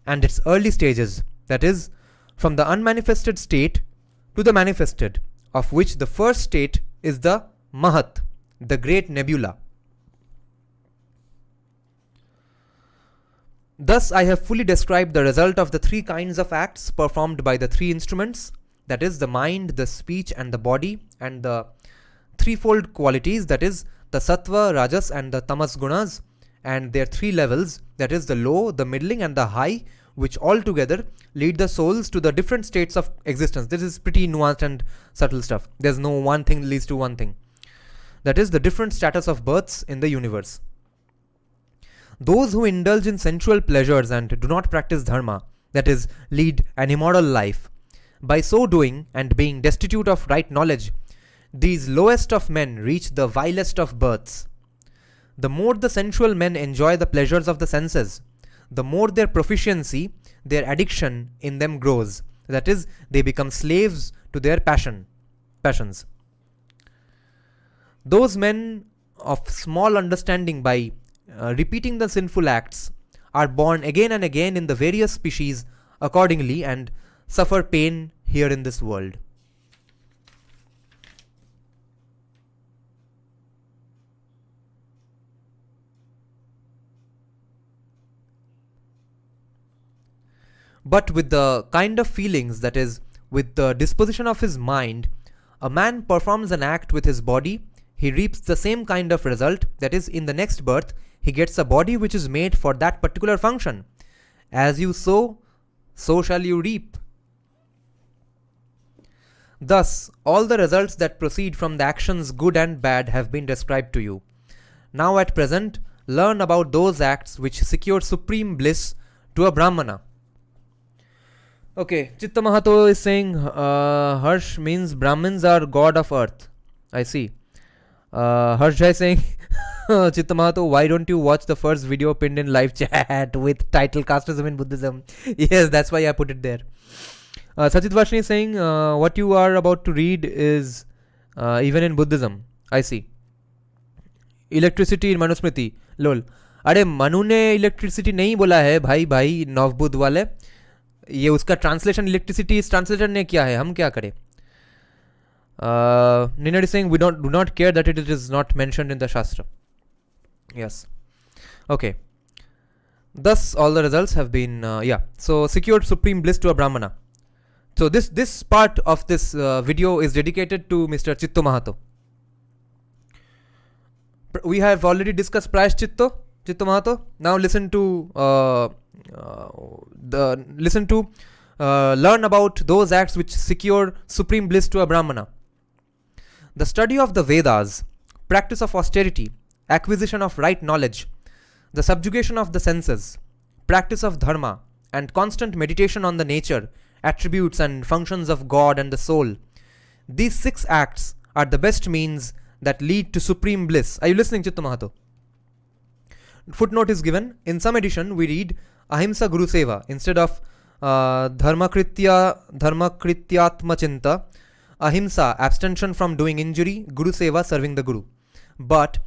and its early stages, that is, from the unmanifested state to the manifested, of which the first state is the Mahat, the great nebula. Thus, I have fully described the result of the three kinds of acts performed by the three instruments, that is, the mind, the speech, and the body, and the threefold qualities, that is, the sattva, rajas, and the tamas gunas, and their three levels, that is, the low, the middling, and the high, which all together lead the souls to the different states of existence. This is pretty nuanced and subtle stuff. There's no one thing leads to one thing. That is, the different status of births in the universe. Those who indulge in sensual pleasures and do not practice dharma, that is, lead an immoral life, by so doing and being destitute of right knowledge, these lowest of men reach the vilest of births. The more the sensual men enjoy the pleasures of the senses, the more their proficiency, their addiction in them grows. That is, they become slaves to their passions. Those men of small understanding, by repeating the sinful acts, are born again and again in the various species accordingly and suffer pain here in this world. But with the kind of feelings, that is, with the disposition of his mind, a man performs an act with his body, he reaps the same kind of result, that is, in the next birth, he gets a body which is made for that particular function. As you sow, so shall you reap. Thus, all the results that proceed from the actions good and bad have been described to you. Now at present, learn about those acts which secure supreme bliss to a Brahmana. Okay, Chitta Mahato is saying Harsh means Brahmins are god of earth. I see. Harsh is saying Chitta Mahato, why don't you watch the first video pinned in live chat with title Casteism in Buddhism? Yes, that's why I put it there. Sachit Vashni is saying what you are about to read is even in Buddhism. I see. Electricity in Manusmriti. Lol. अरे मनु ने electricity नहीं बोला है भाई नवबुद्ध वाले, ये उसका translation electricity इस ट्रांसलेटर ने किया है, हम क्या करें. Ninad is saying we do not care that it is not mentioned in the Shastra. Yes. Okay. Thus all the results have been so secured supreme bliss to a Brahmana. So this part of this video is dedicated to Mr. Chitta Mahato. We have already discussed Prayashchitta, Chitta Mahato. Now listen to learn about those acts which secure supreme bliss to a Brahmana. The study of the Vedas, practice of austerity, acquisition of right knowledge, the subjugation of the senses, practice of dharma, and constant meditation on the nature, attributes and functions of God and the soul. These 6 acts are the best means that lead to supreme bliss. Are you listening, Chitta Mahato? Footnote is given. In some edition, we read Ahimsa Guru Seva instead of Dharmakrityatma Chinta. Ahimsa, abstention from doing injury, Guru Seva, serving the Guru. But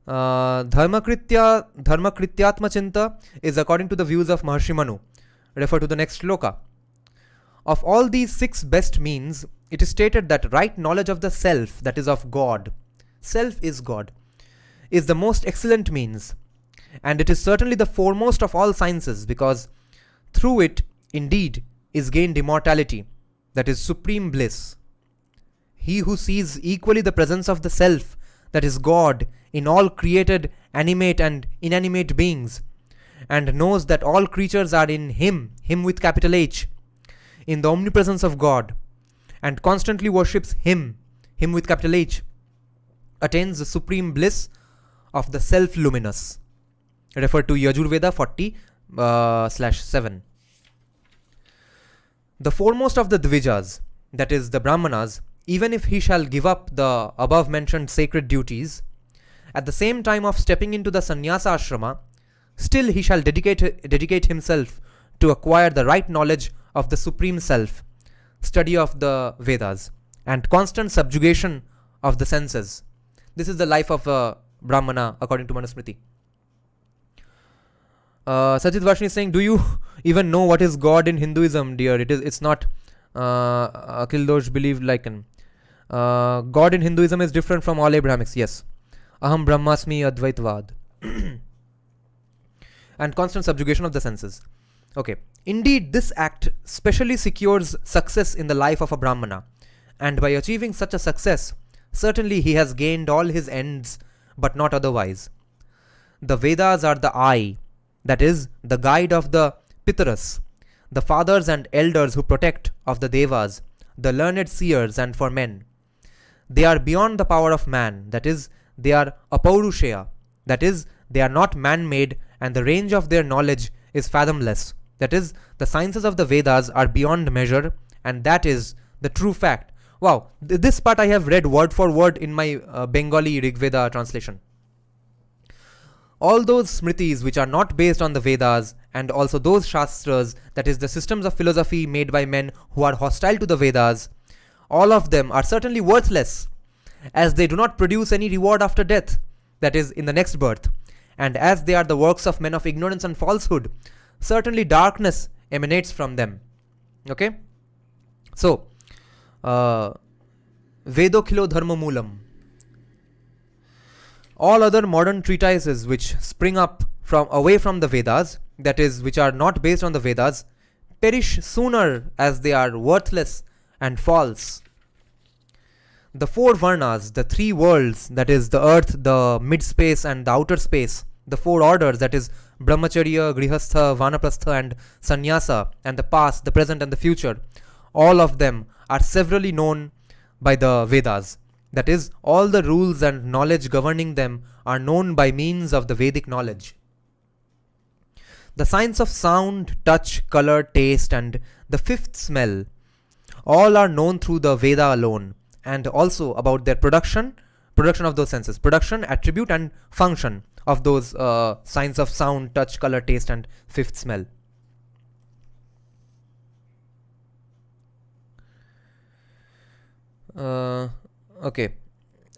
Dharmakrityatma Chinta is according to the views of Maharshi Manu. Refer to the next shloka. Of all these 6 best means, it is stated that right knowledge of the self, that is of God, self is God, is the most excellent means. And it is certainly the foremost of all sciences, because through it, indeed, is gained immortality, that is supreme bliss. He who sees equally the presence of the self, that is God, in all created animate and inanimate beings, and knows that all creatures are in him with capital H, in the omnipresence of God, and constantly worships him with capital H, attains the supreme bliss of the self-luminous. Refer to Yajurveda 40/7. The foremost of the Dvijas, that is the Brahmanas, even if he shall give up the above mentioned sacred duties, at the same time of stepping into the sannyasa ashrama, still he shall dedicate himself to acquire the right knowledge of the supreme self, study of the Vedas, and constant subjugation of the senses. This is the life of a Brahmana according to Manusmriti. Sajid Vashni is saying, do you even know what is God in Hinduism, dear? It's not Akildosh believed like an God in Hinduism is different from all Abrahamics. Yes. Aham Brahmasmi Advaitvad. And constant subjugation of the senses. Okay. Indeed, this act specially secures success in the life of a Brahmana. And by achieving such a success, certainly he has gained all his ends, but not otherwise. The Vedas are the eye, that is, the guide of the Pitaras, the fathers and elders who protect of the Devas, the learned seers, and for men. They are beyond the power of man, that is, they are apaurushaya, that is, they are not man-made, and the range of their knowledge is fathomless, that is, the sciences of the Vedas are beyond measure, and that is the true fact. Wow, this part I have read word for word in my Bengali Rigveda translation. all those smritis which are not based on the Vedas, and also those shastras, that is the systems of philosophy made by men who are hostile to the Vedas, all of them are certainly worthless, as they do not produce any reward after death, that is in the next birth, and as they are the works of men of ignorance and falsehood, certainly darkness emanates from them. Okay? So, Vedokhilo Dharma Moolam. All other modern treatises which spring up from away from the Vedas, that is, which are not based on the Vedas, perish sooner, as they are worthless and false. The four Varnas, the three worlds, that is the earth, the mid space and the outer space, the four orders, that is Brahmacharya, Grihastha, Vanaprastha and Sannyasa, and the past, the present and the future, all of them are severally known by the Vedas. That is, all the rules and knowledge governing them are known by means of the Vedic knowledge. The science of sound, touch, color, taste and the fifth smell, all are known through the Veda alone, and also about their production of those senses, production, attribute and function of those signs of sound, touch, color, taste and fifth smell. Okay.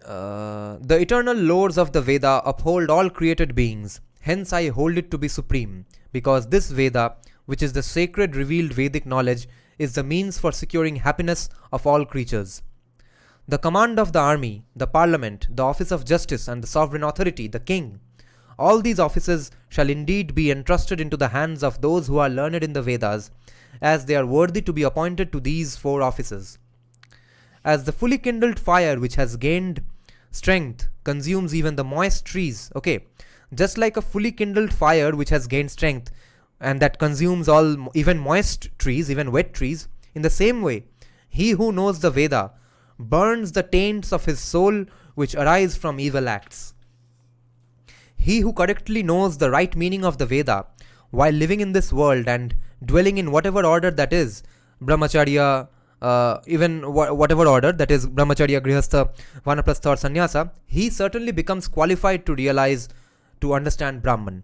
The eternal lores of the Veda uphold all created beings. Hence I hold it to be supreme, because this Veda, which is the sacred revealed Vedic knowledge, is the means for securing happiness of all creatures. The command of the army, the parliament, the office of justice and the sovereign authority, the king, all these offices shall indeed be entrusted into the hands of those who are learned in the Vedas, as they are worthy to be appointed to these four offices. As the fully kindled fire which has gained strength consumes even the moist trees, okay, just like a fully kindled fire which has gained strength and that consumes all, even moist trees, even wet trees, in the same way, he who knows the Veda burns the taints of his soul which arise from evil acts. He who correctly knows the right meaning of the Veda while living in this world and dwelling in whatever order that is, Brahmacharya, whatever order, that is Brahmacharya, Grihastha, Vanaprastha or Sannyasa, he certainly becomes qualified to realize, to understand Brahman,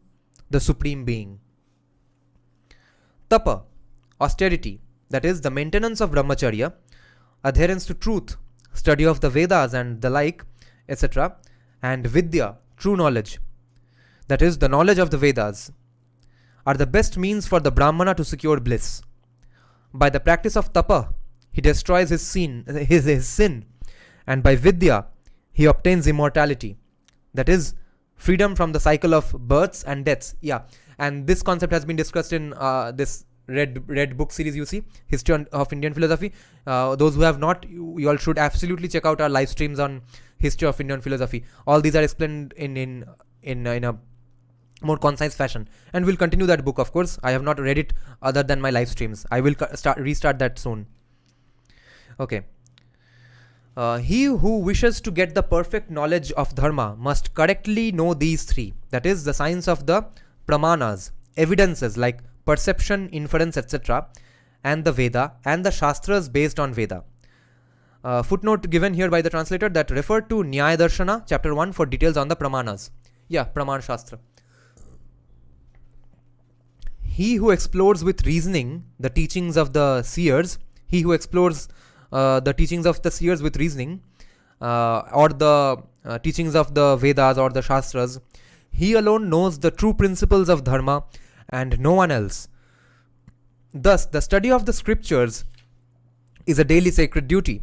the supreme being. Tapa, austerity, that is the maintenance of Brahmacharya, adherence to truth, study of the Vedas and the like, etc. And Vidya, true knowledge, that is the knowledge of the Vedas, are the best means for the Brahmana to secure bliss. By the practice of tapa, he destroys his sin, and by Vidya, he obtains immortality, that is freedom from the cycle of births and deaths. Yeah, and this concept has been discussed in this red book series, you see, History of Indian Philosophy. Those who have not, you all should absolutely check out our live streams on History of Indian Philosophy. All these are explained in a more concise fashion, and we'll continue that book. Of course, I have not read it other than my live streams. I will restart that soon. Okay. He who wishes to get the perfect knowledge of dharma must correctly know these three, that is the science of the pramanas, evidences like perception, inference, etc., and the Veda and the shastras based on Veda. Footnote given here by the translator that refer to Nyaya Darshana chapter 1 for details on the pramanas. Yeah, praman shastra. He who explores with reasoning the teachings of the seers, he who explores the teachings of the seers with reasoning, or the teachings of the Vedas or the Shastras, he alone knows the true principles of dharma and no one else. Thus, the study of the scriptures is a daily sacred duty.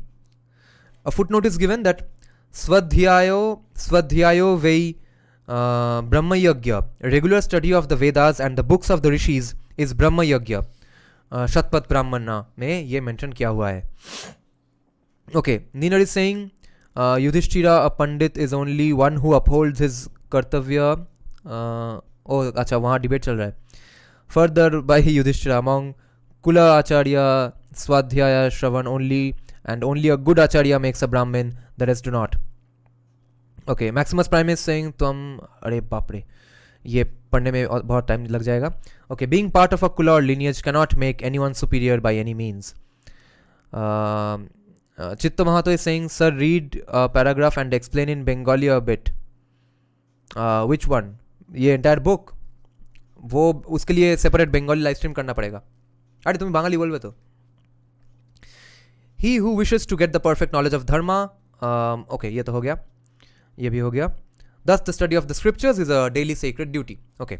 A footnote is given that Swadhyayo Vei Brahma Yagya, regular study of the Vedas and the books of the Rishis is Brahma Yagya. Shatpat Brahmana में ये mention किया हुआ है. Okay, Neenar is saying Yudhishthira, a Pandit, is only one who upholds his kartavya. अच्छा वहाँ debate चल रहा है. Further by Yudhishthira, among Kula Acharya, Swadhyaya, Shravan only, and only a good Acharya makes a Brahmin, the rest do not. Okay, Maximus Prime is saying तुम अरे बाप रे ये पढ़ने में बहुत टाइम लग जाएगा. Okay, being part of a kula or lineage cannot make anyone superior by any means. Chitta Mahato is saying, sir, read a paragraph and explain in Bengali a bit. Which one? ये entire book, वो उसके लिए separate Bengali live stream करना पड़ेगा. अरे तुम्हें बांगाली बोलबे तो. He who wishes to get the perfect knowledge of dharma, okay, ये तो हो गया, ये भी हो गया. Thus the study of the scriptures is a daily sacred duty. Okay.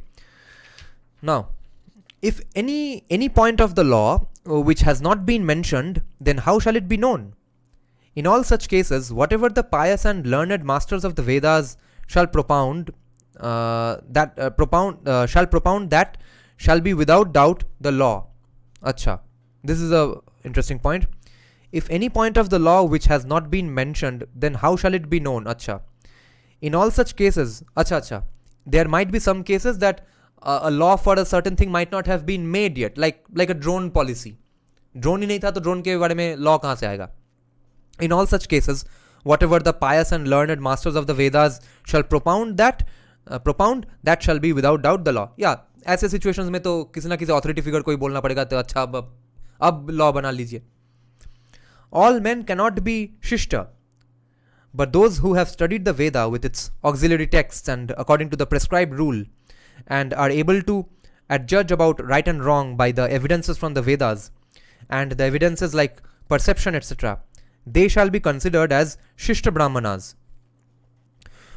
Now, if any point of the law which has not been mentioned, then how shall it be known? In all such cases, whatever the pious and learned masters of the Vedas shall propound, that shall be without doubt the law. Acha, this is a interesting point. If any point of the law which has not been mentioned, then how shall it be known? Acha. In all such cases, acha, there might be some cases that a law for a certain thing might not have been made yet, like a drone policy. Drone ही नहीं था तो drone के बारे में law कहाँ से आएगा? In all such cases, whatever the pious and learned masters of the Vedas shall propound, that shall be without doubt the law. Yeah, ऐसे situations में तो किसी ना किसी authority figure को ही बोलना पड़ेगा, तो अच्छा अब law बना लीजिए. All men cannot be shishta, but those who have studied the Veda with its auxiliary texts and according to the prescribed rule, and are able to adjudge about right and wrong by the evidences from the Vedas, and the evidences like perception, etc., they shall be considered as shishta brahmanas.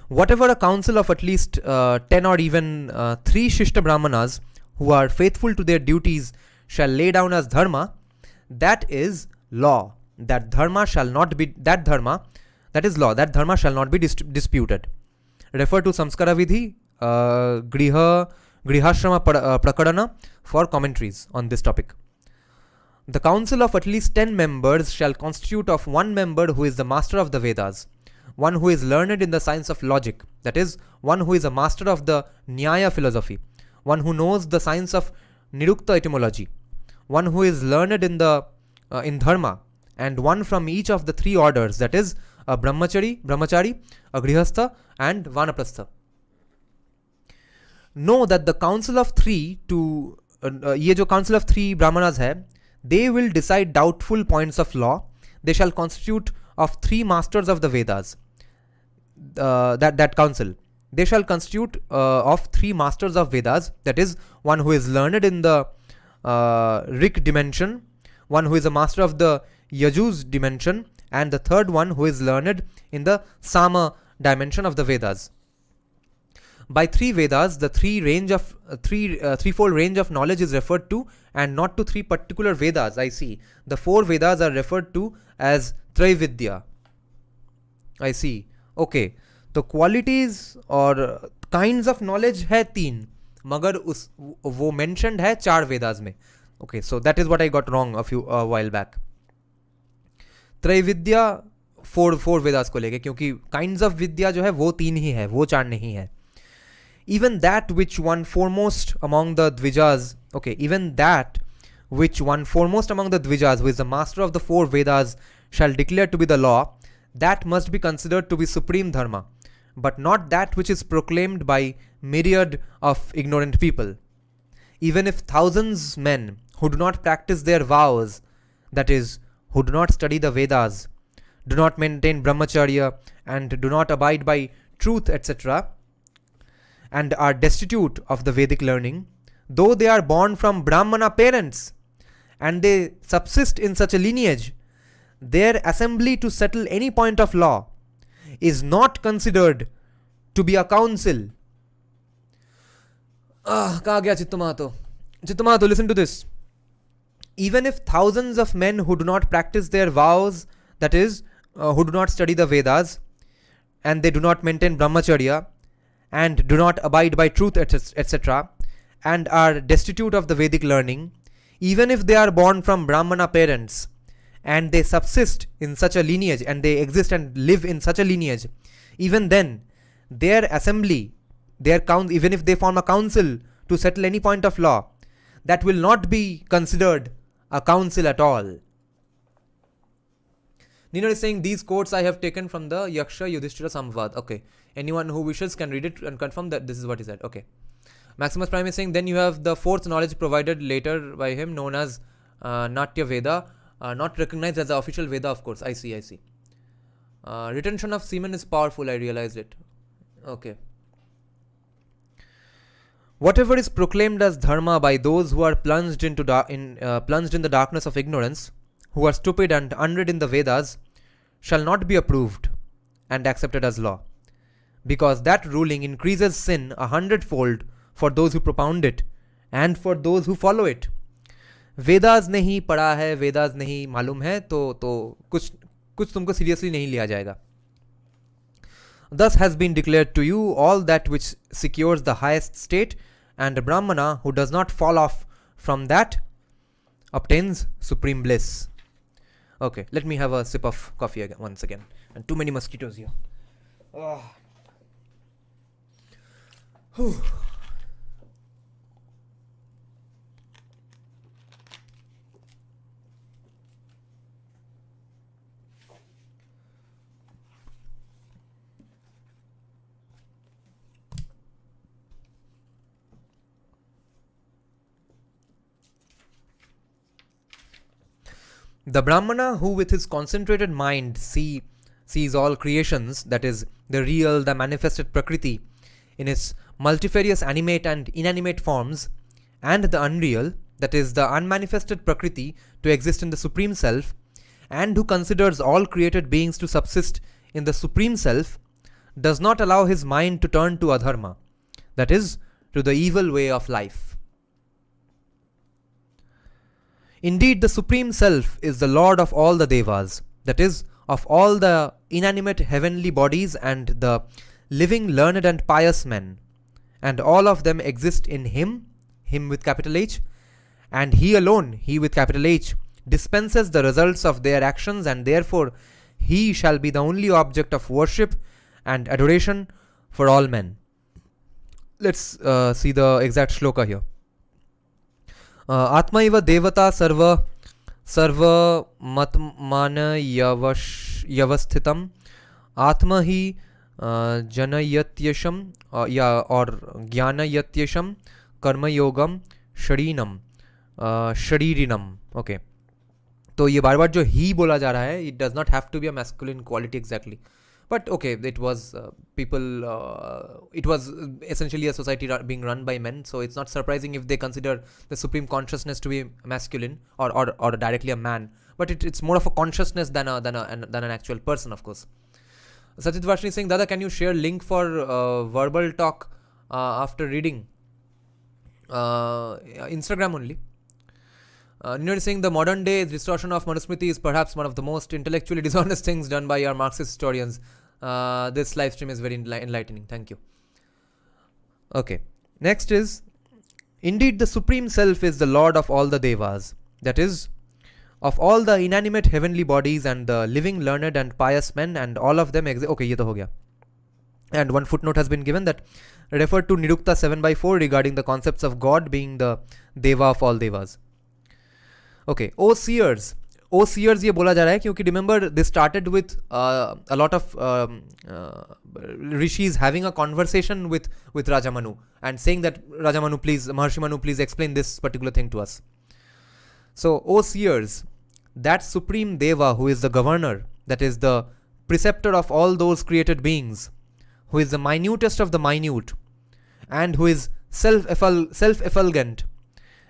Whatever a council of at least 10 or even 3 shishta brahmanas who are faithful to their duties shall lay down as dharma, that is law. That dharma shall not be, that is law, that dharma shall not be disputed. Refer to Samskara Vidhi, Grihashrama Prakadana for commentaries on this topic. The council of at least 10 members shall constitute of one member who is the master of the Vedas, one who is learned in the science of logic, that is, one who is a master of the Nyaya philosophy, one who knows the science of Nirukta etymology, one who is learned in dharma, and one from each of the 3 orders, that is, a brahmachari, a grihastha, and vanaprastha. Know that the council of 3 ये जो council of 3 brahmanas है, they will decide doubtful points of law. They shall constitute of 3 masters of the Vedas. That council, they shall constitute of 3 masters of Vedas, that is, one who is learned in the Rik dimension, one who is a master of the Yajuz dimension, and the third one who is learned in the Sama dimension of the Vedas. By 3 Vedas, the threefold range of knowledge is referred to, and not to 3 particular Vedas. I see. The 4 Vedas are referred to as Traividya. I see. Okay. तो qualities और kinds of knowledge है 3, मगर वो mentioned है 4 Vedas में. Okay, so that is what I got wrong a while back. त्रैविद्या 4 Vedas को लेके, क्योंकि काइंड्स ऑफ विद्या जो है वो 3 ही है, वो 4 नहीं है. Even that which one foremost among the Dvijas, who is the master of the 4 Vedas, shall declare to be the law, that must be considered to be supreme dharma, but not that which is proclaimed by myriad of ignorant people. Even if thousands men who do not practice their vows, that is, who do not study the Vedas, do not maintain brahmacharya, and do not abide by truth, etc., and are destitute of the Vedic learning, though they are born from Brahmana parents, and they subsist in such a lineage, their assembly to settle any point of law is not considered to be a council. कहाँ गया चित्तमातो? Chittamato, listen to this. Even if thousands of men who do not practice their vows, that is, who do not study the Vedas, and they do not maintain brahmacharya, and do not abide by truth, etc., and are destitute of the Vedic learning, even if they are born from Brahmana parents, and they subsist in such a lineage, and they exist and live in such a lineage, even then, their assembly, even if they form a council to settle any point of law, that will not be considered a council at all. Nina is saying these quotes I have taken from the Yaksha Yudhishthira Samvad. Okay. Anyone who wishes can read it and confirm that this is what he said. Okay. Maximus Prime is saying then you have the 4th knowledge provided later by him, known as Natya Veda, not recognized as the official Veda, of course. I see. Retention of semen is powerful, I realized it. Okay. Whatever is proclaimed as dharma by those who are plunged in the darkness of ignorance, who are stupid and unread in the Vedas, shall not be approved and accepted as law, because that ruling increases sin 100-fold for those who propound it and for those who follow it. Vedas नहीं पढ़ा है, वेदास नहीं मालूम है, तो कुछ तुमको seriously नहीं लिया जाएगा. Thus has been declared to you all that which secures the highest state, and a Brahmana who does not fall off from that obtains supreme bliss. Okay, let me have a sip of coffee again, once again. And too many mosquitoes here. The Brahmana who with his concentrated mind sees all creations, that is, the real, the manifested Prakriti, in its multifarious animate and inanimate forms, and the unreal, that is, the unmanifested Prakriti, to exist in the Supreme Self, and who considers all created beings to subsist in the Supreme Self, does not allow his mind to turn to adharma, that is, to the evil way of life. Indeed, the Supreme Self is the Lord of all the Devas, that is, of all the inanimate heavenly bodies and the living, learned and pious men, and all of them exist in Him, Him with capital H, and He alone, He with capital H, dispenses the results of their actions, and therefore He shall be the only object of worship and adoration for all men. Let's see the exact shloka here. आत्मा इव देवता सर्व मतमान यवस्थितम आत्मा ही जनयत्यशम या और ज्ञानयत्यशम कर्मयोगम शरीरिनम. Okay, तो ये बार बार जो ही बोला जा रहा है, it does not have to be a masculine quality exactly. But okay, it was it was essentially a society being run by men, so it's not surprising if they consider the supreme consciousness to be masculine or directly a man. But it's more of a consciousness than an actual person, of course. Sajid Vashni is saying, Dada, can you share link for verbal talk after reading? Instagram only. Nino is saying the modern day distortion of Manusmriti is perhaps one of the most intellectually dishonest things done by our Marxist historians. This live stream is very enlightening. Thank you. Okay. Next is, indeed the Supreme Self is the Lord of all the Devas, that is, of all the inanimate heavenly bodies and the living, learned and pious men, and all of them okay, ye to ho gaya. And one footnote has been given that referred to Nirukta 7/4 regarding the concepts of God being the Deva of all Devas. Okay, O seers ये बोला जा रहा है क्योंकि remember this started with a lot of rishis having a conversation with Raja Manu and saying that Maharshi Manu please explain this particular thing to us. So O seers, that supreme Deva who is the governor, that is the preceptor of all those created beings, who is the minutest of the minute, and who is self-effulgent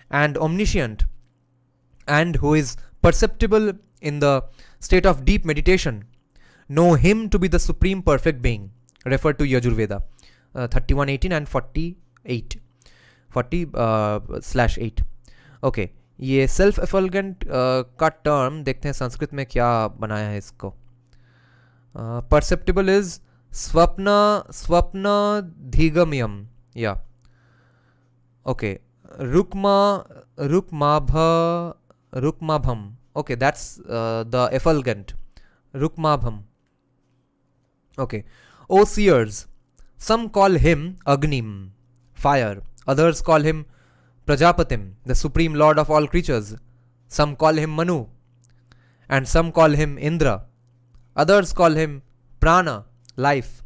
and omniscient, and who is perceptible in the state of deep meditation, know him to be the supreme perfect being, referred to Yajurveda 31:18 and 40/8. Okay, ये self एफल्गेंट का term देखते हैं संस्कृत में क्या बनाया है इसको. Perceptible is स्वप्न धीगम्यम, या okay, Rukmabham. Okay, that's the effulgent. Rukmabham. Okay. O seers, some call him Agnim, fire. Others call him Prajapatim, the supreme lord of all creatures. Some call him Manu. And some call him Indra. Others call him Prana, life.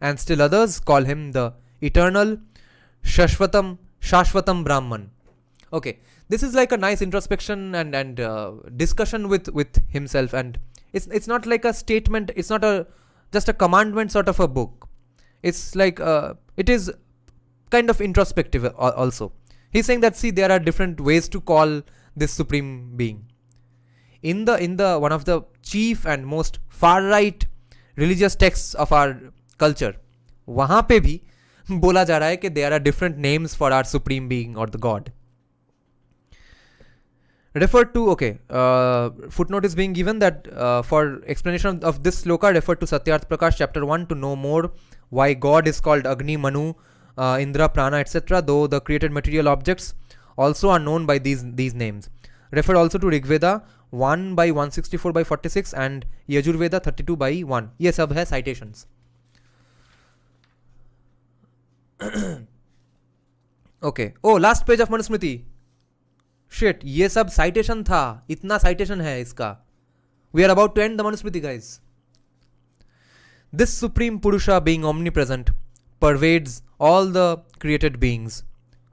And still others call him the eternal Shashvatam Brahman. Okay, this is like a nice introspection and discussion with himself, and it's not like a statement, it's not just a commandment sort of a book. It's like it is kind of introspective also. He's saying that, see, there are different ways to call this supreme being. In the one of the chief and most far right religious texts of our culture, वहाँ पे भी बोला जा रहा है कि there are different names for our supreme being or the God. Refer to, footnote is being given that for explanation of this sloka, refer to Satyarth Prakash chapter 1 to know more why God is called Agni, Manu, Indra, Prana, etc. though the created material objects also are known by these names. Refer also to Rigveda 1 by 164 by 46 and Yajurveda 32 by 1. ये सब है citations. Okay. Oh, last page of Manusmriti. Shit, ये सब citation था. इतना citation है इसका. We are about to end the Manusmriti, guys. This supreme Purusha, being omnipresent, pervades all the created beings,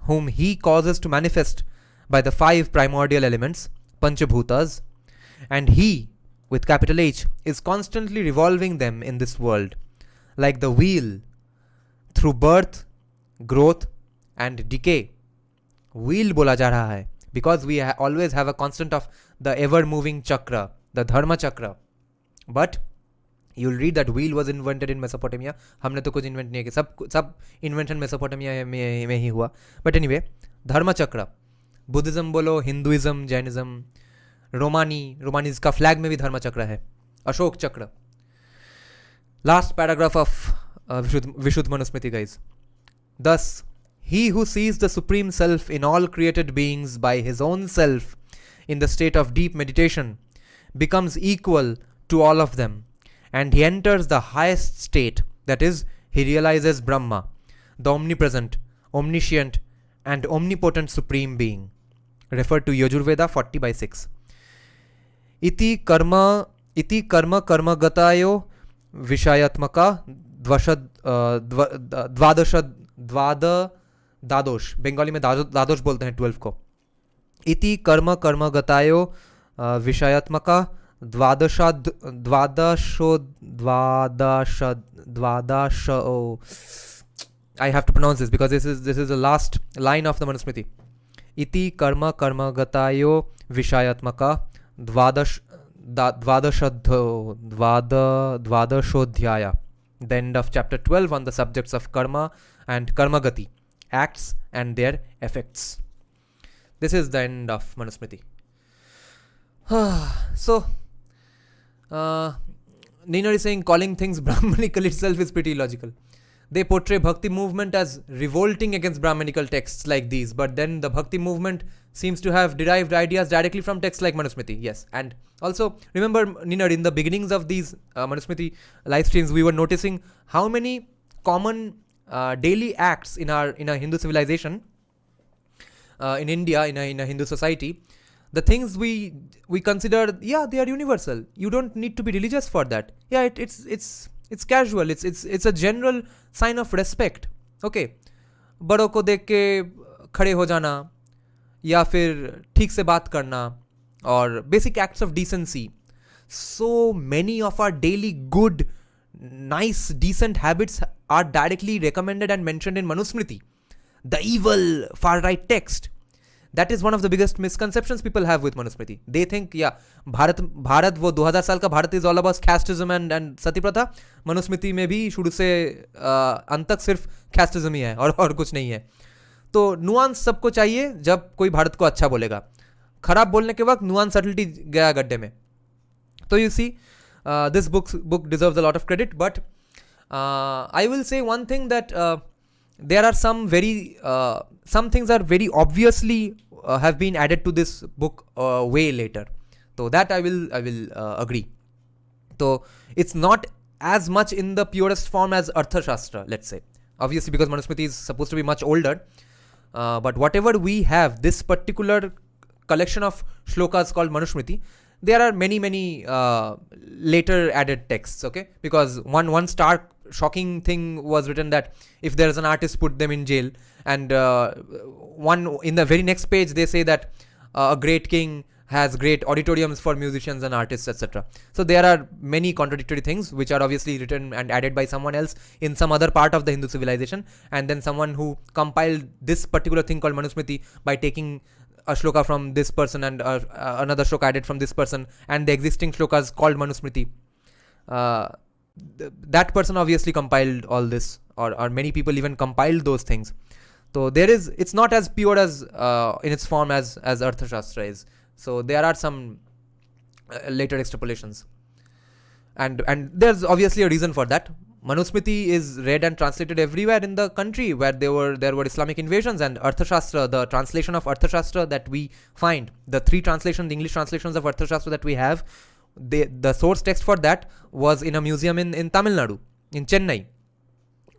whom he causes to manifest by the 5 primordial elements, Panchabhutas, and he, with capital H, is constantly revolving them in this world, like the wheel, through birth, growth, and decay. Wheel bola ja raha hai, because we always have a constant of the ever-moving chakra, the dharma chakra. But you'll read that wheel was invented in Mesopotamia. हमने तो कुछ invent नहीं किया, सब invention Mesopotamia में ही हुआ. But anyway, dharma chakra. Buddhism बोलो, Hinduism, Jainism, Romani का flag में भी dharma chakra है. Ashok chakra. Last paragraph of Vishuddha Manusmriti, guys. Thus, he who sees the Supreme Self in all created beings by his own self in the state of deep meditation becomes equal to all of them, and he enters the highest state, that is, he realizes Brahma, the omnipresent, omniscient, and omnipotent Supreme Being. Refer to Yajurveda 40 by 6. Iti karma gatayo vishayatmaka द्वादश, बंगाली में द्वादश बोलते हैं 12 को. इति कर्म गतायो विषयात्मका द्वादश. I have to pronounce this because this is the last line of the Manusmriti. Iti karma gatayo vishayatmaka द्वादशोऽध्याय. The end of chapter 12 on the subjects of karma and karmagati, acts and their effects. This is the end of Manusmriti. So, Nina is saying calling things Brahmanical itself is pretty illogical. They portray Bhakti movement as revolting against Brahmanical texts like these, but then the Bhakti movement seems to have derived ideas directly from texts like Manusmriti. Yes, and also remember, Nina, in the beginnings of these Manusmriti live streams, we were noticing how many common daily acts in a Hindu civilization, in India, in a Hindu society, the things we consider, they are universal. You don't need to be religious for that. It's casual. It's a general sign of respect. Okay, बड़ों को देख के खड़े हो जाना, या फिर ठीक से बात करना, or basic acts of decency. So many of our daily good, nice, decent habits are directly recommended and mentioned in Manusmriti, the evil far-right text. That is one of the biggest misconceptions people have with Manusmriti. They think, Bharat वो 2000 साल का Bharat is all about casteism and सती प्रथा. मनुस्मृति में भी शुरू से अंत तक सिर्फ casteism ही है और कुछ नहीं है. तो नुआंस सबको चाहिए जब कोई भारत को अच्छा बोलेगा. खराब बोलने के वक्त नुआंस सटलिटी गया गड्ढे में. तो you see, this book deserves a lot of credit, but I will say one thing, that there are some things are very obviously have been added to this book way later. So that I will agree. So it's not as much in the purest form as Arthashastra, let's say. Obviously, because Manusmriti is supposed to be much older. But whatever we have, this particular collection of shlokas called Manusmriti, there are many later added texts, okay? Because one stark shocking thing was written that if there is an artist, put them in jail. And one in the very next page, they say that a great king has great auditoriums for musicians and artists, etc. So there are many contradictory things which are obviously written and added by someone else in some other part of the Hindu civilization, and then someone who compiled this particular thing called Manusmriti by taking a shloka from this person and another shloka added from this person, and the existing shlokas called Manusmriti. That person obviously compiled all this, or many people even compiled those things. So it's not as pure as in its form as Arthashastra is. So there are some later extrapolations, and there's obviously a reason for that. Manusmriti is read and translated everywhere in the country where there were Islamic invasions, and Arthashastra, the translation of Arthashastra that we find, the the English translations of Arthashastra that we have, the source text for that was in a museum in Tamil Nadu, in Chennai,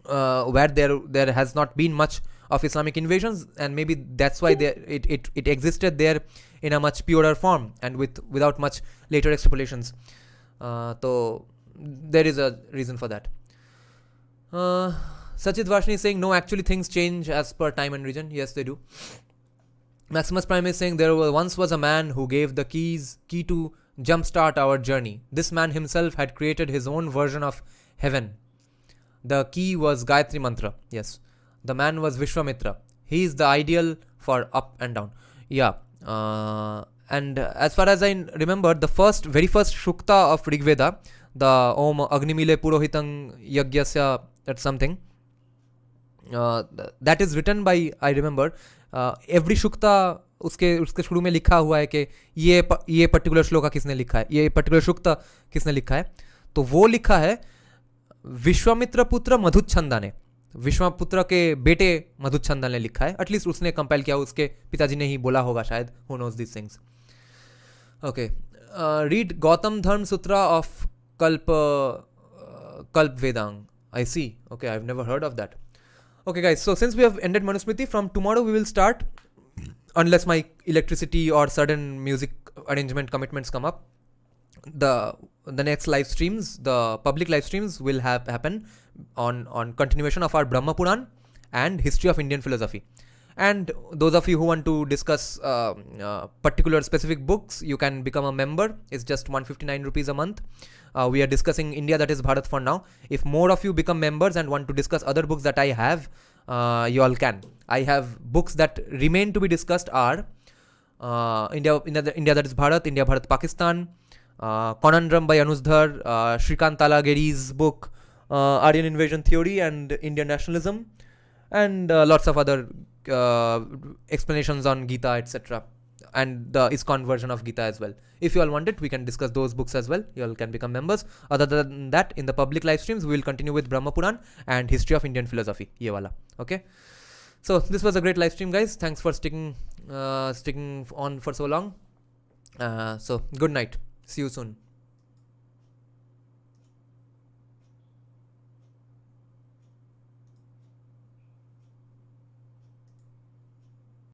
where there has not been much of Islamic invasions, and maybe that's why it existed there in a much purer form and without much later extrapolations. So there is a reason for that. Sachit Vashni is saying, no, actually things change as per time and region. Yes, they do. Maximus Prime is saying, there once was a man who gave the key to jumpstart our journey. This man himself had created his own version of heaven. The key was Gayatri Mantra. Yes. The man was Vishwamitra. He is the ideal for up and down. Yeah. And as far as I remember, the very first Shukta of Rigveda, the Om Agnimile Purohitang Yagyasya, that's something, that is written by, I remember, every Shukta उसके शुरू में लिखा हुआ है कि ये particular shloka किसने लिखा है, ये पर्टिकुलर शुक्ता किसने लिखा है. तो वो लिखा है विश्वामित्र पुत्र मधुच्छंदा ने, विश्वापुत्र के बेटे मधुच्छंदा ने लिखा है. एटलीस्ट उसने कंपाइल किया, उसके पिताजी ने ही बोला होगा शायद. Who knows this things. Okay, read Gautam Dharma Sutra of कल्प Vedang. I see. Okay, I've never heard of that. Okay, guys. So since we have ended Manusmriti, from tomorrow we will start, unless my electricity or sudden music arrangement commitments come up. The next live streams, the public live streams, will happen on continuation of our Brahma Puran and history of Indian philosophy. And those of you who want to discuss particular specific books, you can become a member. It's just 159 rupees a month. We are discussing India, that is Bharat for now. If more of you become members and want to discuss other books that I have, you all can. I have books that remain to be discussed are India that is Bharat, India Bharat Pakistan, Conundrum by Anusdhar, Shrikant Talageri's book Aryan Invasion Theory and Indian Nationalism, and lots of other explanations on Gita, etc. and the ISKCON version of Gita as well. If you all want it, we can discuss those books as well. You all can become members. Other than that, in the public live streams, we will continue with Brahma Puran and history of Indian philosophy. Ye wala. Okay. So this was a great live stream, guys. Thanks for sticking on for so long. So good night. See you soon.